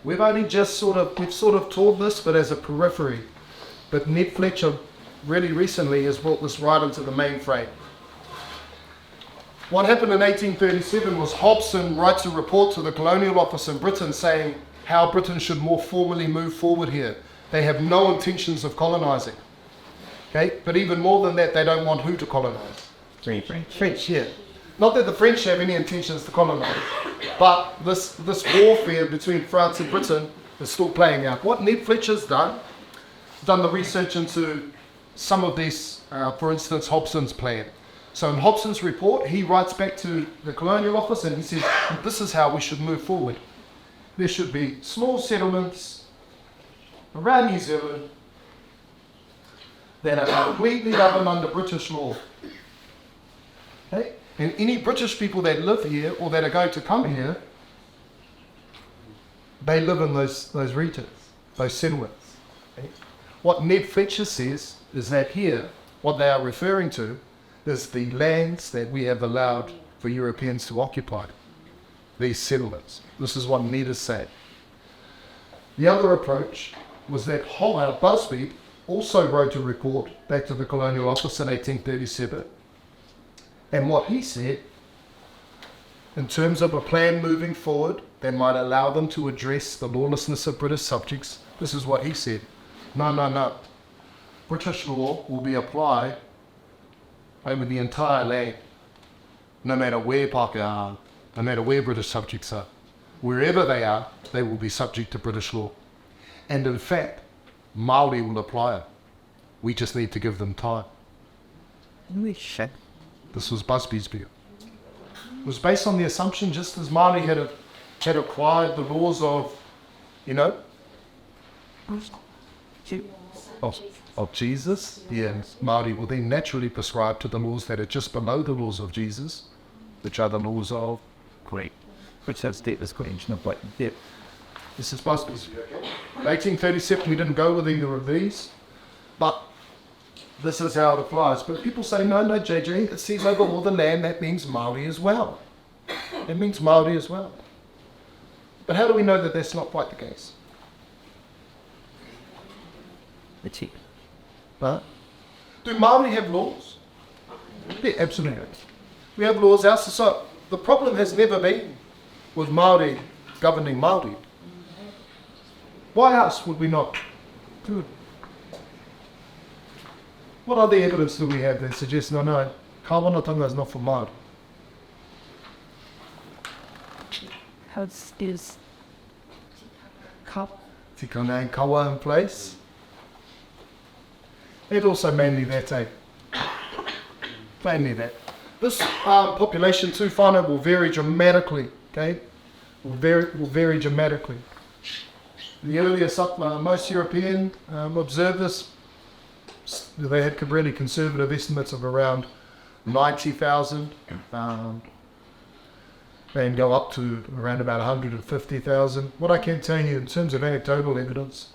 We've sort of taught this, but as a periphery. But Ned Fletcher really recently has brought this right into the mainframe. What happened in 1837 was Hobson writes a report to the Colonial Office in Britain saying how Britain should more formally move forward here. They have no intentions of colonising. Okay? But even more than that, they don't want who to colonise? French, yeah. Not that the French have any intentions to colonise, but this warfare between France and Britain is still playing out. What Ned Fletcher's done the research into some of these, for instance, Hobson's plan. So in Hobson's report, he writes back to the Colonial Office and he says, this is how we should move forward. there should be small settlements around New Zealand that are completely governed under British law. Okay? And any British people that live here or that are going to come here, they live in those regions, those settlements. Okay? What Ned Fletcher says is that here, what they are referring to is the lands that we have allowed for Europeans to occupy, these settlements. This is what Ned is saying. The other approach was that Howard Busby also wrote a report back to the Colonial Office in 1837. And what he said, in terms of a plan moving forward that might allow them to address the lawlessness of British subjects, this is what he said. No. British law will be applied over the entire land, no matter where Pākehā are, no matter where British subjects are. Wherever they are, they will be subject to British law. And in fact, Māori will apply it. We just need to give them time. This was Busby's view. It was based on the assumption, just as Māori had acquired the laws of, of Jesus, Māori will then naturally prescribe to the laws that are just below the laws of Jesus, which are the laws of Greek. Which have stateless question of what depth. This is Busby's view. 1837, we didn't go with either of these, but this is how it applies. But people say, no, JJ, it says over all the land, that means Māori as well. It means Māori as well. But how do we know that that's not quite the case? But do Māori have laws? Yeah, absolutely. We have laws. So the problem has never been with Māori governing Māori. Why else would we not do it? What other evidence do we have that suggests, no, kāwanatanga is not for Māori? How is Tikana and kawa in place. And also mainly that, Mainly that. This population too, whānau, will vary dramatically, okay? Will vary dramatically. The earliest most European observers, they had really conservative estimates of around 90,000, and go up to around about 150,000. What I can tell you in terms of anecdotal evidence,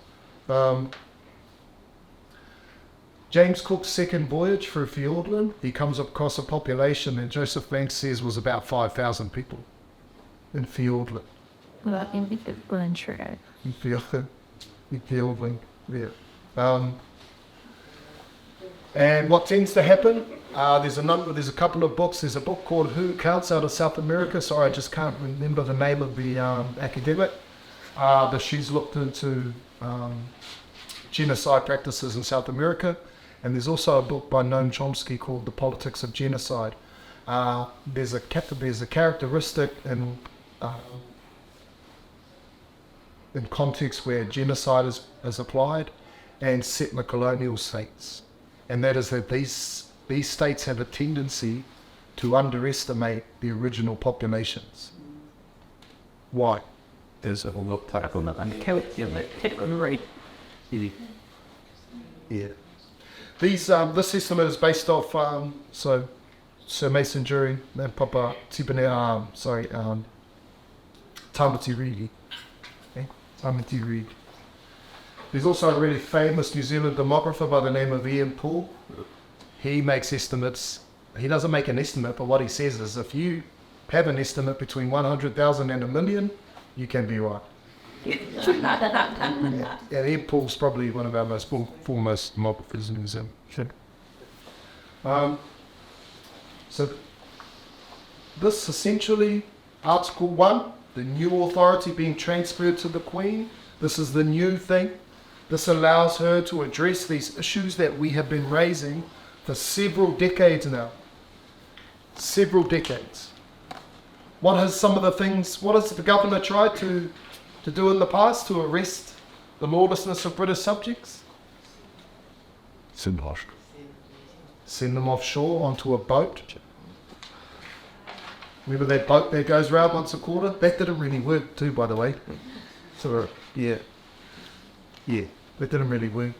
James Cook's second voyage through Fiordland, he comes across a population that Joseph Banks says was about 5,000 people in Fiordland. Well, in Fiordland, yeah. And what tends to happen, there's a couple of books. There's a book called Who Counts out of South America. Sorry, I just can't remember the name of the academic. But she's looked into genocide practices in South America. And there's also a book by Noam Chomsky called The Politics of Genocide. There's a characteristic in context where genocide is applied and settler colonial states. And that is that these states have a tendency to underestimate the original populations. Why? There's a lot of on that. Yeah. This estimate is based off Sir Mason Jury and Papa Tipene, Tamati Rigi. Okay? Tamati Rigi. There's also a really famous New Zealand demographer by the name of Ian Poole. He makes estimates. He doesn't make an estimate, but what he says is if you have an estimate between 100,000 and 1 million, you can be right. Yeah, Ian Poole's probably one of our most foremost demographers in New Zealand. So this essentially, Article 1, the new authority being transferred to the Queen, this is the new thing. This allows her to address these issues that we have been raising for several decades now. Several decades. What has the governor tried to do in the past to arrest the lawlessness of British subjects? Send them offshore onto a boat. Remember that boat that goes round once a quarter? That didn't really work too, by the way. So, yeah, that didn't really work.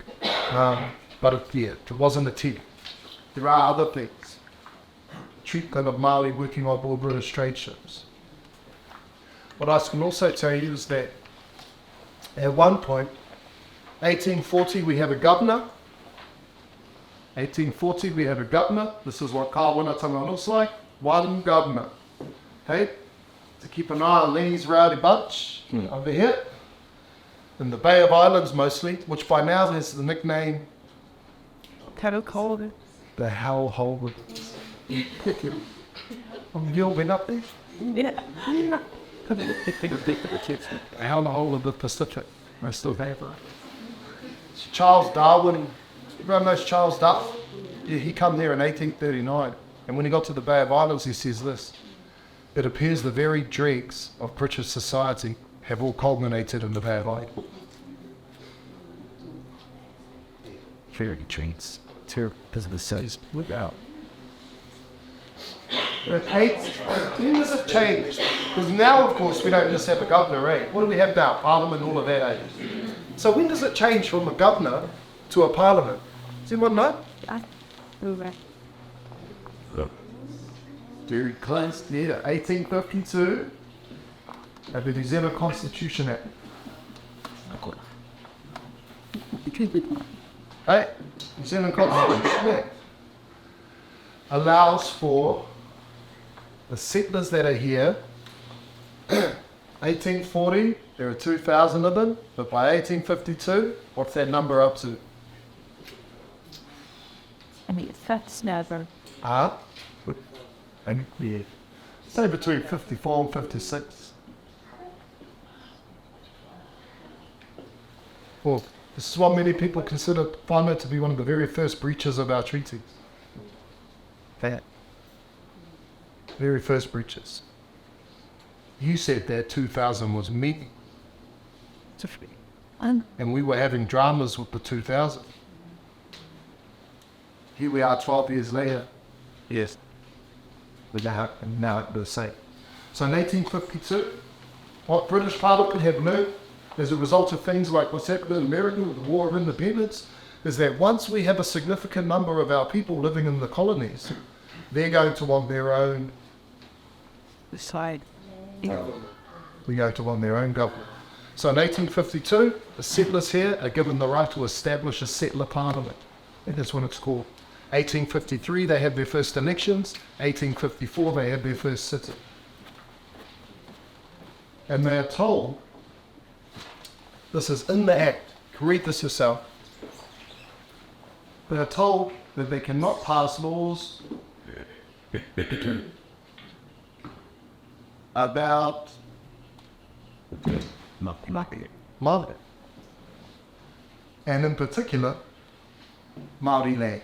But it wasn't a tip. There are other things. Treatment of Māori working on board British trade ships. What I can also tell you is that at one point, 1840, we have a governor. 1840, we have a governor. This is what Kāwanatanga looks like. One governor. Okay? To keep an eye on Lenny's rowdy bunch over here. In the Bay of Islands mostly, which by now has the nickname the Hell Hole. You all been up there? Yeah. The Hell Hole of the Pacific. Most of that. Charles Darwin, everyone knows Charles Darwin? Yeah, he come there in 1839. And when he got to the Bay of Islands, he says this: it appears the very dregs of British society have all culminated in the Bay of Islands. Very trains. Because of the size. Look out. It hates. When does it change? Because now, of course, we don't just have a governor, eh? What do we have now? Parliament, all of that, eh? So when does it change from a governor to a parliament? Does anyone know? Very close. Yeah, 1852. And the New Zealand Constitution Act. Hey, New Zealand Constitution Act allows for the settlers that are here. 1840, there are 2,000 of them, but by 1852, what's that number up to? I mean, that's never. And yeah, say between 54 and 56. Well, this is what many people find it to be one of the very first breaches of our treaties. That. Very first breaches. You said that 2000 was me. And we were having dramas with the 2000. Here we are 12 years later. Yes. But now it's the same. So in 1852, what British Parliament had learned as a result of things like what's happened in America with the War of Independence is that once we have a significant number of our people living in the colonies, they're going to want their own side. We're going to want their own government. So in 1852, the settlers here are given the right to establish a settler parliament. And that's what it's called. 1853, they have their first elections. 1854, they have their first city. And they are told, this is in the Act, you can read this yourself, they are told that they cannot pass laws about Māori. And in particular, Māori land.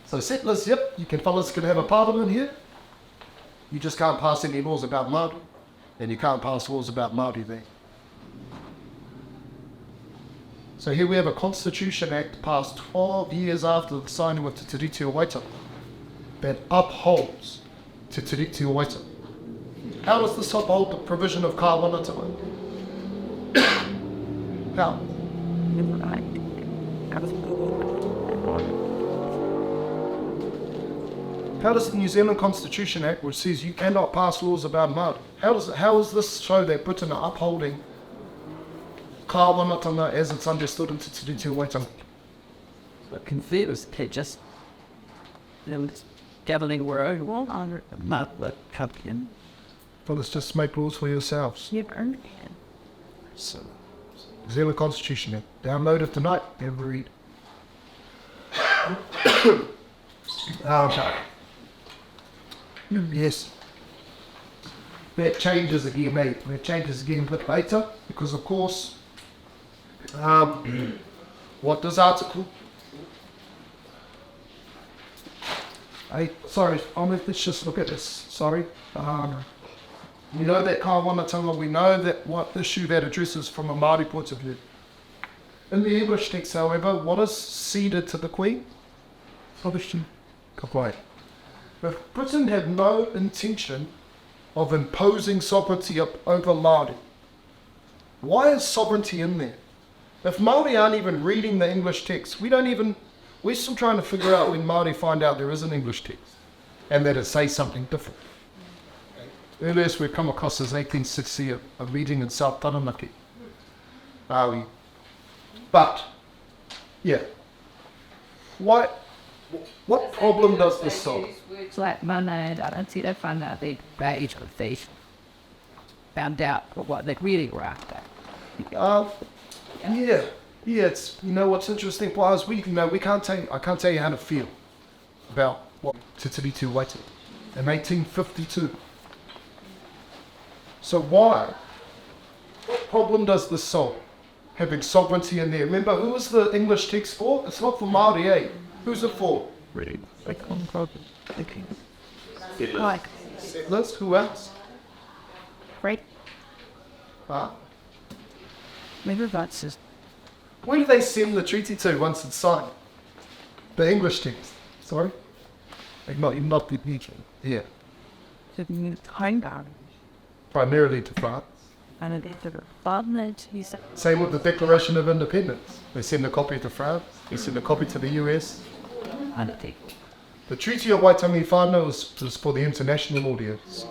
So settlers, yep, fellas can have a parliament here. You just can't pass any laws about Māori, and you can't pass laws about Māori land. So here we have a Constitution Act passed 12 years after the signing of Te Tiriti of Waitangi that upholds Te Tiriti of Waitangi. How does this uphold the provision of Kāwanatanga? How? How does the New Zealand Constitution Act, which says you cannot pass laws about Māori, how does this show that Britain are upholding Kāwanatanga as it's understood in Te Tiriti of Waitangi? But confused, they just gathering our own wall on not the champion. Well, let's just make rules for yourselves. You've earned it. So, New Zealand Constitution Act. Download it tonight, never read. Okay. Yes. That changes again, mate. That changes again a bit later, because of course, what does article? Let's just look at this. Sorry. We know that Kāwanatanga, we know that what issue that addresses from a Māori point of view. In the English text, however, what is ceded to the Queen? Ka pai. If Britain had no intention of imposing sovereignty over Māori, why is sovereignty in there? If Māori aren't even reading the English text, we're still trying to figure out when Māori find out there is an English text and that it says something different. Earliest we've come across is 1860, a reading in South Taranaki. But, yeah, what problem does this solve? It's like mana and Arantira found out they age of they found out what they really were after. Yeah, it's, what's interesting, Pliers, I can't tell you how to feel about what Te Tiriti Waitangi in 1852. So what problem does this solve? Having sovereignty in there. Remember, who was the English text for? It's not for Māori, eh? Who's it for? Really? Like, Settlers? Who else? right? Maybe that's just Where do they send the treaty to once it's signed? The English text. Sorry? Not the teaching. Yeah. kind of. Primarily to France. And it is a bondage, he said. Same with the Declaration of Independence. They send a copy to France. They send a copy to the US. And it The Treaty of Waitangi whānau is for the international audience.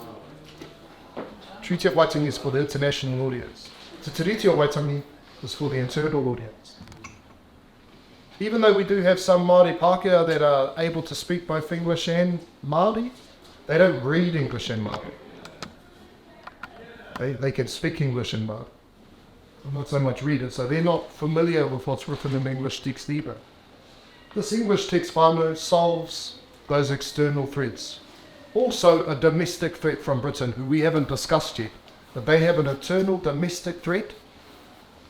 Treaty of Waitangi is for the international audience. The Treaty of Waitangi is for the internal audience. Even though we do have some Māori Pākehā that are able to speak both English and Māori, they don't read English and Māori. They can speak English and Māori, not so much read it, so they're not familiar with what's written in English text either. This English text whānau solves those external threats. Also a domestic threat from Britain, who we haven't discussed yet, but they have an internal domestic threat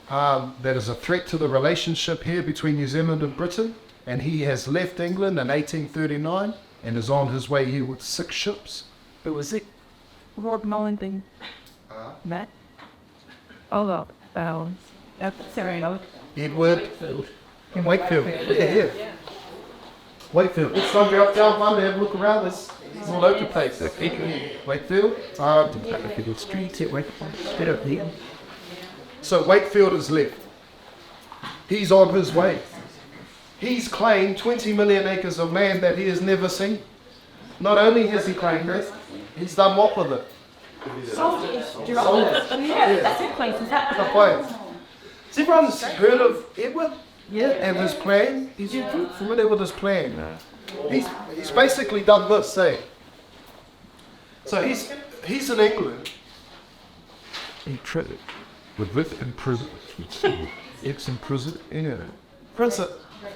that is a threat to the relationship here between New Zealand and Britain, and he has left England in 1839 and is on his way here with 6 ships. Who was it? Lord Mullington. Matt? Oh, no. Sorry, no. Edward in Wakefield. Yeah. Wakefield. It's time to go down one to have a look around. It's all over the place. Wakefield. So Wakefield is left. He's on his way. He's claimed 20 million acres of land that he has never seen. Not only has he claimed it, he's done what with it? Sold it. That's it, place. Is that The place. Has everyone heard of Edward? Yeah. And his plan? Is you familiar with his plan? He's basically done this, eh? So he's in England. With this in prison. It's in prison. Yeah. Prince,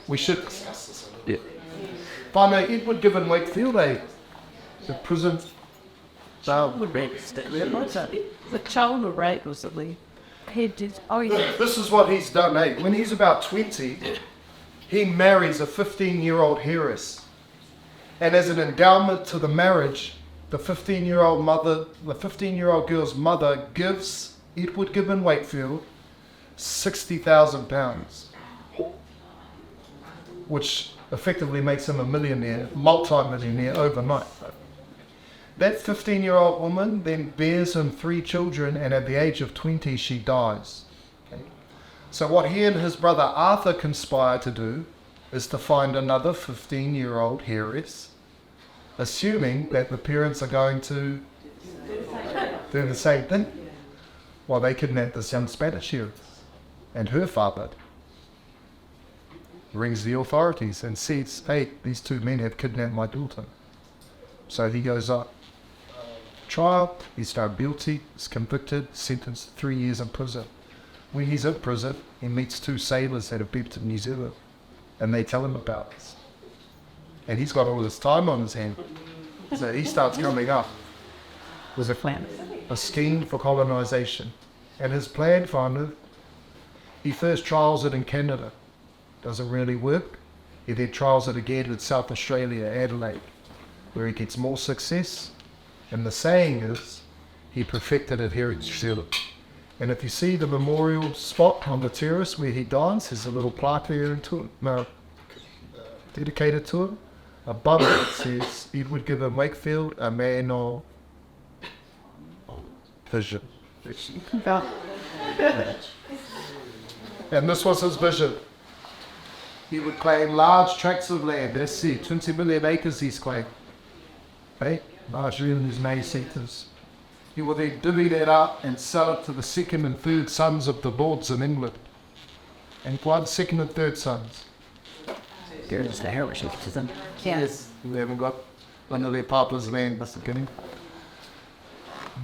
we should discuss this a little. Yeah. Whānau Edward given Wakefield, eh? The prison. The child rape was at least. he did? Oh, yeah. This is what he's done, eh? When he's about 20, he marries a 15-year-old heiress. And as an endowment to the marriage, the 15-year-old girl's mother gives Edward Gibbon Wakefield £60,000, which effectively makes him a millionaire, multi-millionaire overnight. That 15-year-old woman then bears him 3 children, and at the age of 20 she dies. Okay. So what he and his brother Arthur conspire to do is to find another 15-year-old heiress, assuming that the parents are going to do the same thing. Well, they kidnap this young Spanish heiress, and her father rings the authorities and says, hey, these 2 men have kidnapped my daughter. So he goes up. Trial, he's found guilty, is convicted, sentenced to 3 years in prison. When he's in prison, he meets 2 sailors that have been to New Zealand, and they tell him about this. And he's got all this time on his hand. So he starts coming up with a plan, a scheme for colonisation. And his plan, finally, he first trials it in Canada. Doesn't really work. He then trials it again in South Australia, Adelaide, where he gets more success. And the saying is, he perfected it here in New Zealand. And if you see the memorial spot on the terrace where he dies, there's a little plaque there dedicated to him. above it says Edward Gibbon Wakefield, a man of vision. And this was his vision. He would claim large tracts of land. That's it, 20 million acres he's claimed. Right? Largely in his May sectors. He would then divvy that up and sell it to the second and third sons of the lords in England. And quite second and third sons. There's the heritage, isn't it? Yes. We haven't got one of their papa's land, that's the beginning.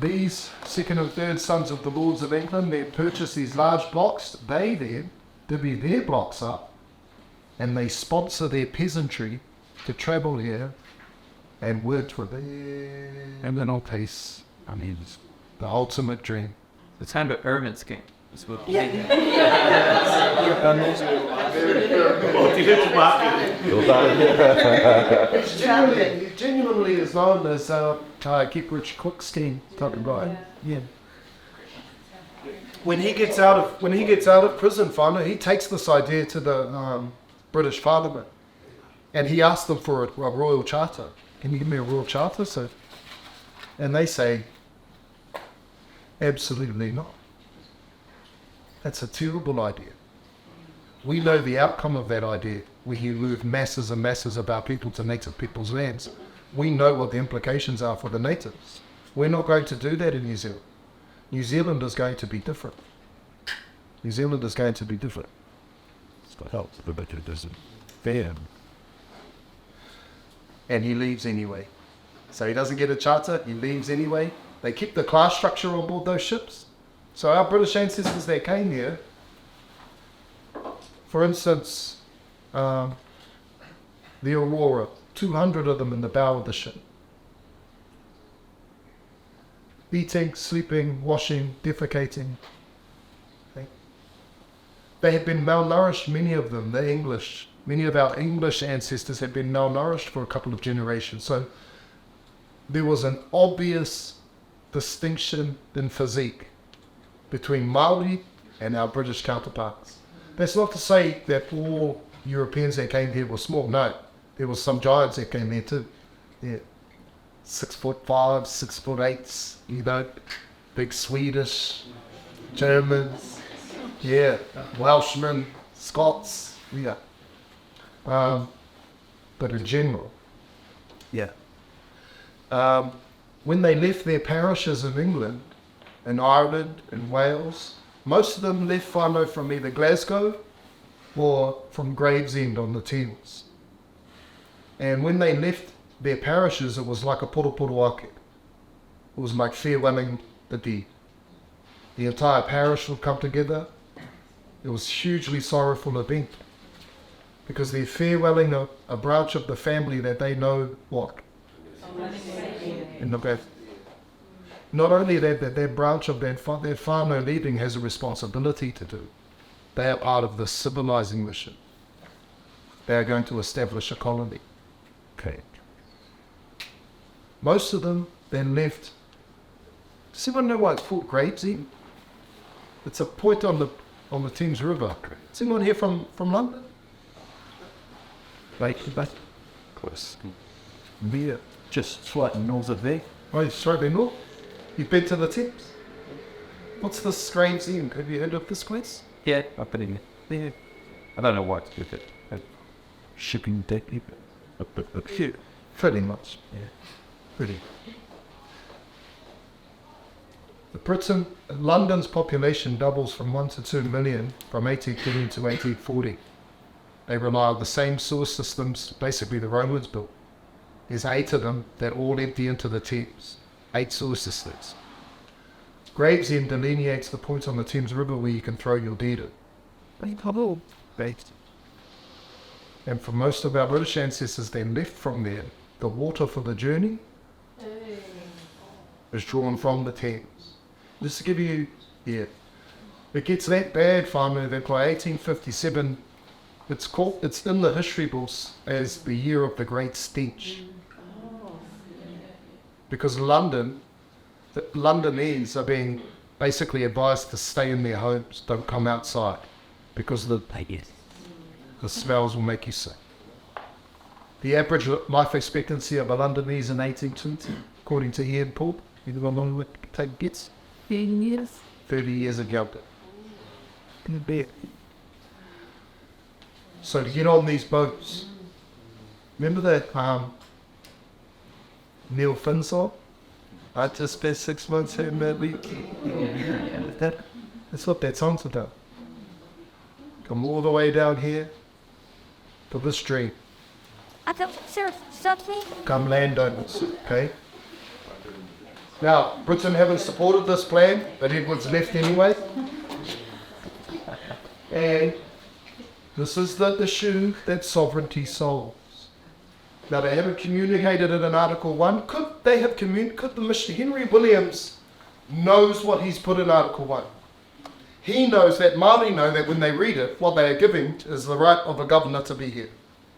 These second and third sons of the lords of England, they purchase these large blocks. They then divvy their blocks up and they sponsor their peasantry to travel here and work for them. And then all peace. I mean, it's the ultimate dream. It's kind of a pyramid scheme. It's what It genuinely is known as keep rich quick scheme type of guy. Yeah. When he gets out of prison, finally, he takes this idea to the British Parliament, and he asks them for a royal charter. Can you give me a royal charter? And they say, absolutely not. That's a terrible idea. We know the outcome of that idea. We move masses and masses of our people to native people's lands. We know what the implications are for the natives. We're not going to do that in New Zealand. New Zealand is going to be different. New Zealand is going to be different. It's got help, but it doesn't fair. And he leaves anyway. So he doesn't get a charter, he leaves anyway. They keep the class structure on board those ships. So our British ancestors that came here, for instance, the Aurora, 200 of them in the bow of the ship. Eating, sleeping, washing, defecating. Okay. They had been malnourished, many of them, the English. Many of our English ancestors had been malnourished for a couple of generations. So there was an obvious distinction in physique between Maori and our British counterparts. That's not to say that all Europeans that came here were small. No, there were some giants that came here too. Yeah, 6'5", 6'8", you know, big Swedish, Germans, yeah, Welshmen, Scots, yeah. But in general, yeah. When they left their parishes in England, in Ireland, in Wales, most of them left whānau from either Glasgow or from Gravesend on the Thames. And when they left their parishes, it was like a poroporo ake. It was like farewelling the dead. The entire parish would come together. It was a hugely sorrowful event because they're farewelling a branch of the family that they know what? In the grave. Not only that branch of their whānau leaving has a responsibility to do. They are part of the civilizing mission. They are going to establish a colony. Okay. Most of them then left. Does anyone know why it's called Gravesend? It's a point on the Thames River. Is anyone here from London? Right, Close. Yeah. just slightly north of there. Oh, slightly north? You've been to the Thames? What's the strange thing? Have you heard of this place? Yeah, up in there. I don't know what to do with it. Shipping deck. Yeah, pretty much. Yeah, pretty. London's population doubles from 1 to 2 million from 1820 to 1840. They rely on the same sewer systems basically the Romans built. There's 8 of them that all empty into the Thames. 8 sewer systems. Gravesend delineates the point on the Thames River where you can throw your deed in. And for most of our British ancestors they left from there, the water for the journey is drawn from the Thames. Just to give you, it gets that bad finally that by 1857, it's in the history books as the year of the Great Stench. Because the Londonese are being basically advised to stay in their homes, don't come outside, because the smells will make you sick. The average life expectancy of a Londonese in 1820, according to Ian Pope, anyone know what take gets? 30 years. 30 years ago. So to get on these boats, remember that Neil Finn song? I just spent 6 months here in that week. That's what that song's about. Come all the way down here to the stream. I thought, sir, something. Come landowners, okay? Now, Britain haven't supported this plan, but it was left anyway. And this is the shoe that sovereignty solves. Now, they haven't communicated it in Article 1. Could they have could the Mr. Henry Williams knows what he's put in Article 1. He knows that Māori know that when they read it, what they are giving is the right of a governor to be here.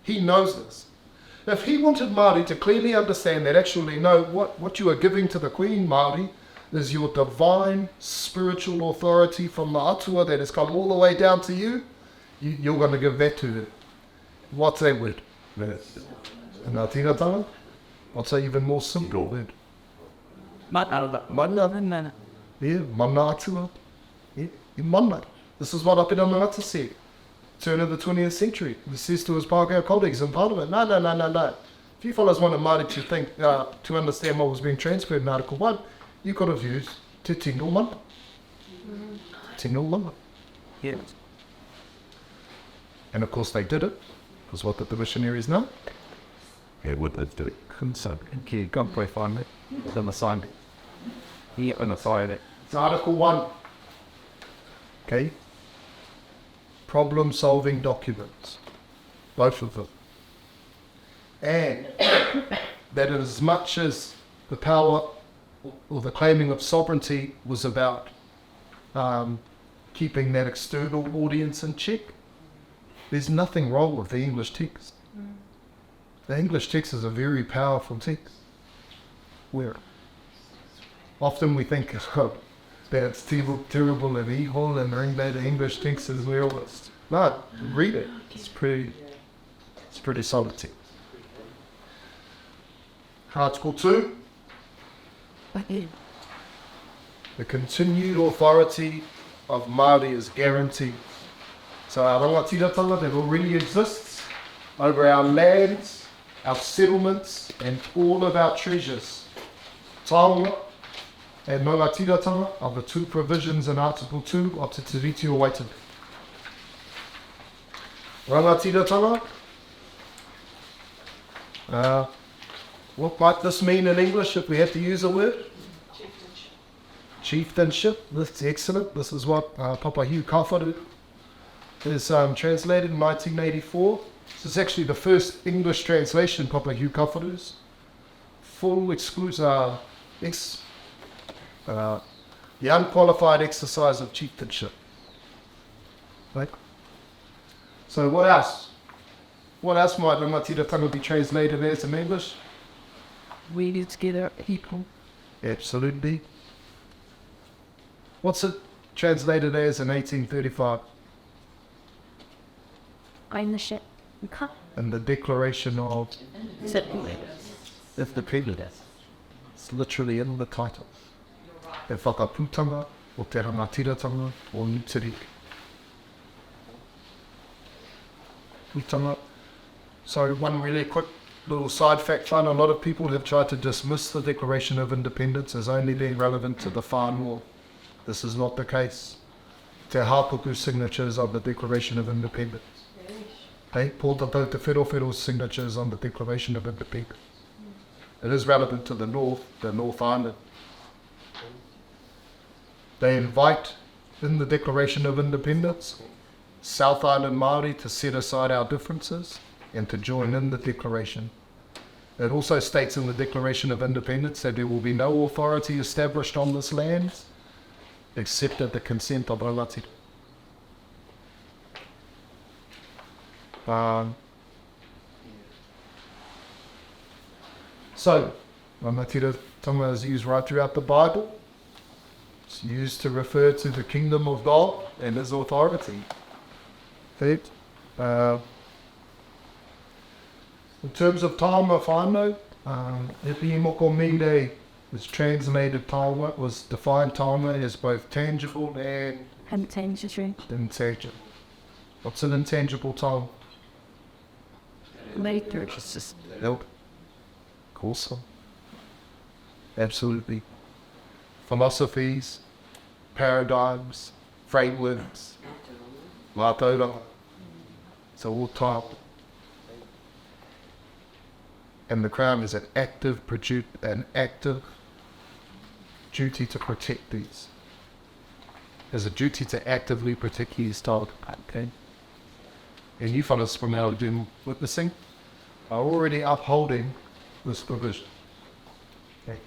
He knows this. If he wanted Māori to clearly understand that actually, no, what you are giving to the Queen Māori is your divine spiritual authority from the atua that has come all the way down to you, you're going to give that to her. What's that word? And Ngā Tīratanga? I'd say even more simple word. Mana. Yeah, mana atua. Yeah, mana. This is what Apira Mangata said. Turn of the 20th century. He says to his Pākehā colleagues in Parliament, no. If you fellows wanted Māori to think, to understand what was being transferred in Article 1, you could have used Te Tino Mana. Tino Mana. Yeah. And of course they did it, because what did the missionaries know? Yeah, would they do it? So, okay, go and find it. It's on the sign. Here on the side of it. It's Article 1. Okay? Problem-solving documents. Both of them. And that as much as the power or the claiming of sovereignty was about keeping that external audience in check, there's nothing wrong with the English text. The English text is a very powerful text. Where often we think that it's terrible and evil and bring that English text as well. No, read it. It's pretty solid text. Article 2. The continued authority of Māori is guaranteed. So our rangatiratanga that already exists over our lands, our settlements, and all of our treasures. Taonga and no rangatiratanga are the two provisions in Article 2 of Te Tiriti o Waitangi. Rangatiratanga. What might this mean in English if we had to use a word? Chieftainship. That's excellent. This is what Papa Hugh Kawharu is translated in 1984. This is actually the first English translation, Papa Hugh Kawharu's. Full exclusive, the unqualified exercise of chieftainship. Right? So what else? What else might rangatiratanga be translated as in English? We need together people. Absolutely. What's it translated as in 1835? Ownership. We can't. And the Declaration of... If the prejudice. It's literally in the title. Te whakaputanga, o te rangatiratanga, o Nutiriki. Putanga. So one really quick little side fact fun. A lot of people have tried to dismiss the Declaration of Independence as only being relevant to the far north. This is not the case. Te hāpuku signatures of the Declaration of Independence. Hey, Paul te whero signatures on the Declaration of Independence. It is relevant to the North Island. They invite, in the Declaration of Independence, South Island Māori to set aside our differences and to join in the Declaration. It also states in the Declaration of Independence that there will be no authority established on this land except at the consent of Rangatiratanga. So, rangatiratanga is used right throughout the Bible. It's used to refer to the kingdom of God and His authority. In terms of taonga whānau, e pihi moko mire was translated taonga, was defined taonga as both tangible and Intangible. intangible. What's an intangible taonga? Later. It's just nope. Of course so. Absolutely. Philosophies, paradigms, frameworks, Aotearoa. It's all type. And the Crown is an active duty to protect these. There's a duty to actively protect these type. Okay. And you fellas from our doom witnessing are already upholding this provision. Okay.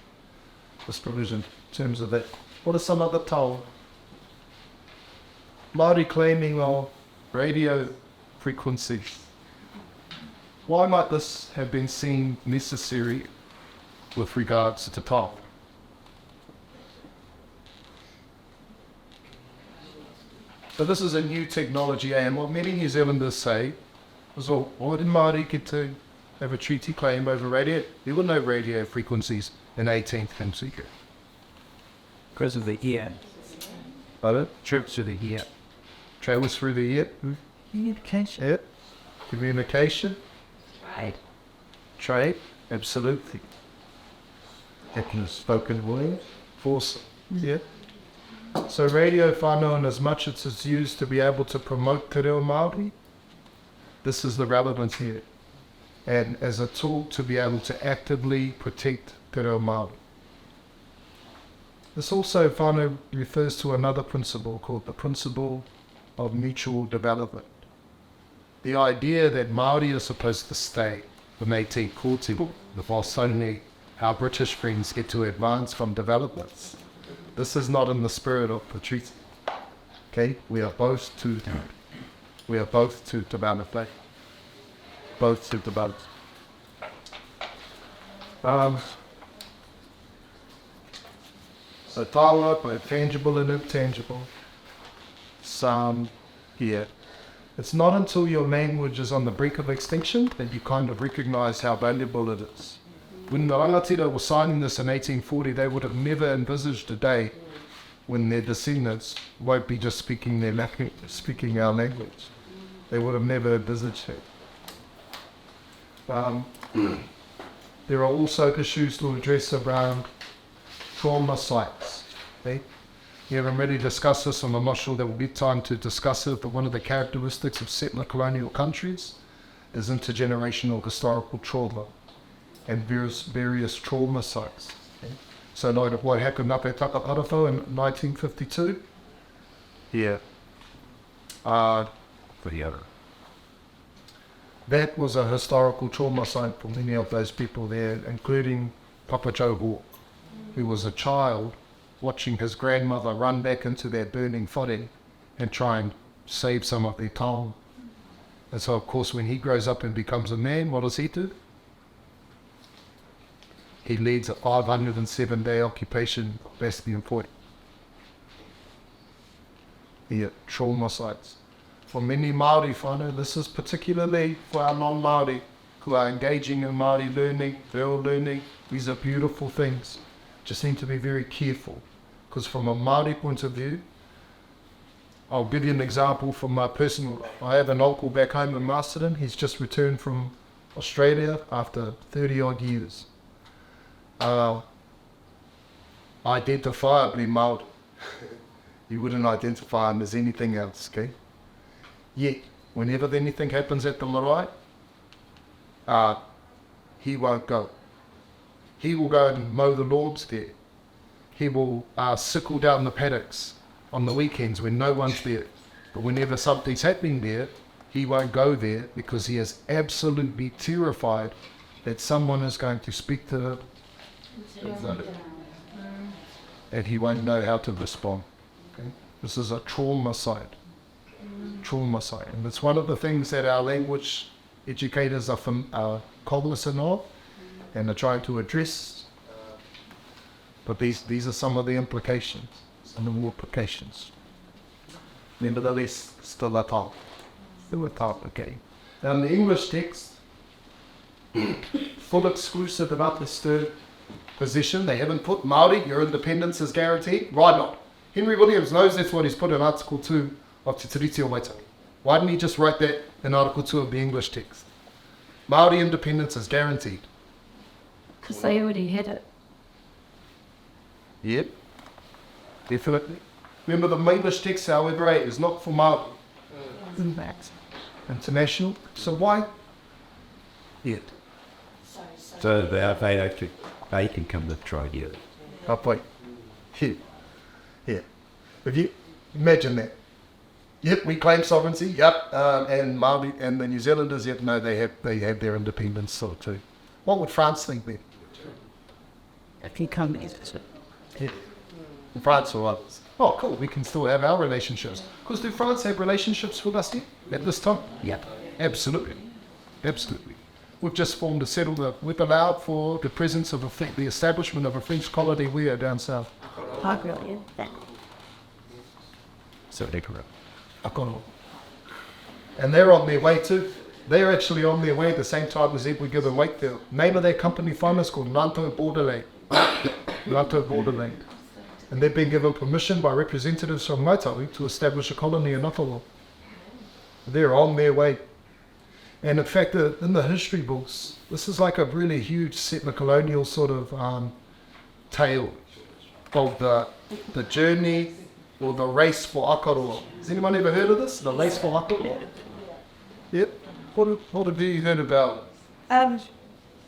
This provision in terms of that. What are some other tau? Māori claiming of radio frequencies. Why might this have been seen necessary with regards to tau? So this is a new technology, and what many New Zealanders say was, well, why did Māori get to have a treaty claim over radio? There were no radio frequencies in 18th century. Because of the ear. But Trips to the ear. travels through the ear. Communication. Yeah. Communication. Right. Trade. Absolutely. Happened spoken word. Force. Yeah. So radio whānau, in as much as it's used to be able to promote te reo Māori, this is the relevance here. And as a tool to be able to actively protect te reo Māori. This also whānau refers to another principle called the principle of mutual development. The idea that Māori are supposed to stay for me te kōtiro, whilst only our British friends get to advance from developments. This is not in the spirit of the treaty. Okay, we are both to develop. Both to develop. So taonga, both tangible and intangible. Some here. It's not until your language is on the brink of extinction that you kind of recognise how valuable it is. When the rangatira were signing this in 1840, they would have never envisaged a day when their descendants won't be just speaking our language. They would have never envisaged it. There are also issues to address around trauma sites. Okay? We haven't really discussed this, and I'm not sure there will be time to discuss it, but one of the characteristics of settler colonial countries is intergenerational historical trauma and various trauma sites. Okay? So like what happened up at Takaparawhau in 1952. Yeah. That was a historical trauma site for many of those people there, including Papa Joe Hawke, who was a child watching his grandmother run back into their burning whare and try and save some of their taonga. And so of course when he grows up and becomes a man, what does he do? He leads a 507-day occupation of Bastion Point. Yeah, trauma sites. For many Māori whānau, this is particularly for our non-Māori who are engaging in Māori learning, reo learning. These are beautiful things. Just need to be very careful. Because from a Māori point of view, I'll give you an example from my personal. I have an uncle back home in Masterton. He's just returned from Australia after 30 odd years. Identifiably Māori. You wouldn't identify him as anything else, okay? Yet, whenever anything happens at the marae, he won't go. He will go and mow the lawns there. He will sickle down the paddocks on the weekends when no one's there. But whenever something's happening there, he won't go there because he is absolutely terrified that someone is going to speak to him. And he won't know how to respond. Okay? This is a trauma site. Trauma site. And it's one of the things that our language educators are cognizant of and are trying to address. But these are some of the implications. Some of the implications. Nevertheless, still a talk. Still a talk, okay. Now in the English text, full exclusive and understood position. They haven't put Māori, your independence is guaranteed. Why not? Henry Williams knows that's what he's put in Article 2 of Te Tiriti o Waitangi. Why didn't he just write that in Article 2 of the English text? Māori independence is guaranteed. Because they already had it. Yep, definitely. Remember, the English text, however, is not for Māori. It's international. So why? Yet. So they can come to try here. Oh, boy. Here. Yeah. If you imagine that. Yep, we claim sovereignty. Yep, and Māori and the New Zealanders. Yep, no, they have their independence sort of too. What would France think then? If you come, Yeah. France or others. Oh, cool. We can still have our relationships. Because do France have relationships with us here at this time? Yep. Absolutely. Absolutely. We've just formed a settlement. We've allowed for the presence of the establishment of a French colony here down south. So they correct. And they're on their way too. They're actually on their way at the same time as Edward Gibbon Wakefield. Name of their company finance called Nanto Borderland. Nanto Borderland. And they've been given permission by representatives from Maitaui to establish a colony in Aotearoa. They're on their way. And in fact, in the history books, this is like a really huge settler colonial sort of tale of the journey or the race for Aotearoa. Has anyone ever heard of this? The race for Aotearoa? Yep. What have you heard about?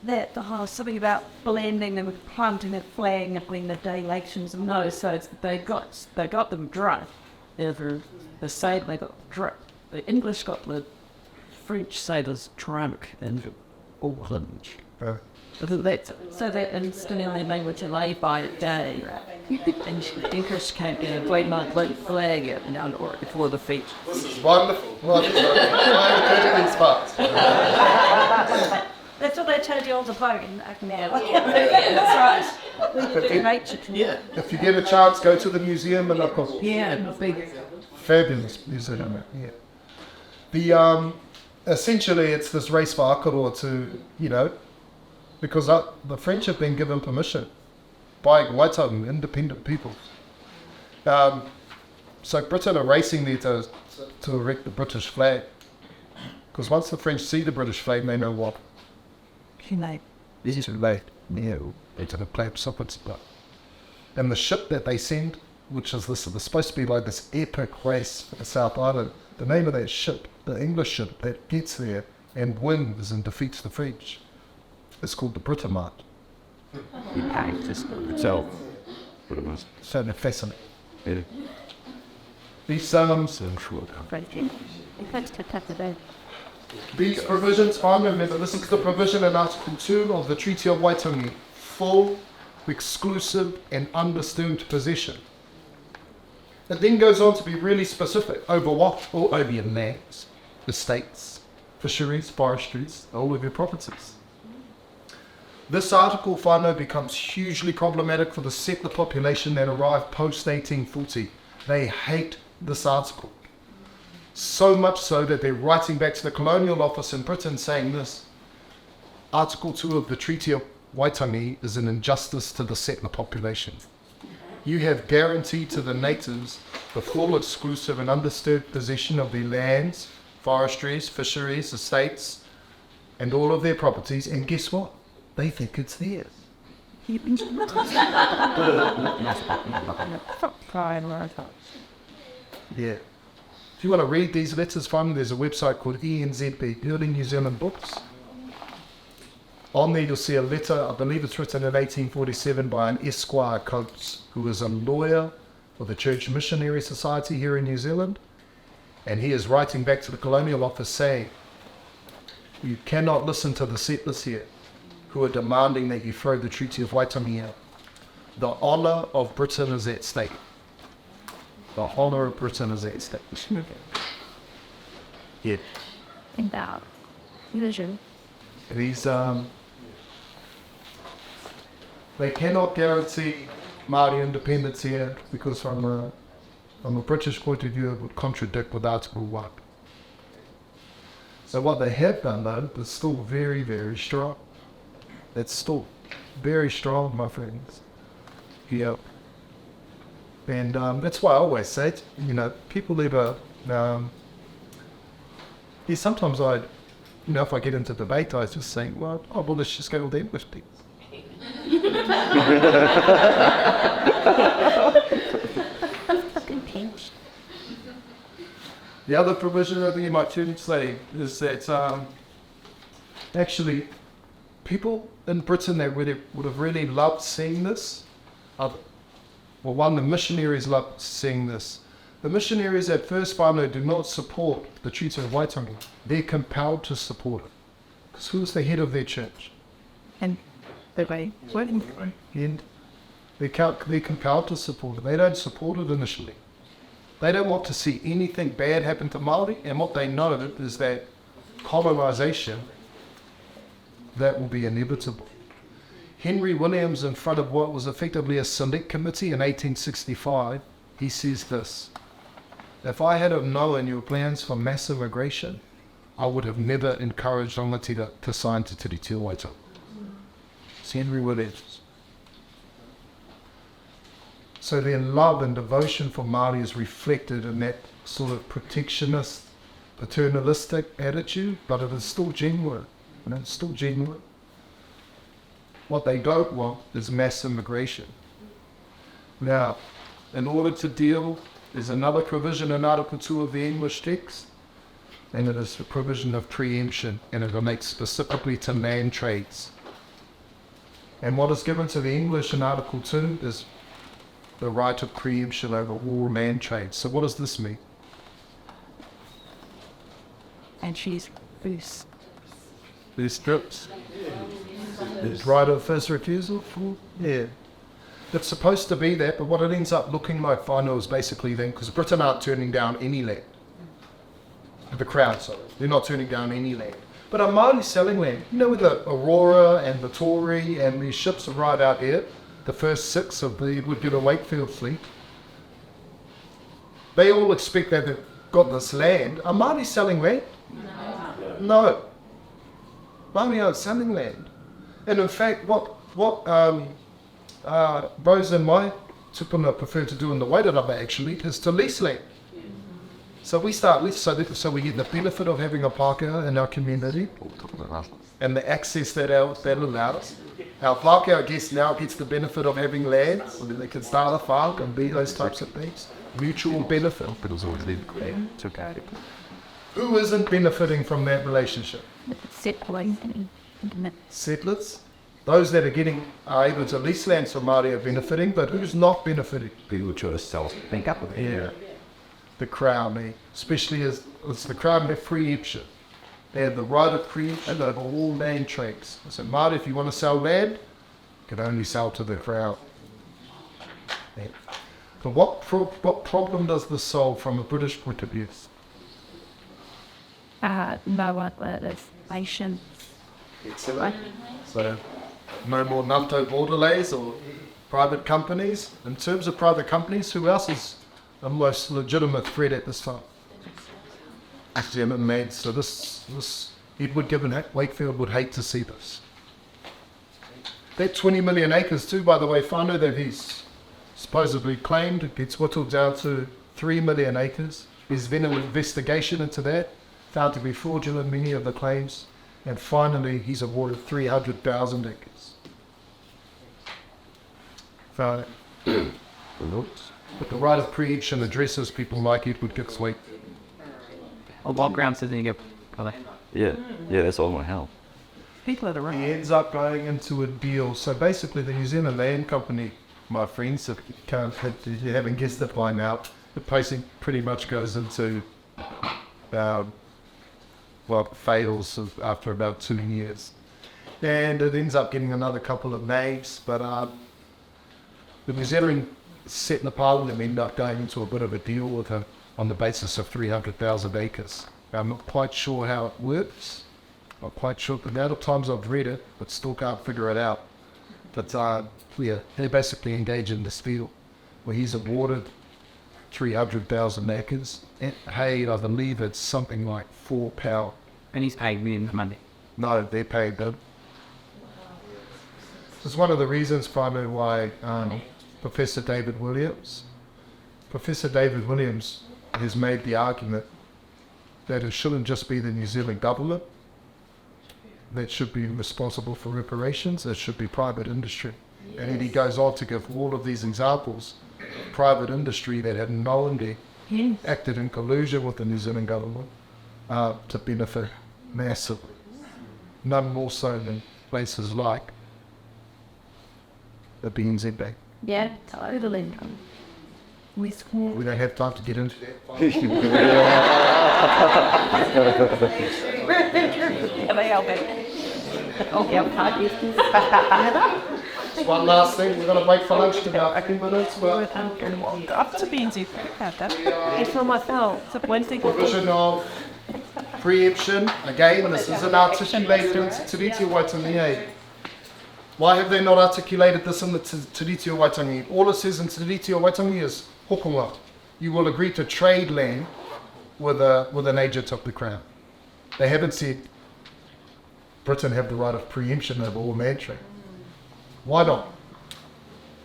That the whole something about blending and planting a flag between the delegations and No, so they got them drunk. The sailor they got drunk. The English got the French sailors drunk in Auckland. Uh, So that instantly they were to lay by a day. And the English came in and waved my flag out and or before the feet. This is wonderful. Wonderful. Why am I going to these parts? That's what they told you all the boat in That's right. Yeah. If you get a chance, go to the museum and of course. Yeah, big. Fabulous museum. Yeah. The essentially it's this race for Aotearoa to, because the French have been given permission by Waitangi, independent people. So Britain are racing there to erect the British flag. Because once the French see the British flag, they know what. This is late. No, it's a play sockets. And the ship that they send, which is this, it's supposed to be like this epic race for the South Island. The name of that ship, the English ship that gets there and wins and defeats the French, it's called the Britomart. So, So they're fascinating. yeah. These These provisions, I remember, this is the provision in Article 2 of the Treaty of Waitangi, full, exclusive and undisturbed possession. It then goes on to be really specific over what? All over your lands, estates, fisheries, forestries, all of your properties. This article, whānau, becomes hugely problematic for the settler population that arrived post-1840. They hate this article. So much so that they're writing back to the Colonial Office in Britain saying this: Article 2 of the Treaty of Waitangi is an injustice to the settler population. You have guaranteed to the natives the full, exclusive and undisturbed possession of their lands, forestries, fisheries, estates, and all of their properties, and guess what? They think it's theirs. Yeah. If you want to read these letters from them, there's a website called ENZB, Early New Zealand Books. On there you'll see a letter, I believe it's written in 1847 by an Esquire Coates, who was a lawyer for the Church Missionary Society here in New Zealand. And he is writing back to the Colonial Office saying, you cannot listen to the settlers here who are demanding that you throw the Treaty of Waitangi out. The honour of Britain is at stake. The honour of Britain is at stake. Yeah. About religion. These, they cannot guarantee Māori independence here because from a British point of view it would contradict with Article 1. So what they have done though is still very, very strong. It's still very strong, my friends. Yeah. And that's why I always say, people either, sometimes if I get into debate, I just think, well, let's just go with the English text. The other provision I think you might say is that actually people in Britain that would have really loved seeing this. The missionaries loved seeing this. The missionaries at first whānau do not support the Treaty of Waitangi. They're compelled to support it. Because who's the head of their church? And the way working. And they're compelled to support it. They don't support it initially. They don't want to see anything bad happen to Māori, and what they know is that colonisation, that will be inevitable. Henry Williams, in front of what was effectively a select committee in 1865, he says this: if I had have known your plans for mass immigration, I would have never encouraged Rangatira to sign Te Tiriti o Waitangi. It's Henry Williams. So their love and devotion for Māori is reflected in that sort of protectionist, paternalistic attitude, but it is still genuine. It's still genuine. What they don't want is mass immigration. Now, in order to deal, there's another provision in Article 2 of the English text, and it is the provision of preemption, and it relates specifically to land trades. And what is given to the English in Article 2 is the right of preemption over all land trades. So what does this mean? And she's loose. There's strips. There's right of first refusal. Yeah. It's supposed to be that, but what it ends up looking like, whānau, is basically then, because Britain aren't turning down any land. The Crown, sorry. They're not turning down any land. But are Māori selling land? With the Aurora and the Tory and these ships are right out here, the first 6 of the Wakefield fleet, they all expect that they've got this land. Are Māori selling land? No. Māori aren't selling land. And in fact, what Rose and my tupuna prefer to do in the Waitangi actually is to lease land. So we start so we get the benefit of having a Pākehā in our community and the access that allows. Our Pākehā guest now gets the benefit of having land, so that they can start a farm and be those types of things. Mutual benefit. Who isn't benefiting from that relationship? Settlers. Those that are able to lease land from Māori are benefiting, but who's not benefiting? People try to think up with it. Yeah. The Crown, especially as it's the Crown, have preemption. They have the right of preemption over all land trades. So Māori, if you want to sell land, you can only sell to the Crown. Yeah. But what problem does this solve from a British point of view? No one legislation. Excellent. So no more Ngāto borderlays or private companies. In terms of private companies, who else is the most legitimate threat at this time? Actually, made. So this Edward Gibbon Wakefield would hate to see this. That 20 million acres too, by the way, whānau that he's supposedly claimed, gets whittled down to 3 million acres. There's been an investigation into that, found to be fraudulent, many of the claims, and finally he's awarded 300,000 acres. But the right of preemption addresses people like Edward Gibbs Wakefield. On what grounds did he get? Yeah, that's all my help. People at He ends up going into a deal. So basically, the New Zealand Land Company, my friends, if you haven't guessed it by now, the pricing pretty much goes into fails after about 2 years, and it ends up getting another couple of names. But the New Zealand set in the Parliament end up going into a bit of a deal with him on the basis of 300,000 acres. I'm not quite sure how it works. Not quite sure. The amount of times I've read it, but still can't figure it out. But they basically engage in this deal where he's awarded 300,000 acres. And I believe it's something like £4 And he's paid me in money. No, they're paid them. This is one of the reasons probably why Professor David Williams has made the argument that it shouldn't just be the New Zealand government that should be responsible for reparations, it should be private industry. Yes. And then he goes on to give all of these examples of private industry that had knowingly acted in collusion with the New Zealand government to benefit massively. None more so than places like the BNZ Bank. Yeah, totally. We don't have time to get into that. One last thing, we're going to break for lunch in about 15 minutes. But Up to BNZ about that. It's for myself. It's a Wednesday. provision of preemption, again, this isn't articulated in Te Tiriti of Waitangi. Why have they not articulated this in the Te Tiriti of Waitangi? All it says in Te Tiriti of Waitangi is hokonga. You will agree to trade land with an agent of the Crown. They haven't said Britain have the right of preemption over all land trade. Why not?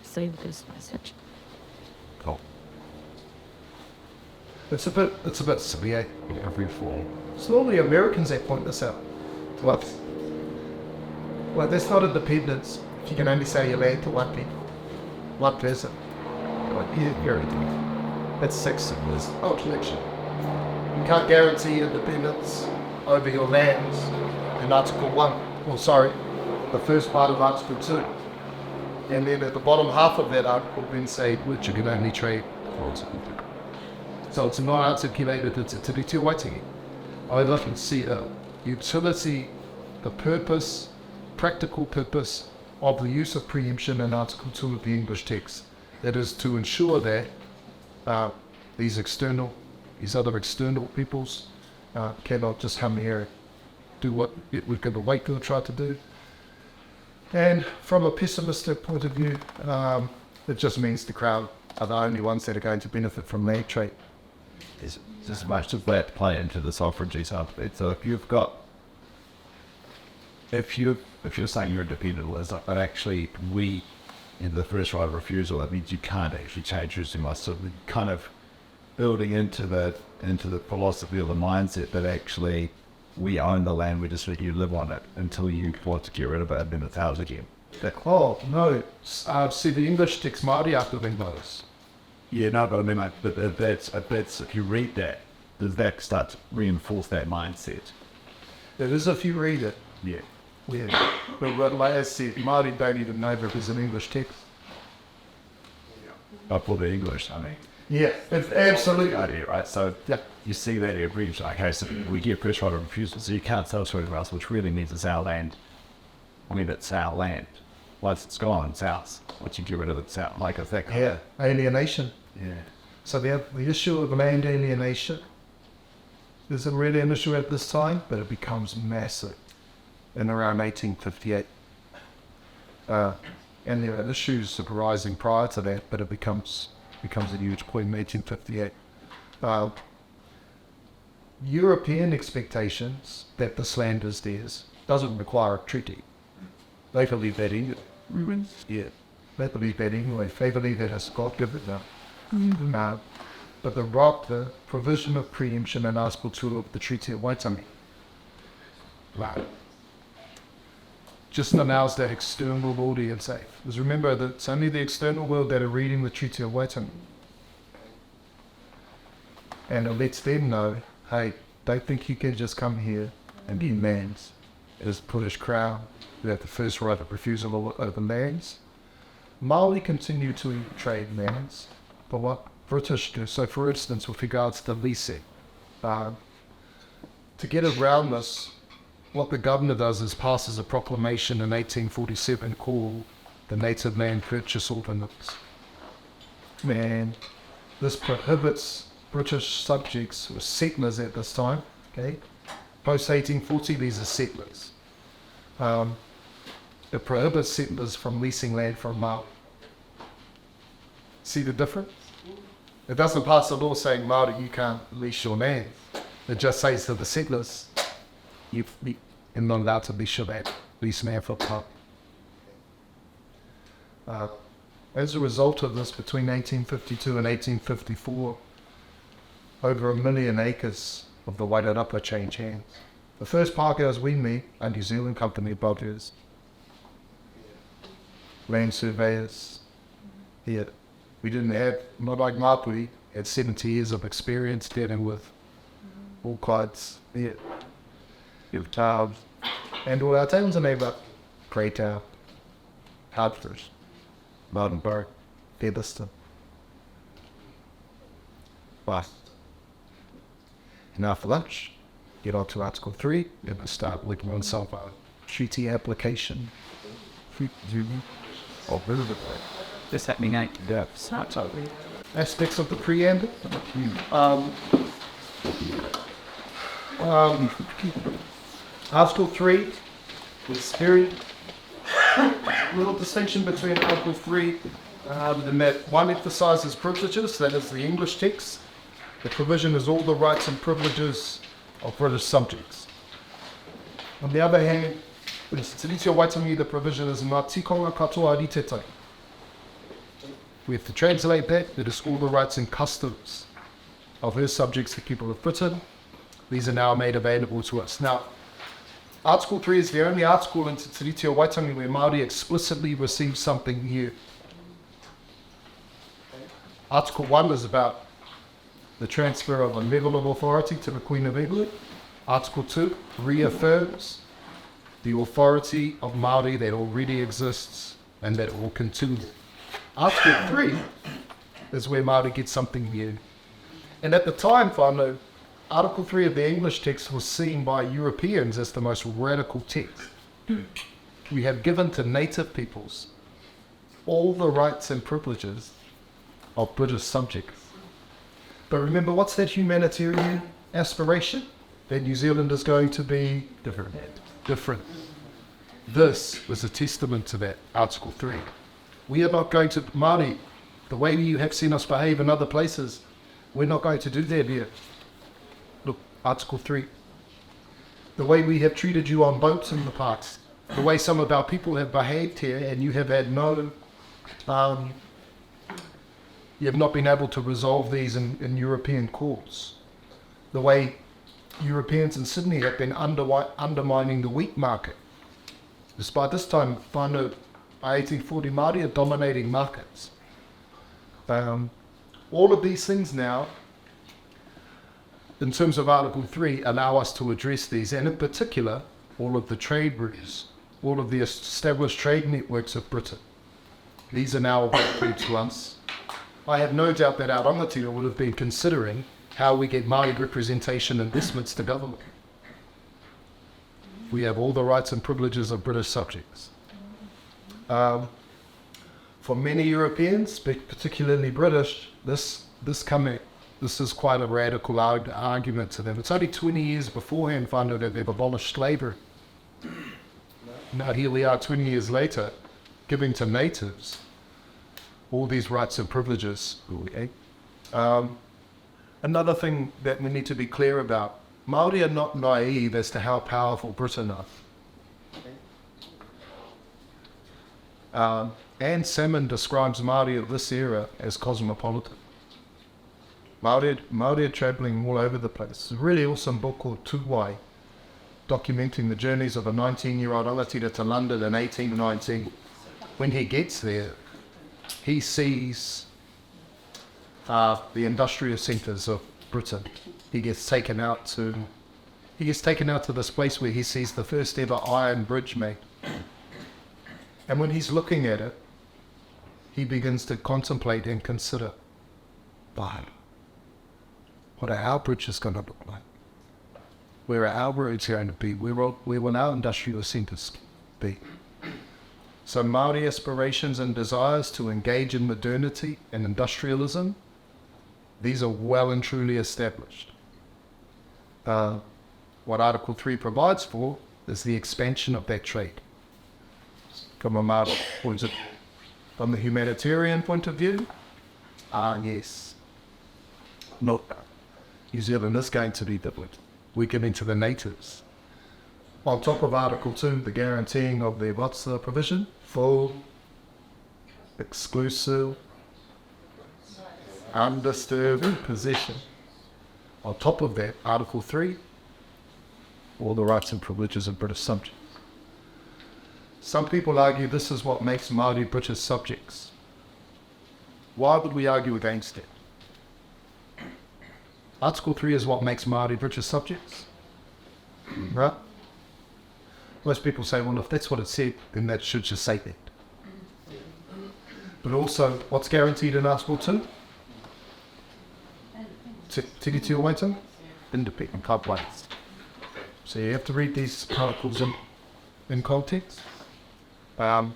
Save this message. Oh. It's a bit silly, eh? Every form. It's all the Americans that point this out. What? Well, that's not independence. If you can only sell your land to one people, one person. That's sex symbols. Oh, collection. You can't guarantee independence over your lands in Article 1. Well, sorry, the first part of Article 2. And then at the bottom half of that article then say which you can only trade. So it's not articulated in Te Tiriti of Waitangi. I'd like to see a utility, the purpose, practical purpose of the use of preemption in Article 2 of the English text. That is to ensure that these other external peoples cannot just come here and do what it would give a Waikato try to do. And from a pessimistic point of view, it just means the Crown are the only ones that are going to benefit from land trade. There's just much of that play into the sovereignty subject. So if you're saying you're independent, but actually we in the first right of refusal, that means you can't actually change who's in so kind of building into the philosophy or the mindset that actually we own the land, we just let you live on it until you want to get rid of it and then it's ours again. Oh, no. See, the English text Māori after being those. Yeah, no, but I mean, like, but that's if you read that, does that start to reinforce that mindset? That is if you read it. Yeah. Yeah. But like I said, Māori don't even know if it's an English text. But for the English, I mean. Yeah, it's absolutely. Idea, right? So you see that every like, okay, so we get first right of refusal, so you can't sell to anyone else, which really means it's our land. I mean, it's our land. Once it's gone, it's ours. Once you get rid of it, it's out. Like it's that kind of alienation. Yeah. So the issue of land alienation isn't really an issue at this time, but it becomes massive in around 1858. And there are issues arising prior to that, but it becomes a huge point in 1858. European expectations that this land is theirs doesn't require a treaty. They believe that anyway. Yeah, they believe that anyway. They believe that it's God given them. But the provision of preemption in Article 2 of the Treaty of Waitangi just allows that external audience safe. Because remember that it's only the external world that are reading the Treaty of Waitangi. And it lets them know, hey, don't think you can just come here and be lands. It is the British Crown who have the first right of refusal over lands. Māori continue to trade lands, but what British do, so for instance with regards to leasing, to get around this, what the governor does is passes a proclamation in 1847 called the Native Land Purchase Ordinance. Man, this prohibits British subjects or settlers at this time, okay? Post 1840, these are settlers. It prohibits settlers from leasing land from Māori. See the difference? It doesn't pass a law saying Māori, you can't lease your land. It just says to the settlers, you're not allowed to be shabat, least man for pub. As a result of this, between 1852 and 1854, over 1 million acres of the Wairarapa changed hands. The first Pākehās we meet are New Zealand company builders, land surveyors. Here, we didn't have, not like Ngāpuhi, had 70 years of experience dealing with all kinds of towns. And all our towns are named up Greytown, Hartford, Martinburg, Featherston. But now for lunch, get on to Article 3 and start looking on some treaty application. This happening ain't. Yeah. Aspects of the preamble. Article 3 is very little distinction between Article 3 and that one emphasises privileges, that is the English text. The provision is all the rights and privileges of British subjects. On the other hand, with Te Tiriti o Waitangi, the provision is ngā tikonga katoa ritetai. We have to translate that. It is all the rights and customs of her subjects, the people of Britain. These are now made available to us. Now, Article 3 is the only article in Te Tiriti o Waitangi where Māori explicitly receive something new. Article 1 is about the transfer of a level of authority to the Queen of England. Article 2 reaffirms the authority of Māori that already exists and that it will continue. Article 3 is where Māori gets something new. And at the time, whānau, Article 3 of the English text was seen by Europeans as the most radical text. We have given to native peoples all the rights and privileges of British subjects. But remember, what's that humanitarian aspiration? That New Zealand is going to be different. This was a testament to that, Article 3. We are not going to, Māori, the way you have seen us behave in other places, we're not going to do that here. Look, Article 3. The way we have treated you on boats in the past, the way some of our people have behaved here, and you have had no, you have not been able to resolve these in European courts. The way Europeans in Sydney have been undermining the wheat market. Despite this time, whānau, by 1840, Māori are dominating markets. All of these things now, in terms of Article 3, allow us to address these, and in particular, all of the trade routes, all of the established trade networks of Britain. These are now available to us. I have no doubt that our rangatira would have been considering how we get Māori representation in Westminster government. We have all the rights and privileges of British subjects. For many Europeans, particularly British, this is quite a radical argument to them. It's only 20 years beforehand whānau that they've abolished slavery. Now here we are 20 years later, giving to natives all these rights and privileges. Okay? Another thing that we need to be clear about, Māori are not naive as to how powerful Britain are. Anne Salmon describes Māori of this era as cosmopolitan. Māori are travelling all over the place. It's a really awesome book called Toi Mai, documenting the journeys of a 19-year-old rangatira to London in 1819. When he gets there, he sees the industrial centres of Britain. He gets taken out to this place where he sees the first ever iron bridge made. And when he's looking at it, he begins to contemplate and consider, but what are our bridges going to look like? Where are our roads going to be? Where will our industrial centres be? So Māori aspirations and desires to engage in modernity and industrialism, these are well and truly established. What Article 3 provides for is the expansion of that trade. From a Māori point of view. From the humanitarian point of view, yes. Look, New Zealand is going to be different. We're giving to the natives On top of Article 2, the guaranteeing of the, what's the provision? Full, exclusive, undisturbed possession. On top of that, Article 3, all the rights and privileges of British subjects. Some people argue this is what makes Māori British subjects. Why would we argue against it? Article 3 is what makes Māori British subjects, right? Most people say, well, if that's what it said, then that should just say that. But also, what's guaranteed in Article 2? Te Tiriti o Waitangi? Independent rights. So you have to read these articles in context. The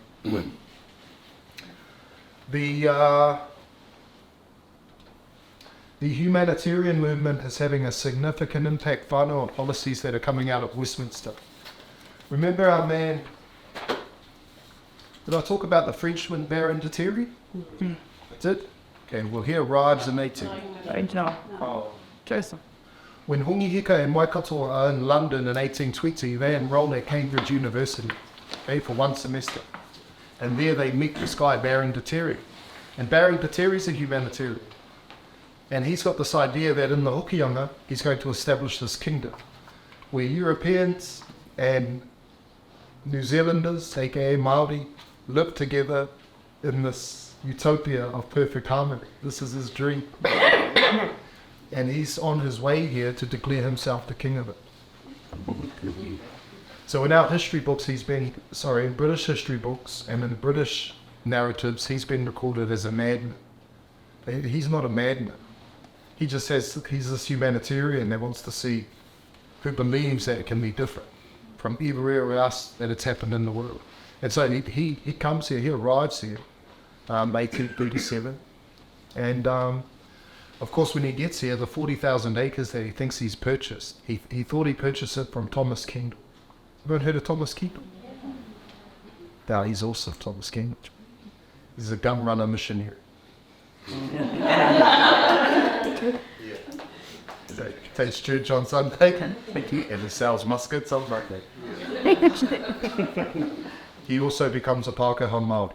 humanitarian movement is having a significant impact whānau on policies that are coming out of Westminster. Remember our man, did I talk about the Frenchman Baron de Terry? I did? Okay, well he arrives in 18... When Hongi Hika and Waikato are in London in 1820, they enroll at Cambridge University, okay, for 1 semester. And there they meet this guy, Baron de Terry. And Baron de Terry's a humanitarian. And he's got this idea that in the Hokianga, he's going to establish this kingdom where Europeans and New Zealanders, aka Māori, live together in this utopia of perfect harmony. This is his dream. And he's on his way here to declare himself the king of it. So in our history books, in British history books and in British narratives, he's been recorded as a madman. He's not a madman. He just says he's this humanitarian that wants to see, who believes that it can be different from everywhere else that it's happened in the world. And so he comes here, he arrives here, 1837. And of course, when he gets here, the 40,000 acres that he thinks he's purchased, he thought he purchased it from Thomas Kendall. Everyone heard of Thomas Kendall? No, he's also Thomas Kendall. He's a gun runner missionary. So, takes church on Sunday, and he sells muskets on Monday. He also becomes a Pākehā Māori,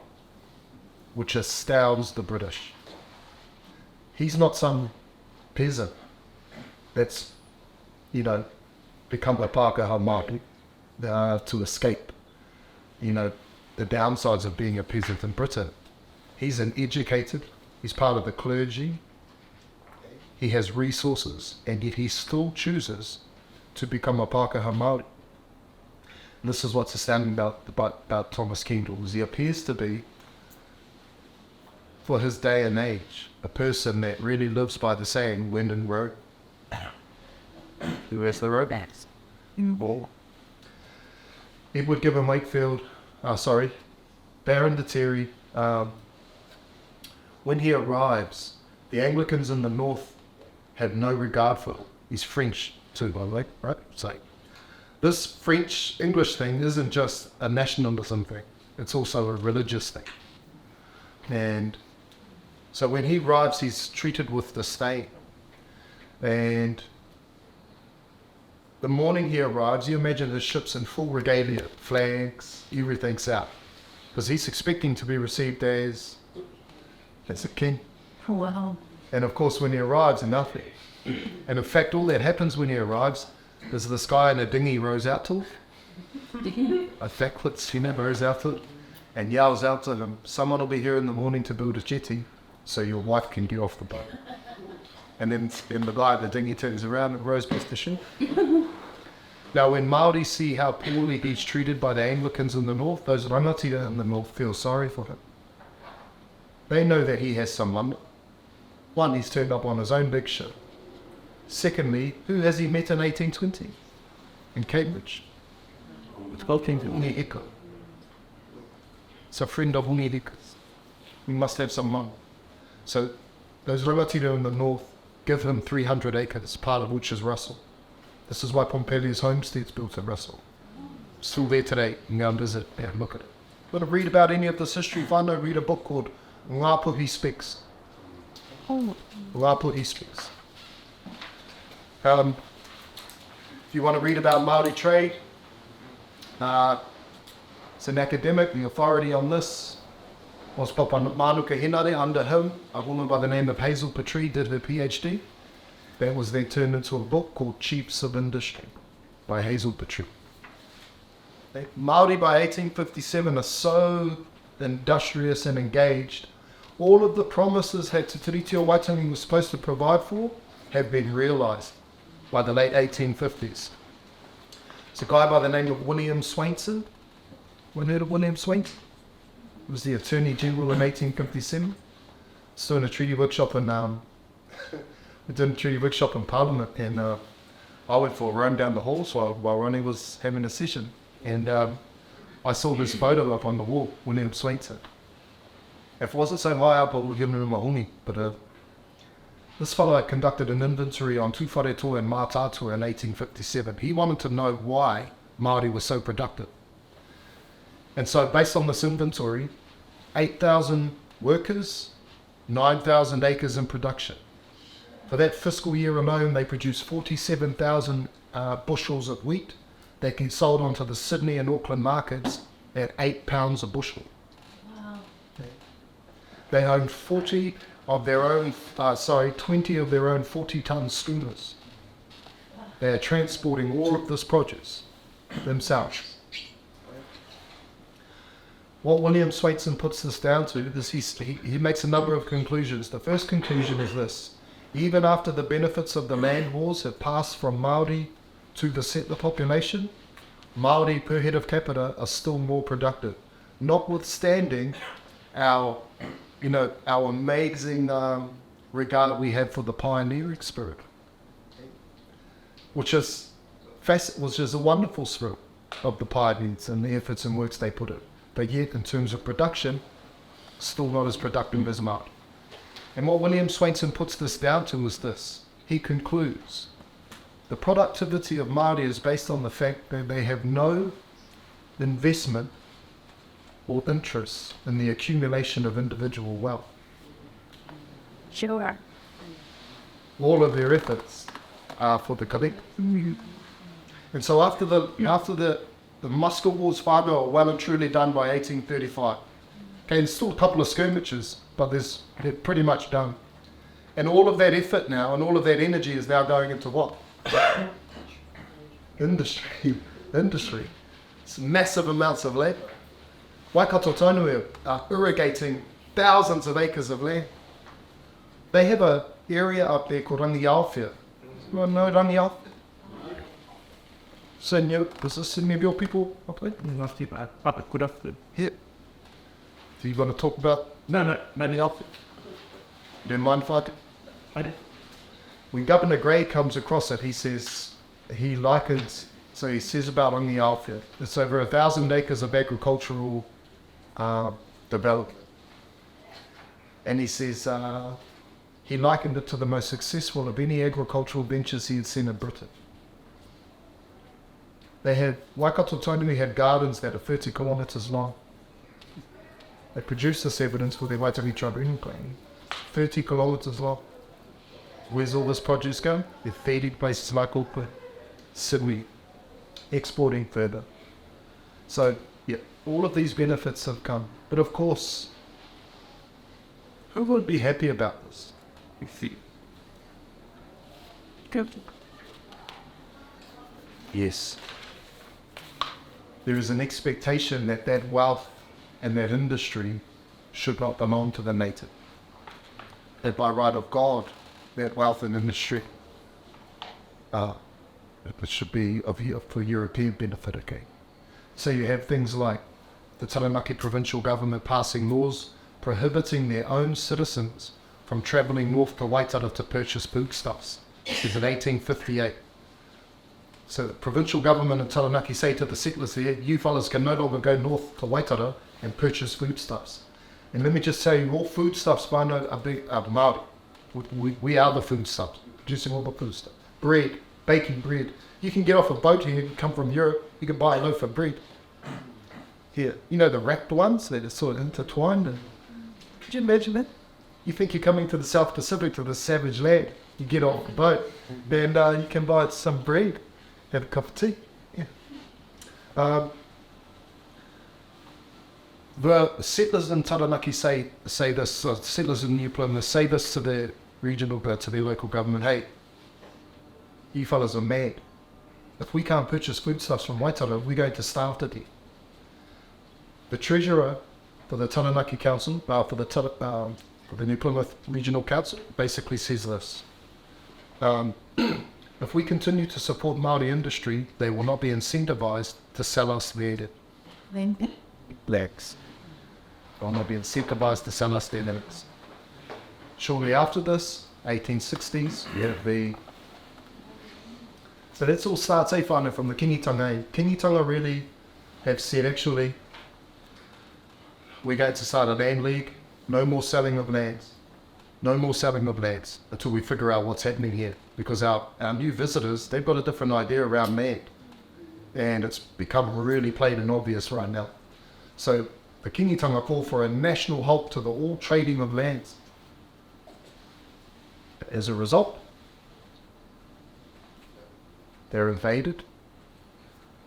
which astounds the British. He's not some peasant that's, become a Pākehā Māori to escape, the downsides of being a peasant in Britain. He's an educated, he's part of the clergy, he has resources, and yet he still chooses to become a Pākehā Māori. And this is what's astounding about Thomas Kendall, is he appears to be, for his day and age, a person that really lives by the saying, when in Rome, who has the romance? Edward Gibbon Wakefield, Baron de Terry, when he arrives, the Anglicans in the north have no regard for him. He's French too, by the way, right? So this French-English thing isn't just a nationalism thing, it's also a religious thing. And so when he arrives, he's treated with disdain. And the morning he arrives, you imagine his ship's in full regalia, flags, everything's out. Because he's expecting to be received as a king. Wow. And of course, when he arrives, nothing. And in fact, all that happens when he arrives is this guy in a dinghy rows out to him. A Thacklitz, rows out to him and yells out to him, someone will be here in the morning to build a jetty so your wife can get off the boat. And then the guy at the dinghy turns around and rows past the ship. Now, when Māori see how poorly he's treated by the Anglicans in the north, those rangatira in the north feel sorry for him. They know that he has some lumber. One, he's turned up on his own big ship. Secondly, who has he met in 1820? In Cambridge. It's called King Hongi Hika. It's a friend of Hongi Hika's. We must have some money. So those rangatira in the north give him 300 acres, part of which is Russell. This is why Pompilia's homestead's built in Russell. Still there today. You can go and visit and look at it. Want to read about any of this history? Whānau, read a book called Ngāpuhi Speaks. Ngāpuhi Speaks. If you want to read about Māori trade, As an academic, the authority on this was Papa Manuka Hinare. Under him, a woman by the name of Hazel Petrie did her PhD. That was then turned into a book called Chiefs of Industry by Hazel Petrie. Māori by 1857 are so industrious and engaged. All of the promises that Te Tiriti o Waitangi was supposed to provide for have been realised by the late 1850s. It's a guy by the name of William Swainson. One heard of William Swainson? He was the Attorney General in 1857. Still in a treaty workshop in we did a treaty workshop in Parliament, and I went for a run down the halls while Ronnie was having a session, and I saw this photo up on the wall, William Swainson. If it wasn't so high up, I would have given him a hongi, but this fellow conducted an inventory on Tuwharetoa and Mātātua in 1857. He wanted to know why Māori was so productive. And so based on this inventory, 8,000 workers, 9,000 acres in production. For that fiscal year alone, they produced 47,000 bushels of wheat that can be sold onto the Sydney and Auckland markets at £8 a bushel. Wow. They owned 20 of their own 40-ton schooners. They are transporting all of this produce themselves. What William Swainson puts this down to is he makes a number of conclusions. The first conclusion is this: even after the benefits of the land wars have passed from Māori to the settler population, Māori per head of capita are still more productive, notwithstanding our amazing regard that we have for the pioneering spirit, which is a wonderful spirit of the pioneers and the efforts and works they put in. But yet, in terms of production, still not as productive as Māori. And what William Swainson puts this down to is this. He concludes, the productivity of Māori is based on the fact that they have no investment or interest in the accumulation of individual wealth. Sure. All of their efforts are for the collective. And so after the Muscat Wars whānau are well and truly done by 1835. Okay, there's still a couple of skirmishes, but they're pretty much done. And all of that effort now and all of that energy is now going into what? Industry. It's massive amounts of land. Waikato Tainui are irrigating thousands of acres of land. They have an area up there called Rangi Aotearoa. You know Rangi Aotearoa? Does this any of your people up there? Ata Kura. Yeah. Do you want to talk about? No, Rangi Aotearoa. Don't mind if I do? I do. When Governor Gray comes across it, he says he says about Rangi Aotearoa, it's over 1,000 acres of agricultural development. And he says he likened it to the most successful of any agricultural ventures he had seen in Britain. Waikato Tainui had gardens that are 30 kilometres long. They produced this evidence for their Waitangi Tribunal claim. 30 kilometres long. Where's all this produce going? They're feeding places like Auckland, Sydney, exporting further. So, yeah, all of these benefits have come. But of course, who would be happy about this? Yes. There is an expectation that wealth and that industry should not belong to the native. That by right of God, that wealth and industry it should be for European benefit again. So you have things like the Taranaki provincial government passing laws prohibiting their own citizens from travelling north to Waitara to purchase foodstuffs. This is in 1858. So the provincial government in Taranaki say to the settlers there, you fellas can no longer go north to Waitara and purchase foodstuffs. And let me just say, all foodstuffs are Māori. We are the foodstuffs, producing all the foodstuff. Bread, baking bread. You can get off a boat here, you can come from Europe, you can buy a loaf of bread. Here, you know the wrapped ones that are sort of intertwined. Could you imagine that? You think you're coming to the South Pacific, to the savage land. You get off the boat, and you can buy some bread. Have a cup of tea. Yeah. the settlers in Taranaki say this, settlers in New Plymouth say this to their regional, to their local government, hey, you fellas are mad. If we can't purchase foodstuffs from Waitara, we're going to starve to death. The treasurer for the Taranaki Council, for the New Plymouth Regional Council, basically says this. If we continue to support Māori industry, they will not be incentivized to sell us their blacks. They will not be incentivized to sell us their limits. Shortly after this, 1860s, so that all starts, whānau, from the Kinitanga. Kinitanga really have said, actually, we're going to start a land league, no more selling of lands. No more selling of lands until we figure out what's happening here. Because our new visitors, they've got a different idea around land. And it's become really plain and obvious right now. So the Kinitanga call for a national halt to the all trading of lands. As a result, they're invaded.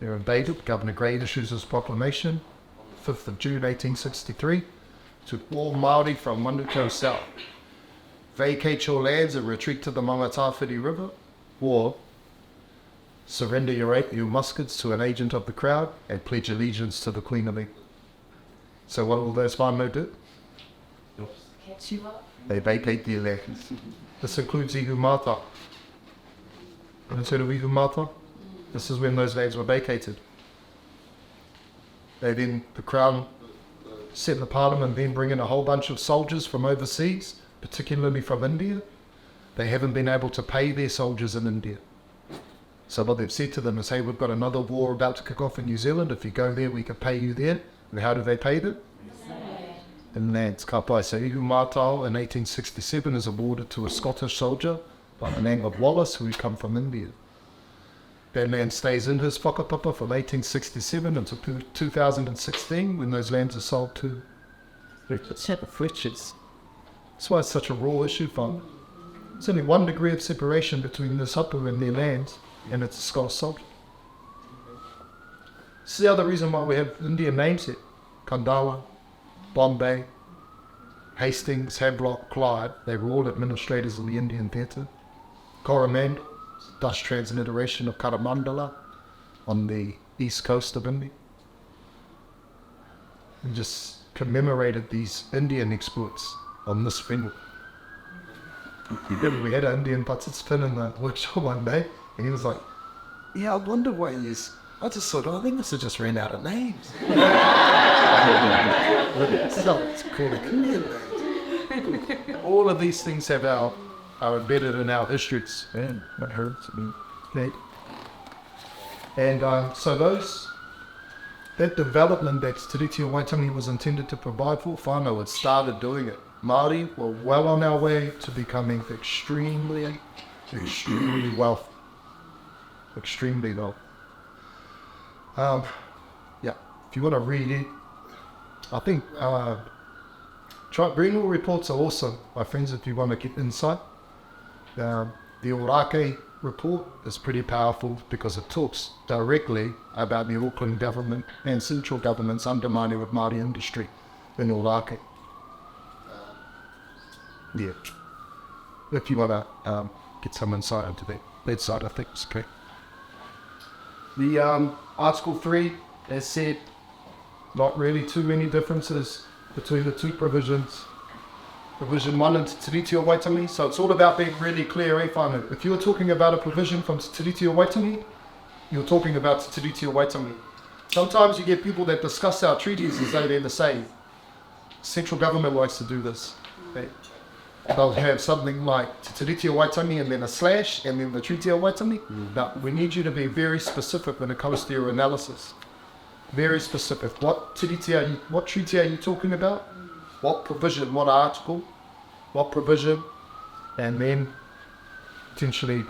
Governor Grey issues his proclamation, 5th of June 1863, to all Māori from Manukau south. Vacate your lands and retreat to the Mangatawhiri River, or surrender your muskets to an agent of the crowd and pledge allegiance to the Queen of England. So what will those whānau do? They vacate their lands. This includes Ihumātao. Instead of Ihumātao, this is when those lands were vacated. The Crown set the Parliament, then bring in a whole bunch of soldiers from overseas, particularly from India. They haven't been able to pay their soldiers in India. So what they've said to them is, hey, we've got another war about to kick off in New Zealand. If you go there, we can pay you there. And how do they pay them? In lands. Ka pai. So Ihumātao in 1867 is awarded to a Scottish soldier by the name of Wallace, who come from India. That land stays in his whakapapa from 1867 until 2016, when those lands are sold to Fletchers. That's why it's such a raw issue, fun. There's only 1 degree of separation between this hapu and their lands, and it's a Scottish soldier. This is the other reason why we have Indian names here. Kandawa, Bombay, Hastings, Havelock, Clyde, they were all administrators of the Indian theatre. Coromandel, Dutch transliteration of Karamandala on the east coast of India. And just commemorated these Indian exports on this finger. We had an Indian participant in the workshop one day, and he was like, yeah, I wonder why he is. I just thought, I think this has just ran out of names. So it's called a Indian name. All of these things have are embedded in our histories. And that hurts. And so that development that Te Tiriti of Waitangi was intended to provide for, whānau had started doing it. Māori were well on our way to becoming extremely wealthy. Extremely wealthy. If you want to read it, I think tribunal reports are awesome, my friends, if you want to get insight. The Orake report is pretty powerful because it talks directly about the Auckland government and central government's undermining of Māori industry in Orake. If you want to get some insight into that side of things, okay. The Article 3, as said, not really too many differences between the two provisions. Provision 1 and Te Tiriti of Waitangi, so it's all about being really clear, whānau. If you're talking about a provision from Te Tiriti of Waitangi, you're talking about Te Tiriti of Waitangi. Sometimes you get people that discuss our treaties as though they're the same. Central government likes to do this. They'll have something like Te Tiriti of Waitangi and then a slash and then the Treaty of Waitangi. Now, we need you to be very specific when it comes to your analysis. Very specific. What treaty are you talking about? What provision, what article, what provision, and then potentially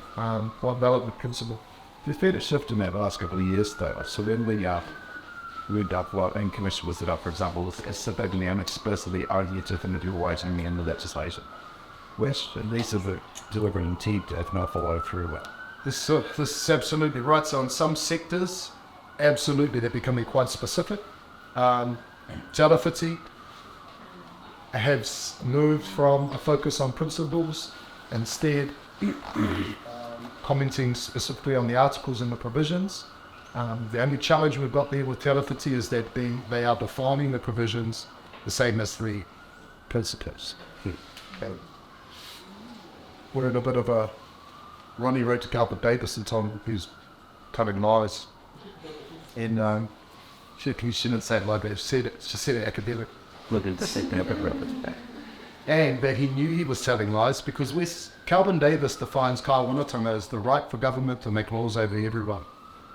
what relevant principle. There's been a shift in that last couple of years though. So when we went up what in commission was set up, for example, specifically and explicitly argued to Te Waitangi in the legislation, which at least is a deliberate intent if not follow through with. This is absolutely right. So in some sectors, absolutely they're becoming quite specific. Te Rauwhiti has moved from a focus on principles, instead commenting specifically on the articles and the provisions. The only challenge we've got there with Te Rauwhiti is that they are defining the provisions the same as the principles. Okay. We're in a bit of a Ronnie wrote to Calvin Davis and told him who's telling lies. And she shouldn't say it like that, she said it academic. And that he knew he was telling lies because Calvin Davis defines kāwanatanga as the right for government to make laws over everyone.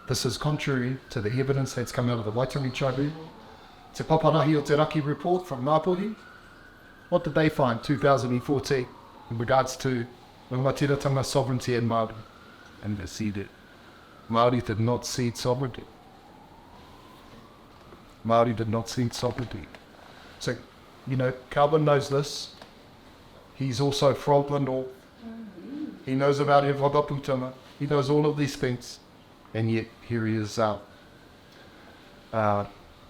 This is contrary to the evidence that's come out of the Waitangi Tribunal. Te Paparahi o Te Raki report from Ngāpuhi. What did they find 2014 in regards to rangatiratanga sovereignty and Māori? And they said it. Māori did not cede sovereignty. Māori did not cede sovereignty. So, Calvin knows this. He's also from the north. He knows about He Whakaputanga. He knows all of these things. And yet, here he is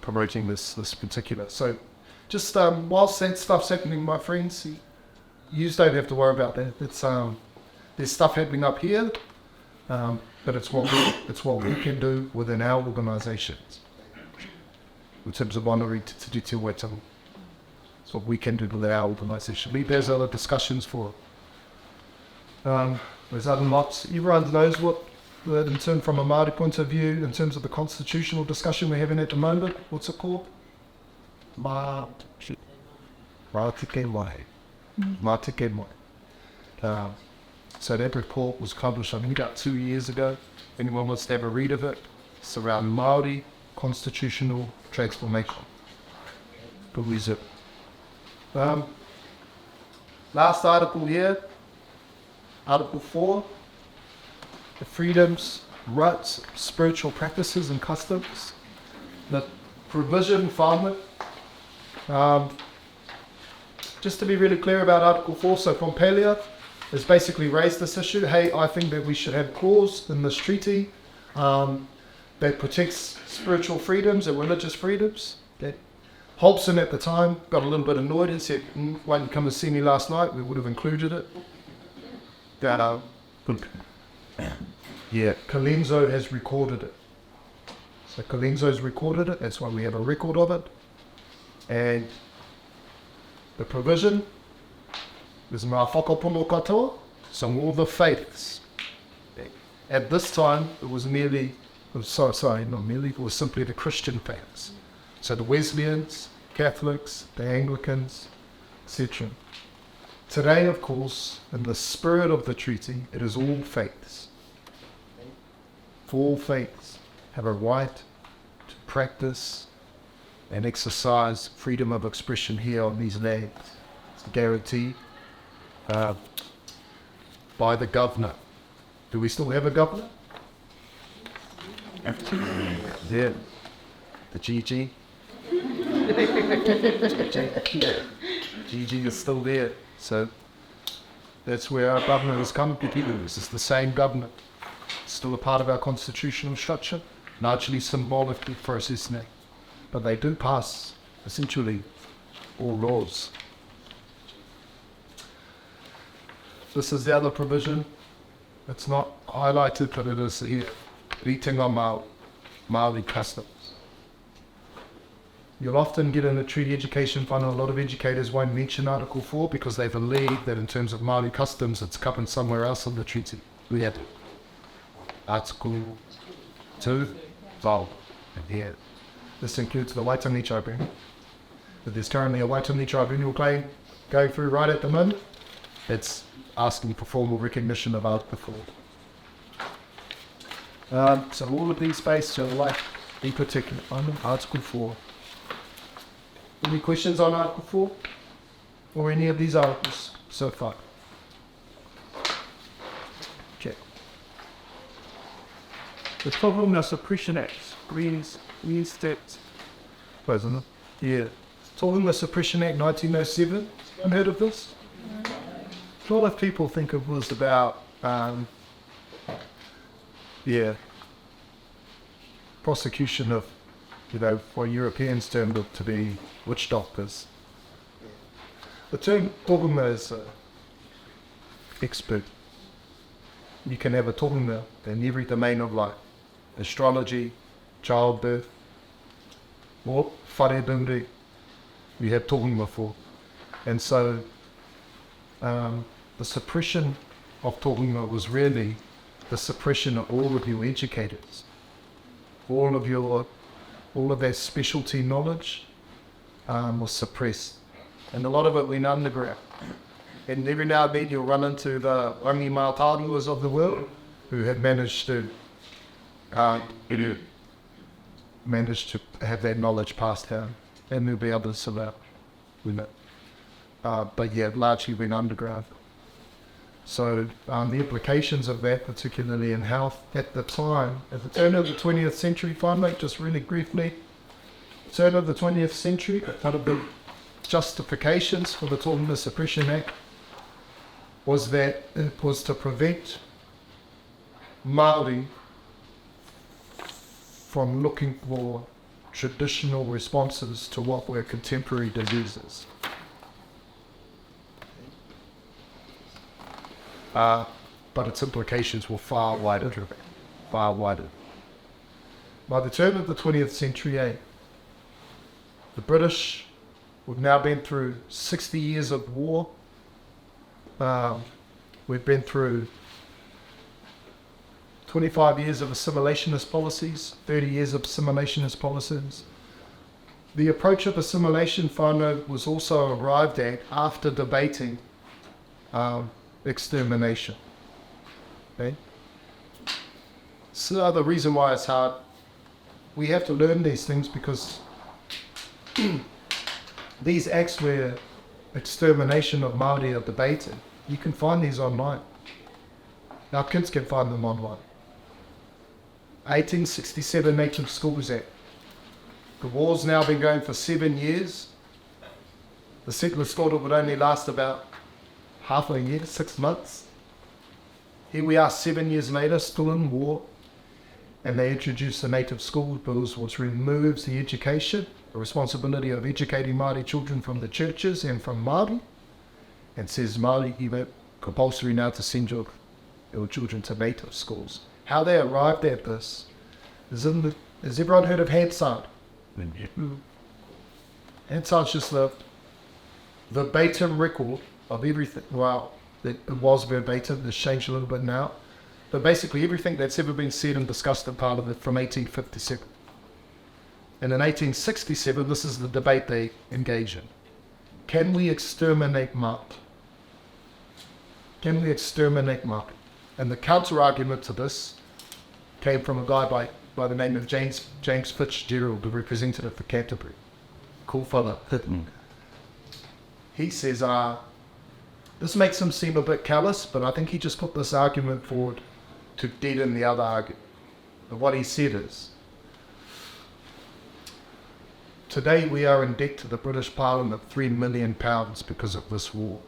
promoting this particular. So, just whilst that stuff's happening, my friends, you don't have to worry about that. It's there's stuff happening up here, but it's what we can do within our organisations. In terms of honoring Te Tiriti Waitangi, it's what we can do within our organisation. There's other discussions for it. There's other lots. Everyone knows what. In terms from a Māori point of view, in terms of the constitutional discussion we're having at the moment, what's it called? Mā Tike Mai. Mā Tike Mai. So that report was published, I think, about 2 years ago. Anyone wants to have a read of it? It's around Māori constitutional transformation. Good reason. Last article here, Article 4. The freedoms, rights, spiritual practices and customs. The provision farming. Just to be really clear about Article 4, so Pompelia has basically raised this issue. Hey, I think that we should have a clause in this treaty that protects spiritual freedoms and religious freedoms. Okay. Hobson at the time got a little bit annoyed and said, why didn't you come and see me last night? We would have included it. Yeah, Colenso has recorded it. So Colenso's recorded it, that's why we have a record of it. And the provision is ngā whakapono katoa, so all the faiths. At this time, it was simply the Christian faiths. So the Wesleyans, Catholics, the Anglicans, etc. Today, of course, in the spirit of the treaty, it is all faiths. All faiths have a right to practice and exercise freedom of expression here on these lands. It's guaranteed by the governor. Do we still have a governor? Yeah. The JJ. JJ is still there. So that's where our governor has come to. This is the same government. Still a part of our constitutional structure, largely symbolically processed now. But they do pass, essentially, all laws. This is the other provision. It's not highlighted, but it is here. Ritinga Māori customs. You'll often get in a treaty education fund, a lot of educators won't mention Article 4 because they believe that in terms of Māori customs, it's covered somewhere else in the treaty. We have Article 2, Vol. And here, this includes the Waitangi Tribunal. But there's currently a Waitangi Tribunal claim going through right at the moment. It's asking for formal recognition of Article 4. So all of these based on like in particular on Article 4. Any questions on Article 4? Or any of these articles so far? Okay. The Tohunga Suppression Act, reinstates. Wasn't it? Yeah. Tohunga Suppression Act 1907. Anyone heard of this? A lot of people think it was about, prosecution of for Europeans termed it to be witch doctors. The term tōhunga is expert. You can have a tōhunga in every domain of life. Astrology, childbirth, or wharebundi, we have tōhunga for. And so the suppression of tōhunga was really the suppression of all of your educators, all of their specialty knowledge was suppressed, and a lot of it went underground. And every now and then you'll run into the rangi mātāruas of the world who have managed to have that knowledge passed down, and there'll be others about. But yeah, largely went underground. So the implications of that, particularly in health at the time, at the turn of the 20th century, finally, just really briefly, turn of the 20th century, one of the justifications for the Tōhunga Suppression Act was that it was to prevent Māori from looking for traditional responses to what were contemporary diseases. But its implications were far wider. By the turn of the 20th century, the British have now been through 60 years of war. We've been through 25 years of assimilationist policies, 30 years of assimilationist policies. The approach of assimilation whānau was also arrived at after debating extermination. Okay? So the reason why it's hard, we have to learn these things because these acts where extermination of Māori are debated, you can find these online. Our kids can find them online. 1867 Native Schools Act. The war's now been going for 7 years. The settlers thought it would only last about half a year, 6 months. Here we are 7 years later, still in war, and they introduced the Native School Bills, which removes the education, the responsibility of educating Māori children from the churches and from Māori, and says Māori, compulsory now to send your children to Native schools. How they arrived at this is has everyone heard of Hansard? Hansard's just the verbatim record of everything. Well, it was verbatim, it's changed a little bit now. But basically everything that's ever been said and discussed in Parliament from 1857. And in 1867, this is the debate they engage in. Can we exterminate Māori? Can we exterminate Māori? And the counter-argument to this came from a guy by the name of James Fitzgerald, the representative for Canterbury. Cool fella. He says, this makes him seem a bit callous, but I think he just put this argument forward to deaden the other argument. But what he said is, today we are in debt to the British Parliament £3 million because of this war.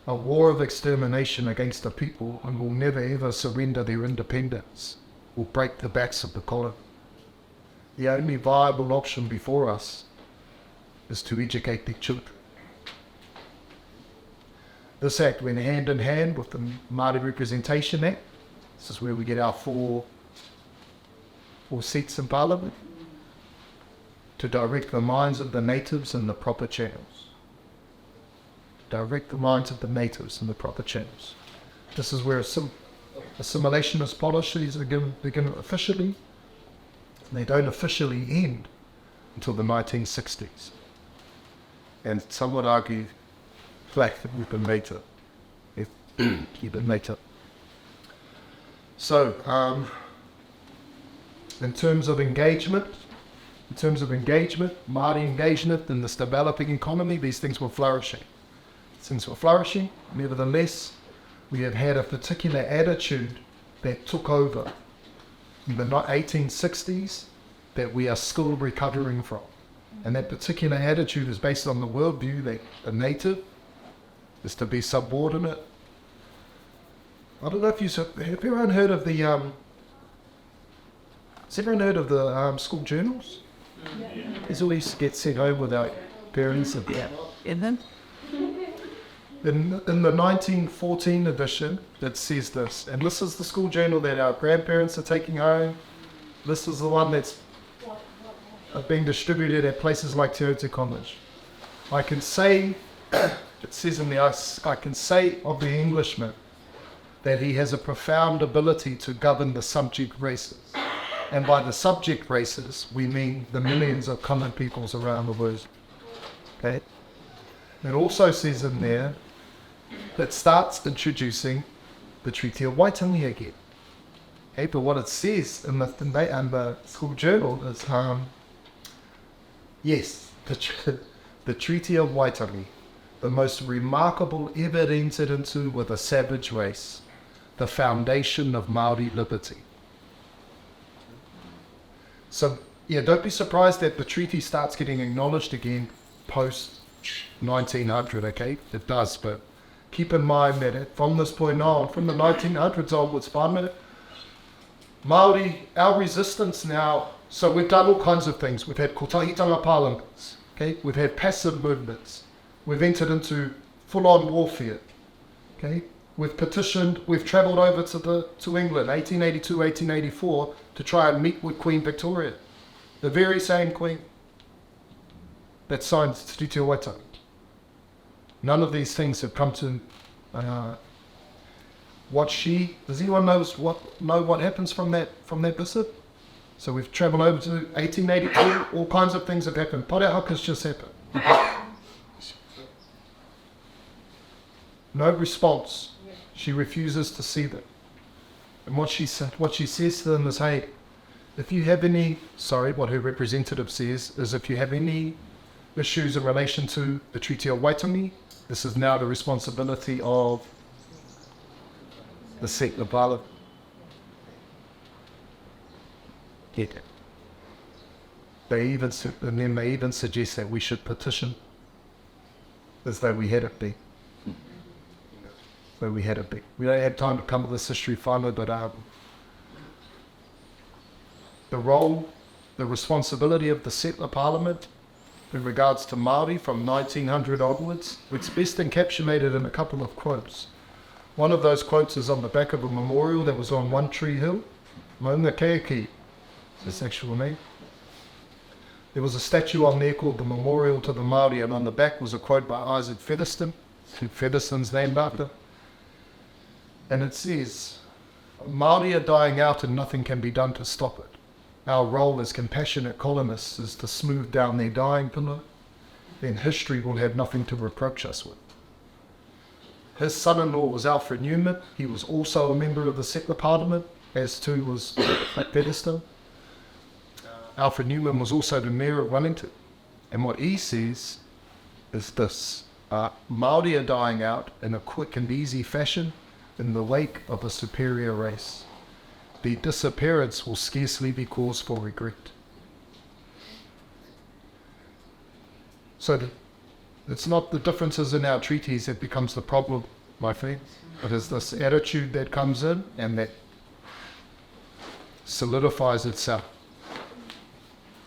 A war of extermination against a people who will never ever surrender their independence will break the backs of the colony. The only viable option before us is to educate their children. This act went hand in hand with the Māori Representation Act. This is where we get our four seats in Parliament, to direct the minds of the natives in the proper channels. Direct the minds of the natives in the proper channels. This is where assimilationist policies begin officially. They don't officially end until the 1960s. And some would argue that we've been later. Even later. So, in terms of engagement, Māori engagement in this developing economy, these things were flourishing. Nevertheless, we have had a particular attitude that took over in the 1860s that we are still recovering from. And that particular attitude is based on the worldview that a native is to be subordinate. I don't know if have everyone heard of the Has everyone heard of the school journals? These always get sent home without parents in them. In the 1914 edition, it says this, and this is the school journal that our grandparents are taking home. This is the one that's being distributed at places like Te Tiriti College. I can say, it says in the I can say of the Englishman that he has a profound ability to govern the subject races. And by the subject races, we mean the millions of common peoples around the world. Okay? It also says in there that starts introducing the Treaty of Waitangi again. Okay, but what it says in the school journal is, yes, the Treaty of Waitangi, the most remarkable ever entered into with a savage race, the foundation of Māori liberty. So, yeah, don't be surprised that the treaty starts getting acknowledged again post 1900, okay? It does, but keep in mind that from this point on, from the 1900s onwards, Māori, our resistance now, so we've done all kinds of things. We've had kotahitanga parliaments, okay? We've had passive movements. We've entered into full-on warfare, okay? We've petitioned, we've travelled over to England, 1882, 1884, to try and meet with Queen Victoria, the very same Queen that signed the Treaty of Waitangi. None of these things have come to does anyone know what happens from that visit? So we've travelled over to 1882, all kinds of things have happened. Parehakas just happened. No response. She refuses to see them. And what she says to them is, hey, if you have any, what her representative says is, if you have any issues in relation to the Treaty of Waitangi, this is now the responsibility of the settler parliament. Yeah. They even suggest that we should petition as though we had it be. We don't have time to come to this history finally, but the responsibility of the settler parliament in regards to Māori from 1900 onwards, it's best encapsulated in a couple of quotes. One of those quotes is on the back of a memorial that was on One Tree Hill, Maunga Keiki, its actual name. There was a statue on there called the Memorial to the Māori, and on the back was a quote by Isaac Featherston, who Featherston's named after. And it says, Māori are dying out and nothing can be done to stop it. Our role as compassionate colonists is to smooth down their dying pillow. Then history will have nothing to reproach us with. His son-in-law was Alfred Newman. He was also a member of the settler parliament, as too was Featherston. Alfred Newman was also the mayor of Wellington. And what he says is this, Māori are dying out in a quick and easy fashion in the wake of a superior race. The disappearance will scarcely be cause for regret. So it's not the differences in our treaties that becomes the problem, my friends. It is this attitude that comes in and that solidifies itself,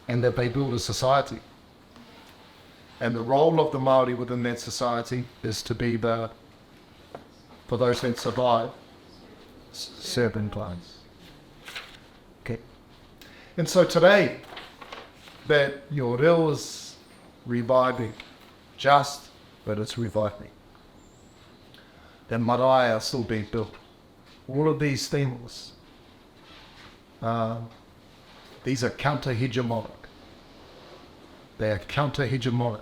and that they build a society. And the role of the Māori within that society is to be for those that survive, servant class. Okay. And so today, that your reo is reviving, but it's reviving. The marae are still being built. All of these things, these are counter-hegemonic. They are counter-hegemonic.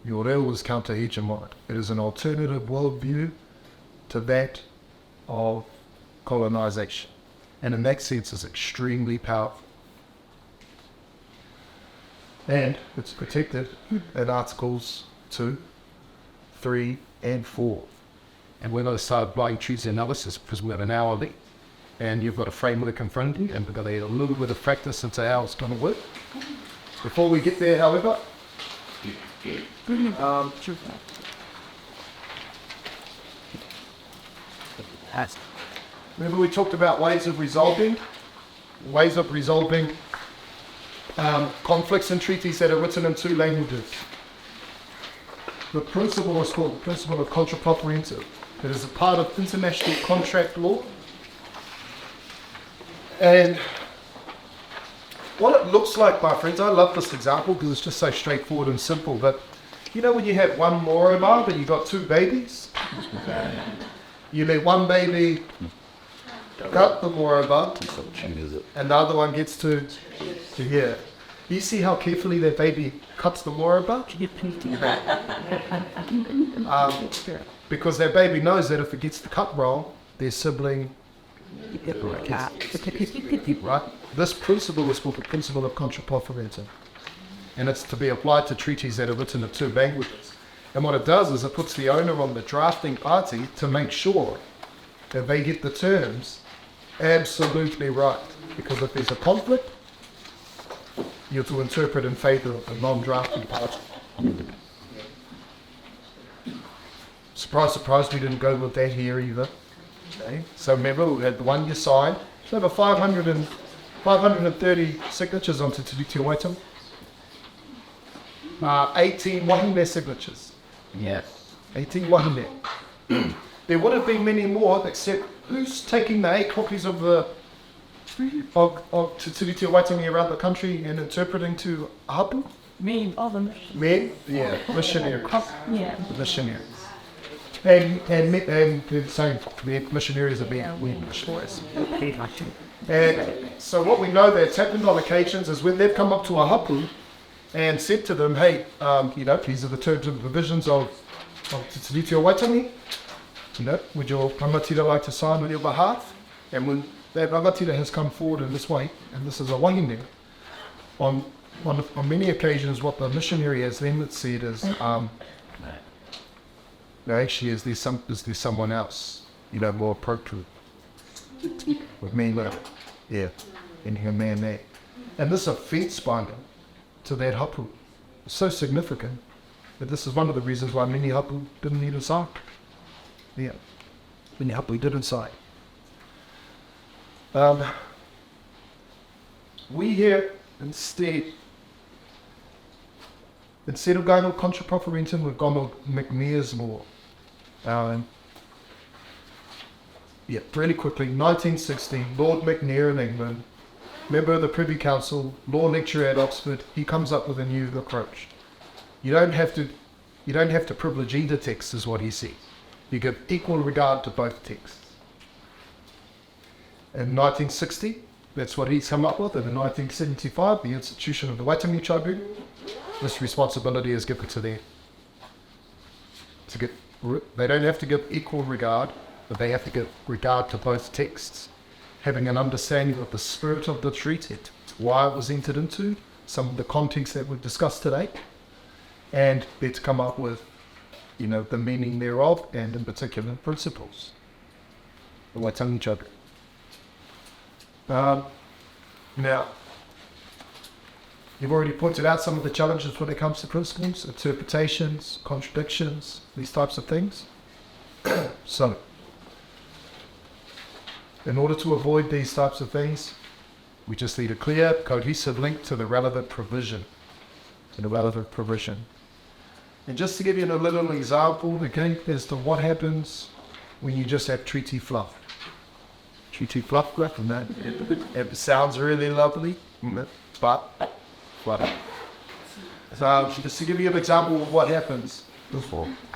Your reo is counter-hegemonic. It is an alternative worldview to that of colonization. And in that sense, it's extremely powerful. And it's protected in Articles 2, 3, and 4. And we're going to start writing treaty analysis because we have an hour left. And you've got a framework in front of you, and we've got a little bit of practice into how it's going to work. Before we get there, however, remember we talked about ways of resolving? ways of resolving conflicts and treaties that are written in two languages. The principle is called the principle of contra proferentum. It is a part of international contract law. And what it looks like, my friends, I love this example because it's just so straightforward and simple, but you know when you have one moroba but you got two babies? You let one baby cut the moroba and the other one gets to here. You see how carefully that baby cuts the moroba? Because that baby knows that if it gets the cut wrong, their sibling right? This principle is called the principle of contra proferentum, and it's to be applied to treaties that are written in two languages. And what it does is it puts the owner on the drafting party to make sure that they get the terms absolutely right. Because if there's a conflict, you're to interpret in favour of the non-drafting party. Surprise, surprise, we didn't go with that here either. Okay. So remember, we had the one you signed. There's over 530 signatures on Te Tiriti of Waitangi. 18 wahine signatures. Yes. 18 wahine. There would have been many more, except who's taking the 8 copies of the of Te Tiriti of Waitangi around the country and interpreting to hapu? Me, all them. Men? Yeah, missionaries. Yeah. The missionaries. And the same missionaries are being missionaries. And so what we know that's happened on occasions is when they've come up to a hapu and said to them, hey, these are the terms and provisions of Te Tiriti of Waitangi. Would your rangatira like to sign on your behalf? And when that rangatira has come forward in this way, and this is a wahine, on many occasions what the missionary has then said is, no, actually, is there someone else, more appropriate with me, in her man there. And this offence binding to that hapu is so significant that this is one of the reasons why many hapu didn't even sign. Yeah, many hapu didn't sign. We here instead of going on contra proferentum, we've gone on McNair's law. Really quickly, 1916, Lord McNair in England, member of the Privy Council, law lecturer at Oxford, he comes up with a new approach. You don't have to privilege either text, is what he said. You give equal regard to both texts. In 1960, that's what he's come up with, and in 1975, the institution of the Waitangi Tribunal, this responsibility is given to them. They don't have to give equal regard, but they have to give regard to both texts, having an understanding of the spirit of the treaty, why it was entered into, some of the context that we've discussed today, and they're to come up with, the meaning thereof, and in particular, principles. The Waitangi Tribunal. Now, you've already pointed out some of the challenges when it comes to principles, interpretations, contradictions, these types of things. So, in order to avoid these types of things, we just need a clear, cohesive link to the relevant provision. And just to give you a little example, again, as to what happens when you just have treaty fluff. Treaty fluff, and that it sounds really lovely, but so just to give you an example of what happens,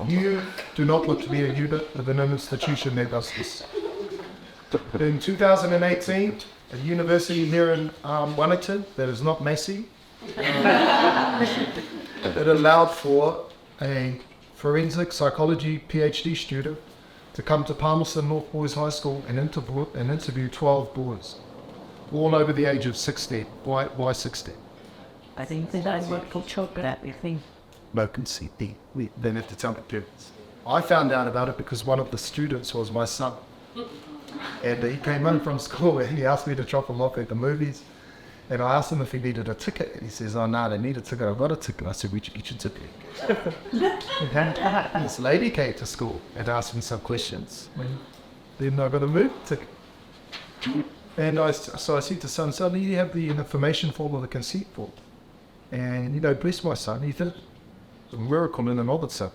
you do not look to be a unit of an institution that does this. In 2018, a university here in Wellington that is not Massey, it allowed for a forensic psychology PhD student to come to Palmerston North Boys High School and interview 12 boys, all over the age of 16. Why 16? I think they don't work for children, I think. No conceit. Then have to tell the parents. I found out about it because one of the students was my son. And he came in from school and he asked me to drop him off at the movies. And I asked him if he needed a ticket. And he says, oh, no, they need a ticket. I've got a ticket. I said, which ticket? This lady came to school and asked him some questions. Then I got a movie ticket. And so I said to son, you have the information form or the consent form. And, you know, bless my son, he did a miracle in and of itself.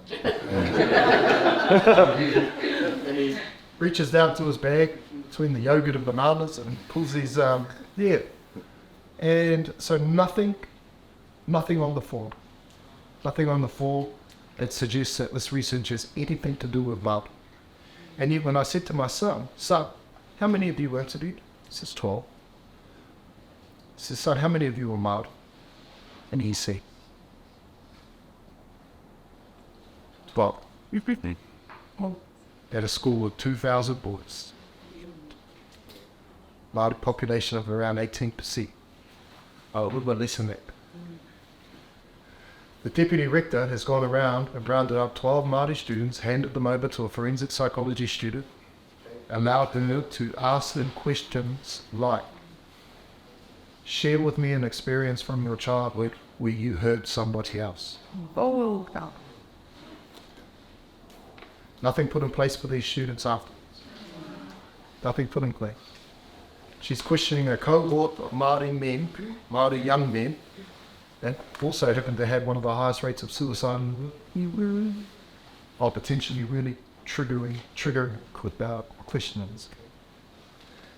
And he reaches down to his bag between the yogurt and bananas and pulls his, And so nothing on the form. Nothing on the form that suggests that this research has anything to do with Māori. And yet when I said to my son, how many of you were interviewed? He says, 12. He says, son, how many of you were Māori? And he said, 12. At a school with 2,000 boys. Māori population of around 18%. Oh, a little bit less than that. The deputy rector has gone around and rounded up 12 Māori students, handed them over to a forensic psychology student, allowed them to ask them questions like, share with me an experience from your childhood where you heard somebody else. Oh, no. Nothing put in place for these students afterwards. Nothing put in place. She's questioning a cohort of Māori men, Māori young men, that also happen to have one of the highest rates of suicide or potentially really triggering without questions.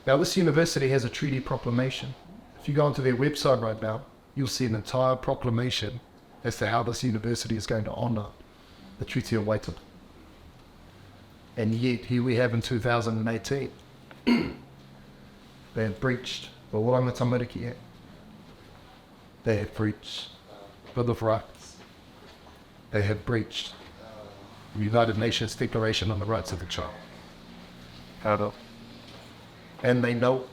Now this university has a treaty proclamation. If you go onto their website right now, you'll see an entire proclamation as to how this university is going to honour the Treaty of Waitangi. And yet, here we have in 2018, they have breached the Oranga Tamariki Act. They have breached Bill of Rights. They have breached the United Nations Declaration on the Rights of the Child. And they know.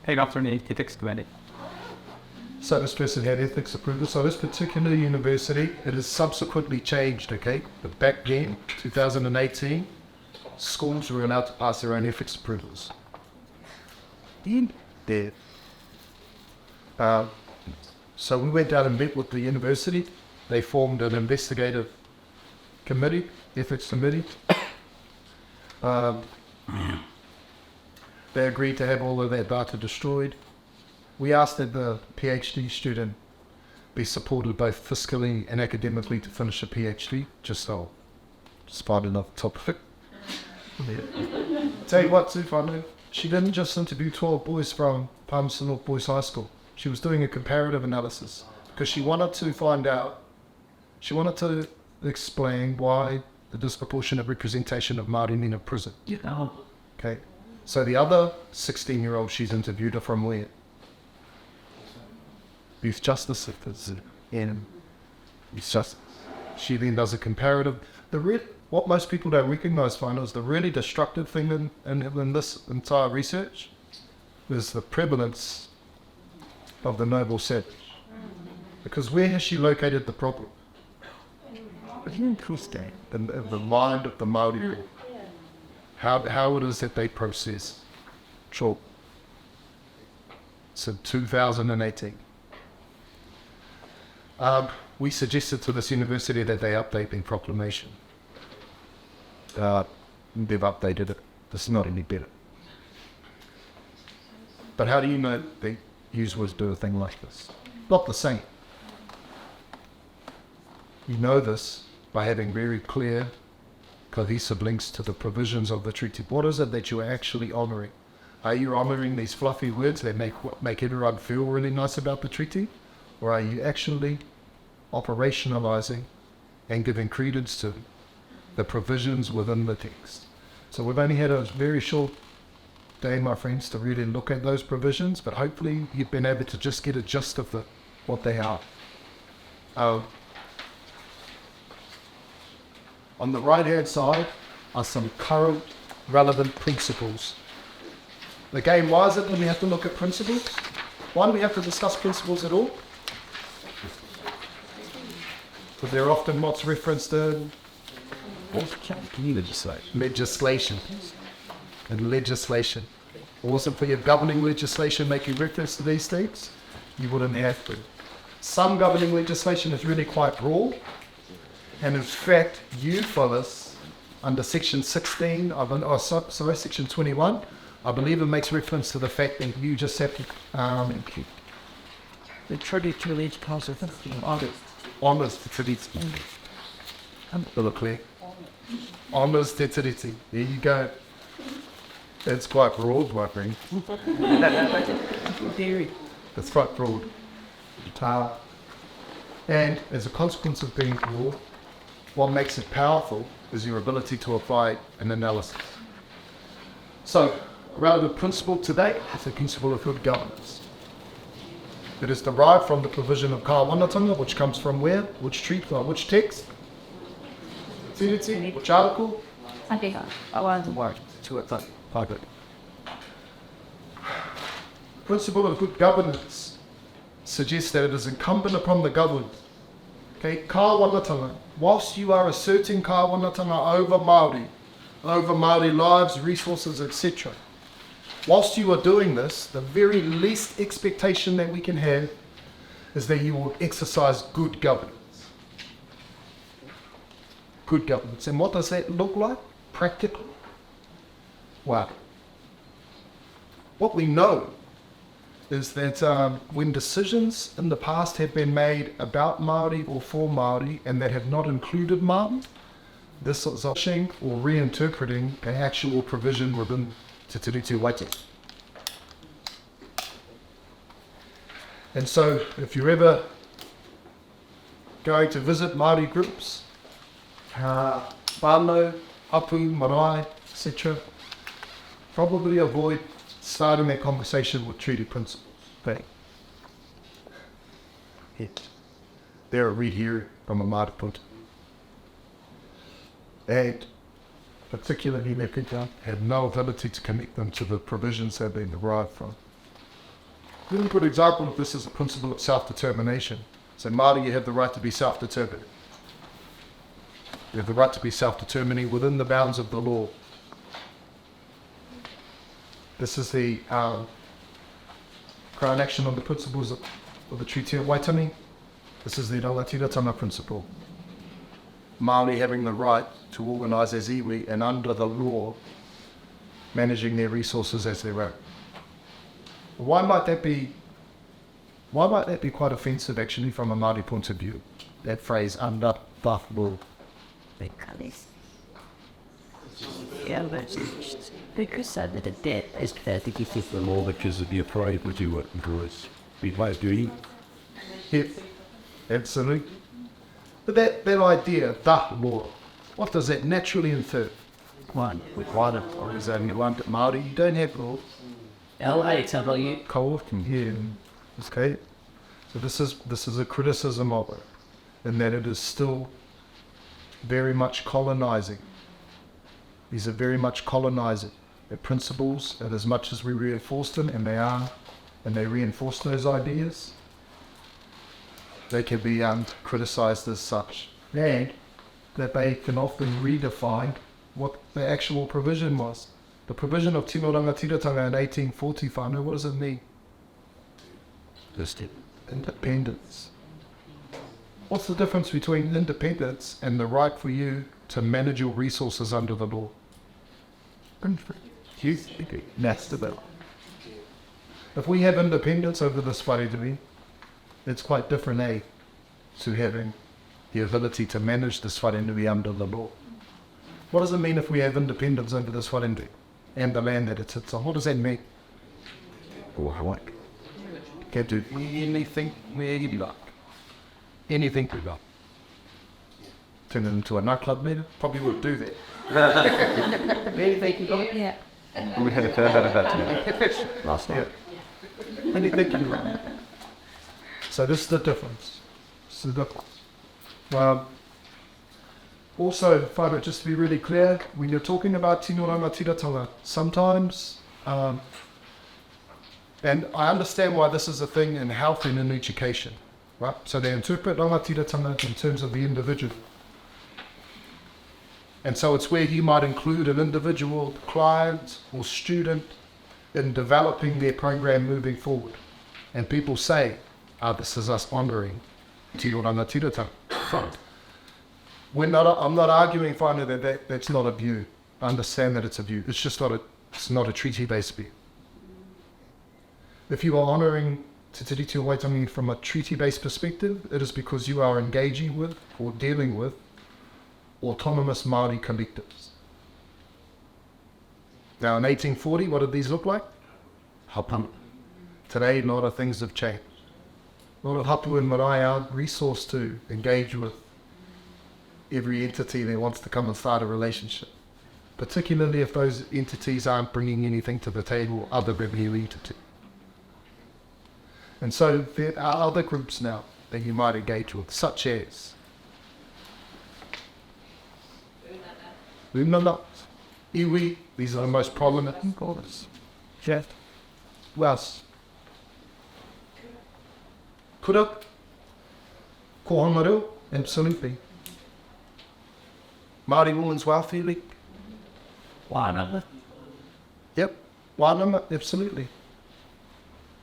Hey, after an ethics committee. So this person had ethics approval. So this particular university, it has subsequently changed, okay? But back then, 2018, schools were allowed to pass their own ethics approvals. In there. So we went down and met with the university. They formed an investigative committee, ethics committee. They agreed to have all of that data destroyed. We asked that the PhD student be supported both fiscally and academically to finish a PhD, just so spot another topic. Tell you what, too funny, she didn't just interview 12 boys from Palmerston North Boys High School. She was doing a comparative analysis because she wanted to find out, she wanted to explain why the disproportionate representation of Māori men in prison. Okay, so the other 16-year-olds she's interviewed are from where? Youth Justice in Youth Justice. She then does a comparative. What most people don't recognise, finals, the really destructive thing in this entire research is the prevalence of the noble savage. Because where has she located the problem? In the mind of the Māori people. How it is that they process trauma. It's in 2018. We suggested to this university that they update their proclamation. They've updated it. This is not any better. But how do you know they usually do a thing like this? Not the same. You know this by having very clear, cohesive links to the provisions of the treaty. What is it that you're actually honouring? Are you honouring these fluffy words that make everyone feel really nice about the treaty? Or are you actually operationalising and giving credence to the provisions within the text? So we've only had a very short day, my friends, to really look at those provisions, but hopefully you've been able to just get a gist of what they are. On the right-hand side are some current relevant principles. Again, why is it that we have to look at principles? Why do we have to discuss principles at all? Because they're often what's referenced in legislation. And legislation. Also, for your governing legislation making reference to these things, you wouldn't have to. Some governing legislation is really quite broad, and in fact, you fellas, under section 16 section 21 I believe it makes reference to the fact that you just have to The Treaty of Waitangi. honours Te Tiriti. Look clear. Honours Te Tiriti. There you go. That's quite broad, my friend. That's quite broad. And as a consequence of being broad, what makes it powerful is your ability to apply an analysis. So, a relevant principle today is the principle of good governance. It is derived from the provision of kāwanatanga, which comes from where? Which treaty, which text? Tiriti, which article? I want to work. Perfect. Principle of good governance suggests that it is incumbent upon the government, okay, kāwanatanga, whilst you are asserting kāwanatanga over Māori lives, resources, etc. Whilst you are doing this, the very least expectation that we can have is that you will exercise good governance. Good governance. And what does that look like? Practically. Wow. What we know is that when decisions in the past have been made about Māori or for Māori and that have not included Māori, this is pushing or reinterpreting an actual provision within Te Tiriti of Waitangi. And so, if you're ever going to visit Māori groups, whānau, hapu, marae, etc., probably avoid starting that conversation with treaty principles. But they're a read here from a Māori point of view. And particularly Mekita had no ability to connect them to the provisions that they derived from. A really good example of this is the principle of self-determination. So Māori, you have the right to be self-determined. You have the right to be self-determining within the bounds of the law. This is the Crown Action on the principles of the Treaty of Waitangi. This is the rangatiratanga principle. Māori having the right to organise as iwi and under the law, managing their resources as their own. Why might that be quite offensive actually from a Māori point of view? That phrase, under the law. Because that the debt is that to give The law because of the afraid would do it because we might do it. Yep, absolutely. But that idea, the law, what does that naturally infer? One, with one, or is only one to Māori, you don't have law. LAW. Co-working here. Okay. So this is a criticism of it, in that it is still very much colonising. These are very much colonising. They're principles, and as much as we reinforce them, and they reinforce those ideas, they can be criticised as such. And that they can often redefine what the actual provision was. The provision of Tino Rangatiratanga in 1845, what does it mean? Independence. What's the difference between independence and the right for you to manage your resources under the law? That's the bill. If we have independence over this wharetuhi, it's quite different, to having the ability to manage this wharenui under the law. What does it mean if we have independence over this wharenui and the land that it sits on? What does that mean? You can do anything where you like. Anything you like. Turn it into a nightclub meeting? Probably would do that. Anything you like? Yeah. We had a fair bit of that today. Last night. Yeah. Anything you like. So this is the difference. This is the difference. Also, Whānau, just to be really clear, when you're talking about tino rangatiratanga, sometimes, and I understand why this is a thing in health and in education, right? So they interpret rangatiratanga in terms of the individual. And so it's where you might include an individual client or student in developing their program moving forward. And people say, this is us honouring tino rangatiratanga. I'm not arguing, Whānau, that's not a view. I understand that it's a view. It's just not It's not a treaty-based view. If you are honouring Te Tiriti o Waitangi from a treaty-based perspective, it is because you are engaging with or dealing with autonomous Māori collectives. Now in 1840, what did these look like? Hapu. Today, a lot of things have changed. A lot of hapu and marae are resourced to engage with every entity that wants to come and start a relationship, particularly if those entities aren't bringing anything to the table other than their entity. And so there are other groups now that you might engage with, such as Unana, iwi, these are the most prominent scholars. Chat. Who else? Kura, kōrero, absolutely. Māori Women's Welfare League. Wānanga. Yep, wānanga, absolutely.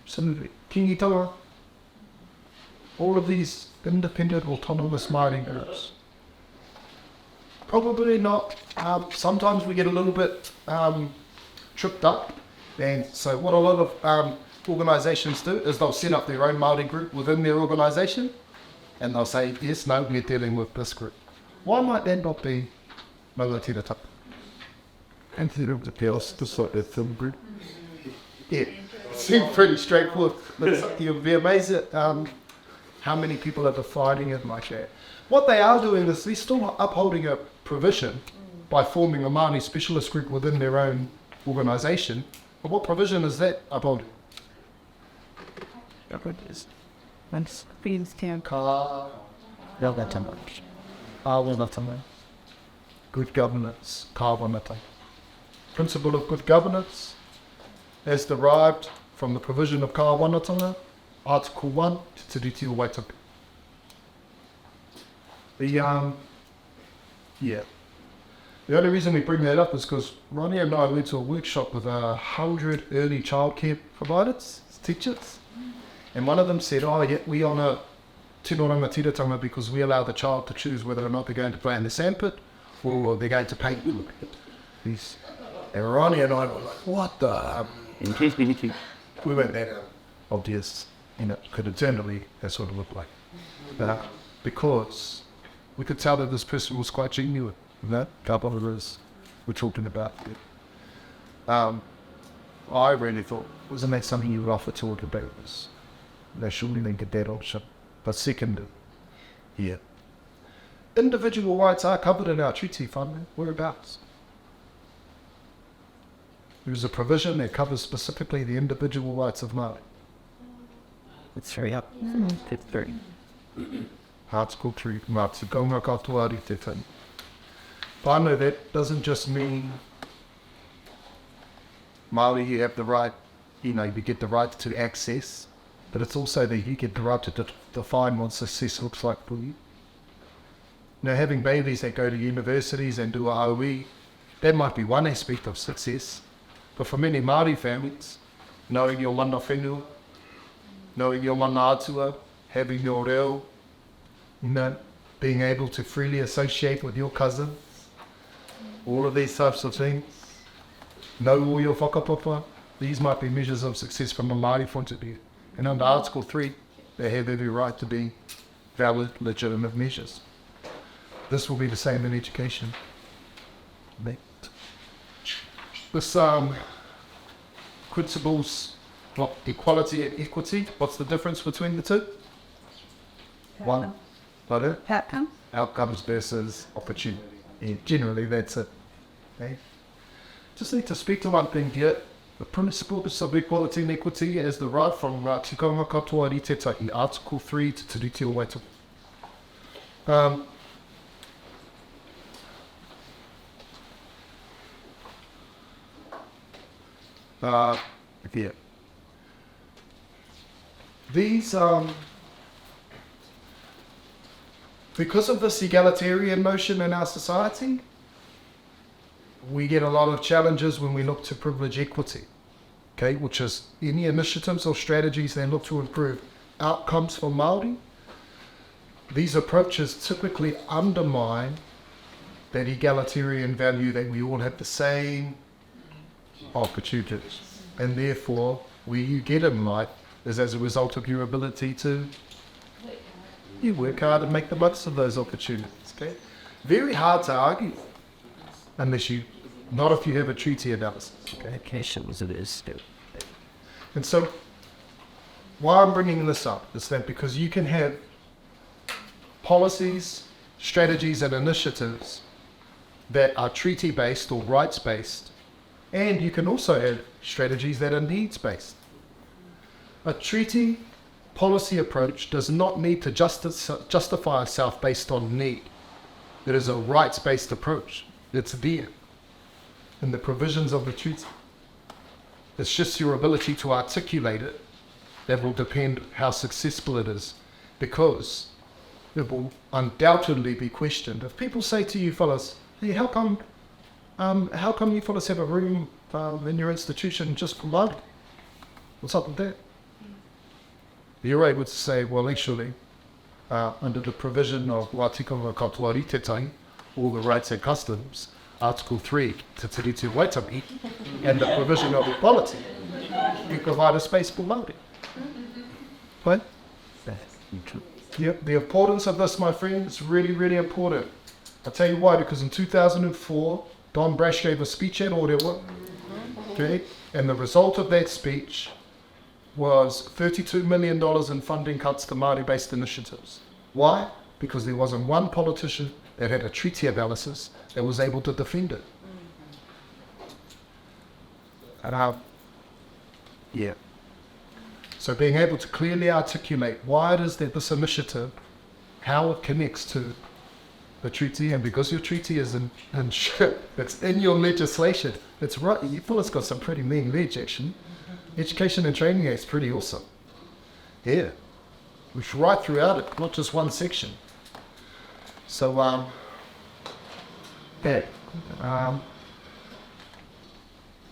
Absolutely. Kingitonga. All of these independent, autonomous Māori groups. Probably not. Sometimes we get a little bit tripped up. And so what a lot of organisations do is they'll set up their own Māori group within their organisation. And they'll say, yes, no, we're dealing with this group. Why might that not be Maunga Tapa? And to the girls, just like their film group. Yeah, seems pretty straightforward. You'll be amazed at how many people are defining it like that. What they are doing is they're still upholding a provision by forming a Māori specialist group within their own organisation. But what provision is that upholding? Good governance, kāwanata. Principle of good governance as derived from the provision of kāwanatanga, Article 1, Te Tiriti o Waitangi. The only reason we bring that up is because Ronnie and I went to a workshop with 100 early childcare providers, teachers, and one of them said, oh yeah, we honour tino rangatiratanga because we allow the child to choose whether or not they're going to play in the sandpit or they're going to paint. And Ronnie and I were like, what the? We went that obvious, could internally that sort of look like. Because we could tell that this person was quite genuine. That couple of us were talking about it. I really thought, wasn't that something you would offer to the babies? They shouldn't get that option. But second, individual rights are covered in our treaty fund. Whereabouts? There's a provision that covers specifically the individual rights of Māori. It's very up. It's very. Article 3, Māori Kaunga Katoa Te Whānau. Whānau, that doesn't just mean Māori, you have the right, you get the right to access, but it's also that you get the right to define what success looks like for you. Having babies that go to universities and do a OE, that might be one aspect of success, but for many Māori families, knowing your mana whenua, knowing your mana atua, having your reo, being able to freely associate with your cousins, all of these types of things, know all your whakapapa, these might be measures of success from a Māori point of view. And under Article 3, they have every right to be valid, legitimate measures. This will be the same in education. This principles, equality and equity, what's the difference between the two? One, outcomes versus opportunity. Yeah, generally, that's it. Okay? Just need to speak to one thing here. The principles of equality and equity as derived from Te Kaunga Katoa Rītetahi, Article 3 to Te Tiriti o Waitangi. These, because of this egalitarian notion in our society, we get a lot of challenges when we look to privilege equity, okay, which is any initiatives or strategies that look to improve outcomes for Māori. These approaches typically undermine that egalitarian value that we all have the same opportunities. And therefore, where you get in life is as a result of your ability to you work hard and make the most of those opportunities. Okay? Very hard to argue unless you, not if you have a treaty analysis. Okay? And so, why I'm bringing this up is that because you can have policies, strategies and initiatives that are treaty-based or rights-based, and you can also have strategies that are needs-based. A treaty policy approach does not need to justify itself based on need. It is a rights-based approach. It's there in the provisions of the treaty. It's just your ability to articulate it that will depend how successful it is, because it will undoubtedly be questioned. If people say to you fellas, hey, how come you fellas have a room in your institution just for mud? What's up with that? You're able to say, well, actually, under the provision of Wātikanga Katoa Ritetai, all the rights and customs, Article 3, Te Tiriti of Waitangi, and the provision of equality, you provide a space for Māori. Right? Yep, the importance of this, my friend, is really, really important. I'll tell you why, because in 2004, Don Brash gave a speech at Aotearoa, okay, and the result of that speech was $32 million in funding cuts to Māori-based initiatives. Why? Because there wasn't one politician that had a treaty analysis that was able to defend it. Yeah. So being able to clearly articulate why it is that this initiative, how it connects to the treaty, and because your treaty is it's in your legislation, it's right, you feel it's got some pretty mean ledge actually. Education and Training Act's pretty awesome. Yeah. It's right throughout it, not just one section. So, yeah.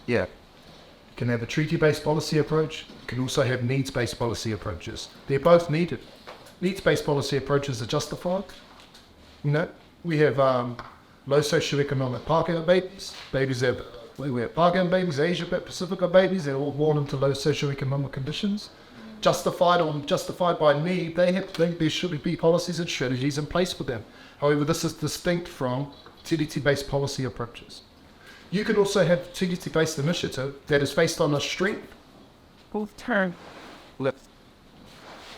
You can have a treaty-based policy approach. You can also have needs-based policy approaches. They're both needed. Needs-based policy approaches are justified. You know, we have low socioeconomic Pākehā babies. Babies that we have Pākehā babies, Asia Pacifica babies. They're all born into low socioeconomic conditions. Justified by need, there should be policies and strategies in place for them. However, this is distinct from tiriti-based policy approaches. You can also have tiriti-based initiative that is based on a strength.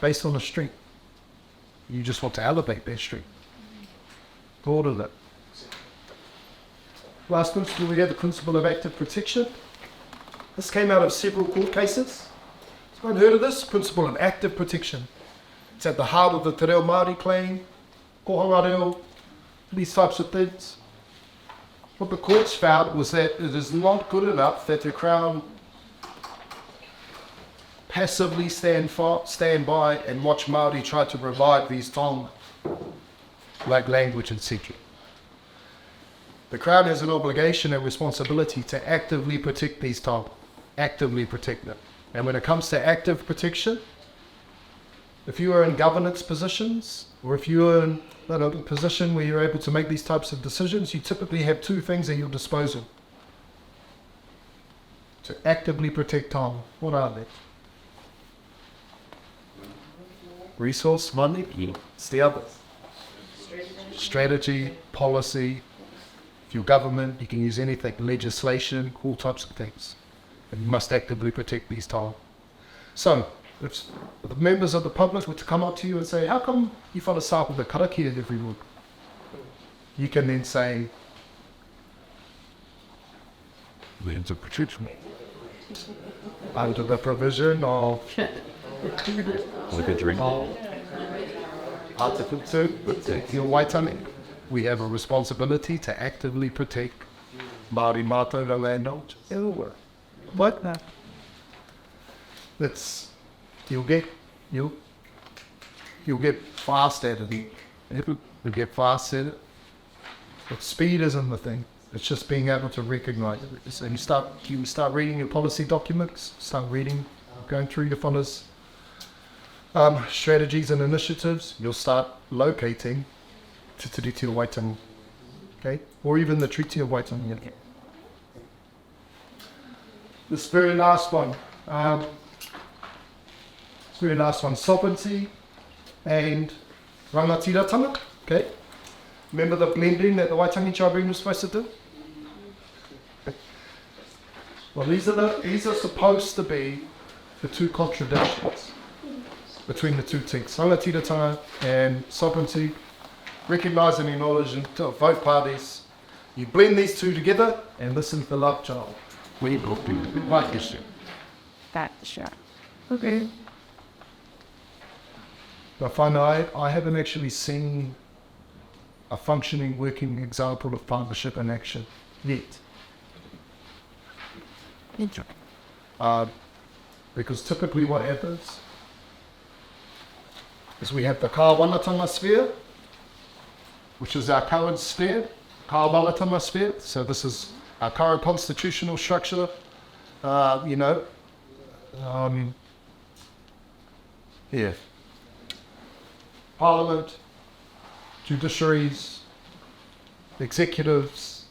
Based on a strength. You just want to elevate their strength. Order that. Last principle, we have the principle of active protection. This came out of several court cases. Has anyone heard of this? Principle of active protection. It's at the heart of the Te Reo Māori claim, kohanga reo, these types of things. What the courts found was that it is not good enough that the Crown passively stand by and watch Māori try to revive these tonga, like language, etc. The Crown has an obligation and responsibility to actively protect these tonga, actively protect them. And when it comes to active protection, if you are in governance positions, or if you are in a position where you're able to make these types of decisions, you typically have two things at your disposal to actively protect tonga. What are they? Resource, money, it's the other. Strategy, policy. If you're government, you can use anything, legislation, all types of things. And you must actively protect these tonga. So, if the members of the public were to come up to you and say, how come you follow up with the karakia every week? You can then say, Lands of protection. under the provision of Like a drink. Article 2, Te Waitangi, we have a responsibility to actively protect Māori mātaurau landowners. What? That's you'll get fast at it. You'll get fast at it. But speed isn't the thing. It's just being able to recognise it. So you start reading your policy documents. Start reading, going through your fellas' strategies and initiatives. You'll start locating Te Tiriti of Waitangi, okay, or even the Treaty of Waitangi. this very last one. This very last one, sovereignty and rangatiratanga. Okay. Remember the blending that the Waitangi tribunal was supposed to do? Well, these are supposed to be the two contradictions between the two things, rangatiratanga and sovereignty. Recognise and acknowledge both parties. You blend these two together, and this is the love child. We will be right issue. That's sure. Okay. But finally, I haven't actually seen a functioning, working example of partnership in action yet. Because typically what happens is we have the kāwanatanga sphere, which is our current sphere, kāwanatanga sphere. So this is our current constitutional structure, here. Parliament, judiciaries, executives,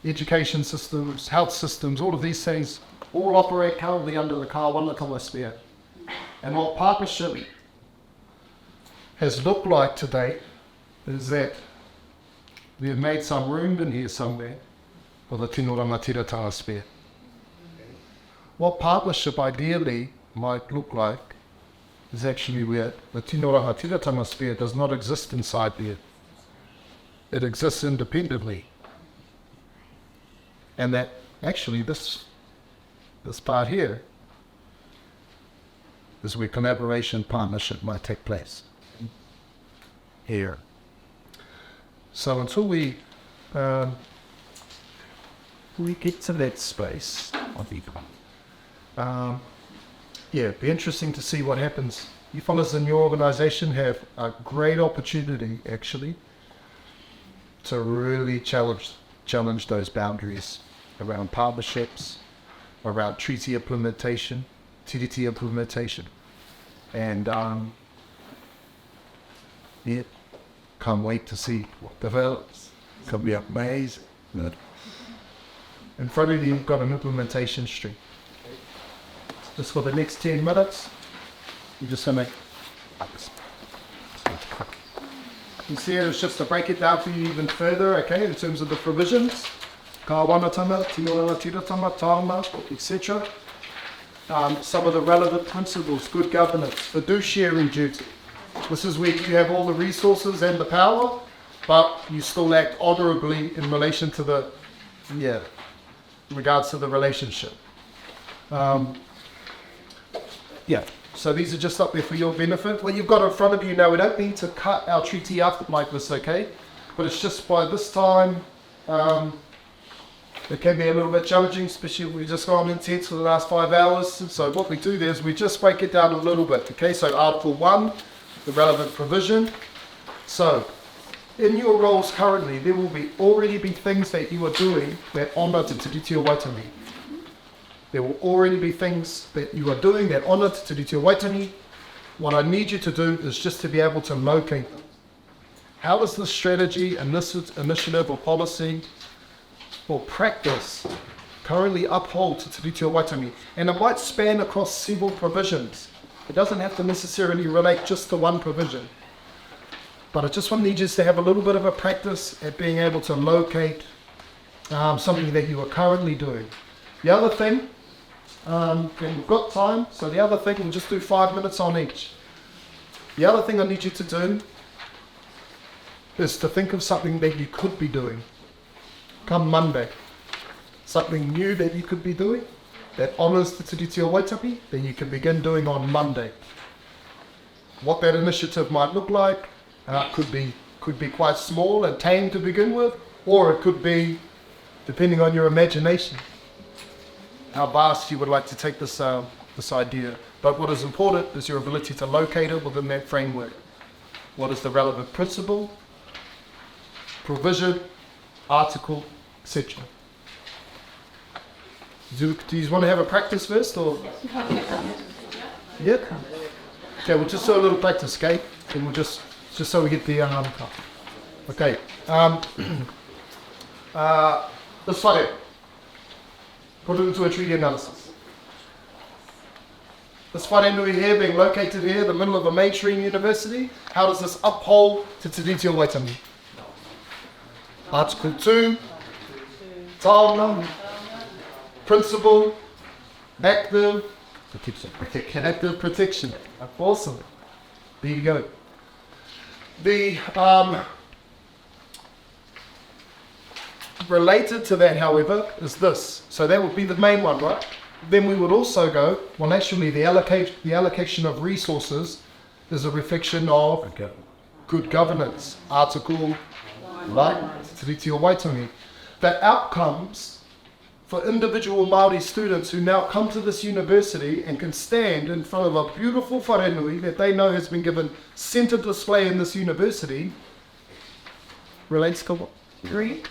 education systems, health systems, all of these things all operate currently under the kāwanatanga sphere. And what partnership has looked like to date is that we have made some room in here somewhere for the tino rangatiratanga sphere. What partnership ideally might look like is actually where the tino rangatiratanga sphere does not exist inside there. It exists independently. And that actually this part here is where collaboration, partnership might take place. Here. So until we get to that space, I think, it'd be interesting to see what happens. You fellas in your organisation have a great opportunity, actually, to really challenge those boundaries around partnerships, around treaty implementation, Tiriti implementation, and can't wait to see what develops. It's going to be amazing. Good. In front of you, you've got an implementation stream. Just for the next 10 minutes, you're just going to you see it, it's just to break it down for you even further, okay, in terms of the provisions. Kāwanatanga, tino rangatiratanga, taonga, etc. Some of the relevant principles, good governance, fiduciary duty. This is where you have all the resources and the power, but you still act honourably in relation to the, in regards to the relationship. So these are just up there for your benefit. What you've got in front of you now, we don't need to cut our treaty up like this, okay? But it's just by this time, it can be a little bit challenging, especially if we've just gone intense for the last 5 hours. So what we do there is we just break it down a little bit, okay? So Article 1, the relevant provision. So in your roles currently, there will already be things that you are doing that honour Te Tiriti o Waitangi. There will already be things that you are doing that honour Te Tiriti o Waitangi. What I need you to do is just to be able to locate them. How does this strategy and this initiative or policy or practice currently uphold Te Tiriti o Waitangi? And it might span across several provisions. It doesn't have to necessarily relate just to one provision. But I just want to need you to have a little bit of a practice at being able to locate something that you are currently doing. The other thing, and we've got time, so the other thing, we'll just do 5 minutes on each. The other thing I need you to do is to think of something that you could be doing come Monday. Something new that you could be doing that honours the Te Tiriti o Waitangi that you can begin doing on Monday. What that initiative might look like could be quite small and tame to begin with, or it could be, depending on your imagination, how vast you would like to take this idea. But what is important is your ability to locate it within that framework. What is the relevant principle, provision, article, etc. Do you want to have a practice first, or? Yep. Okay, we'll just do a little practice, okay? And we'll just so we get the okay. This slide. put it into a treaty analysis. This wharenui here being located here in the middle of a mainstream university, how does this uphold Te Tiriti o Waitangi? Article 2, taona, principle, active protection. Awesome. There you go. The related to that, however, is this. So that would be the main one, right? Then we would also go, well, actually, the allocation of resources is a reflection of good governance. Article Te Tiriti o Waitangi. That outcomes for individual Māori students who now come to this university and can stand in front of a beautiful wharenui that they know has been given centre display in this university, relates to what? 3.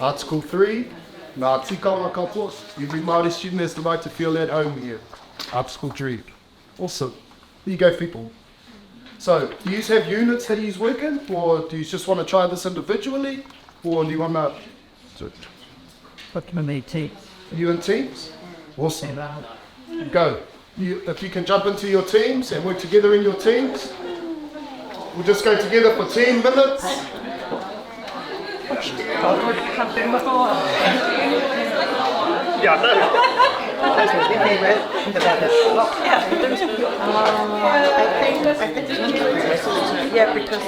Article 3. Ngā tikanga katoa. Every Māori student has the right to feel at home here. Article 3. Awesome. There you go, people. So, do you have units that you work in? Or do you just want to try this individually? Or do you want to... Are you in teams? Awesome. Go. If you can jump into your teams and work together in your teams, we'll just go together for 10 minutes. Yeah, because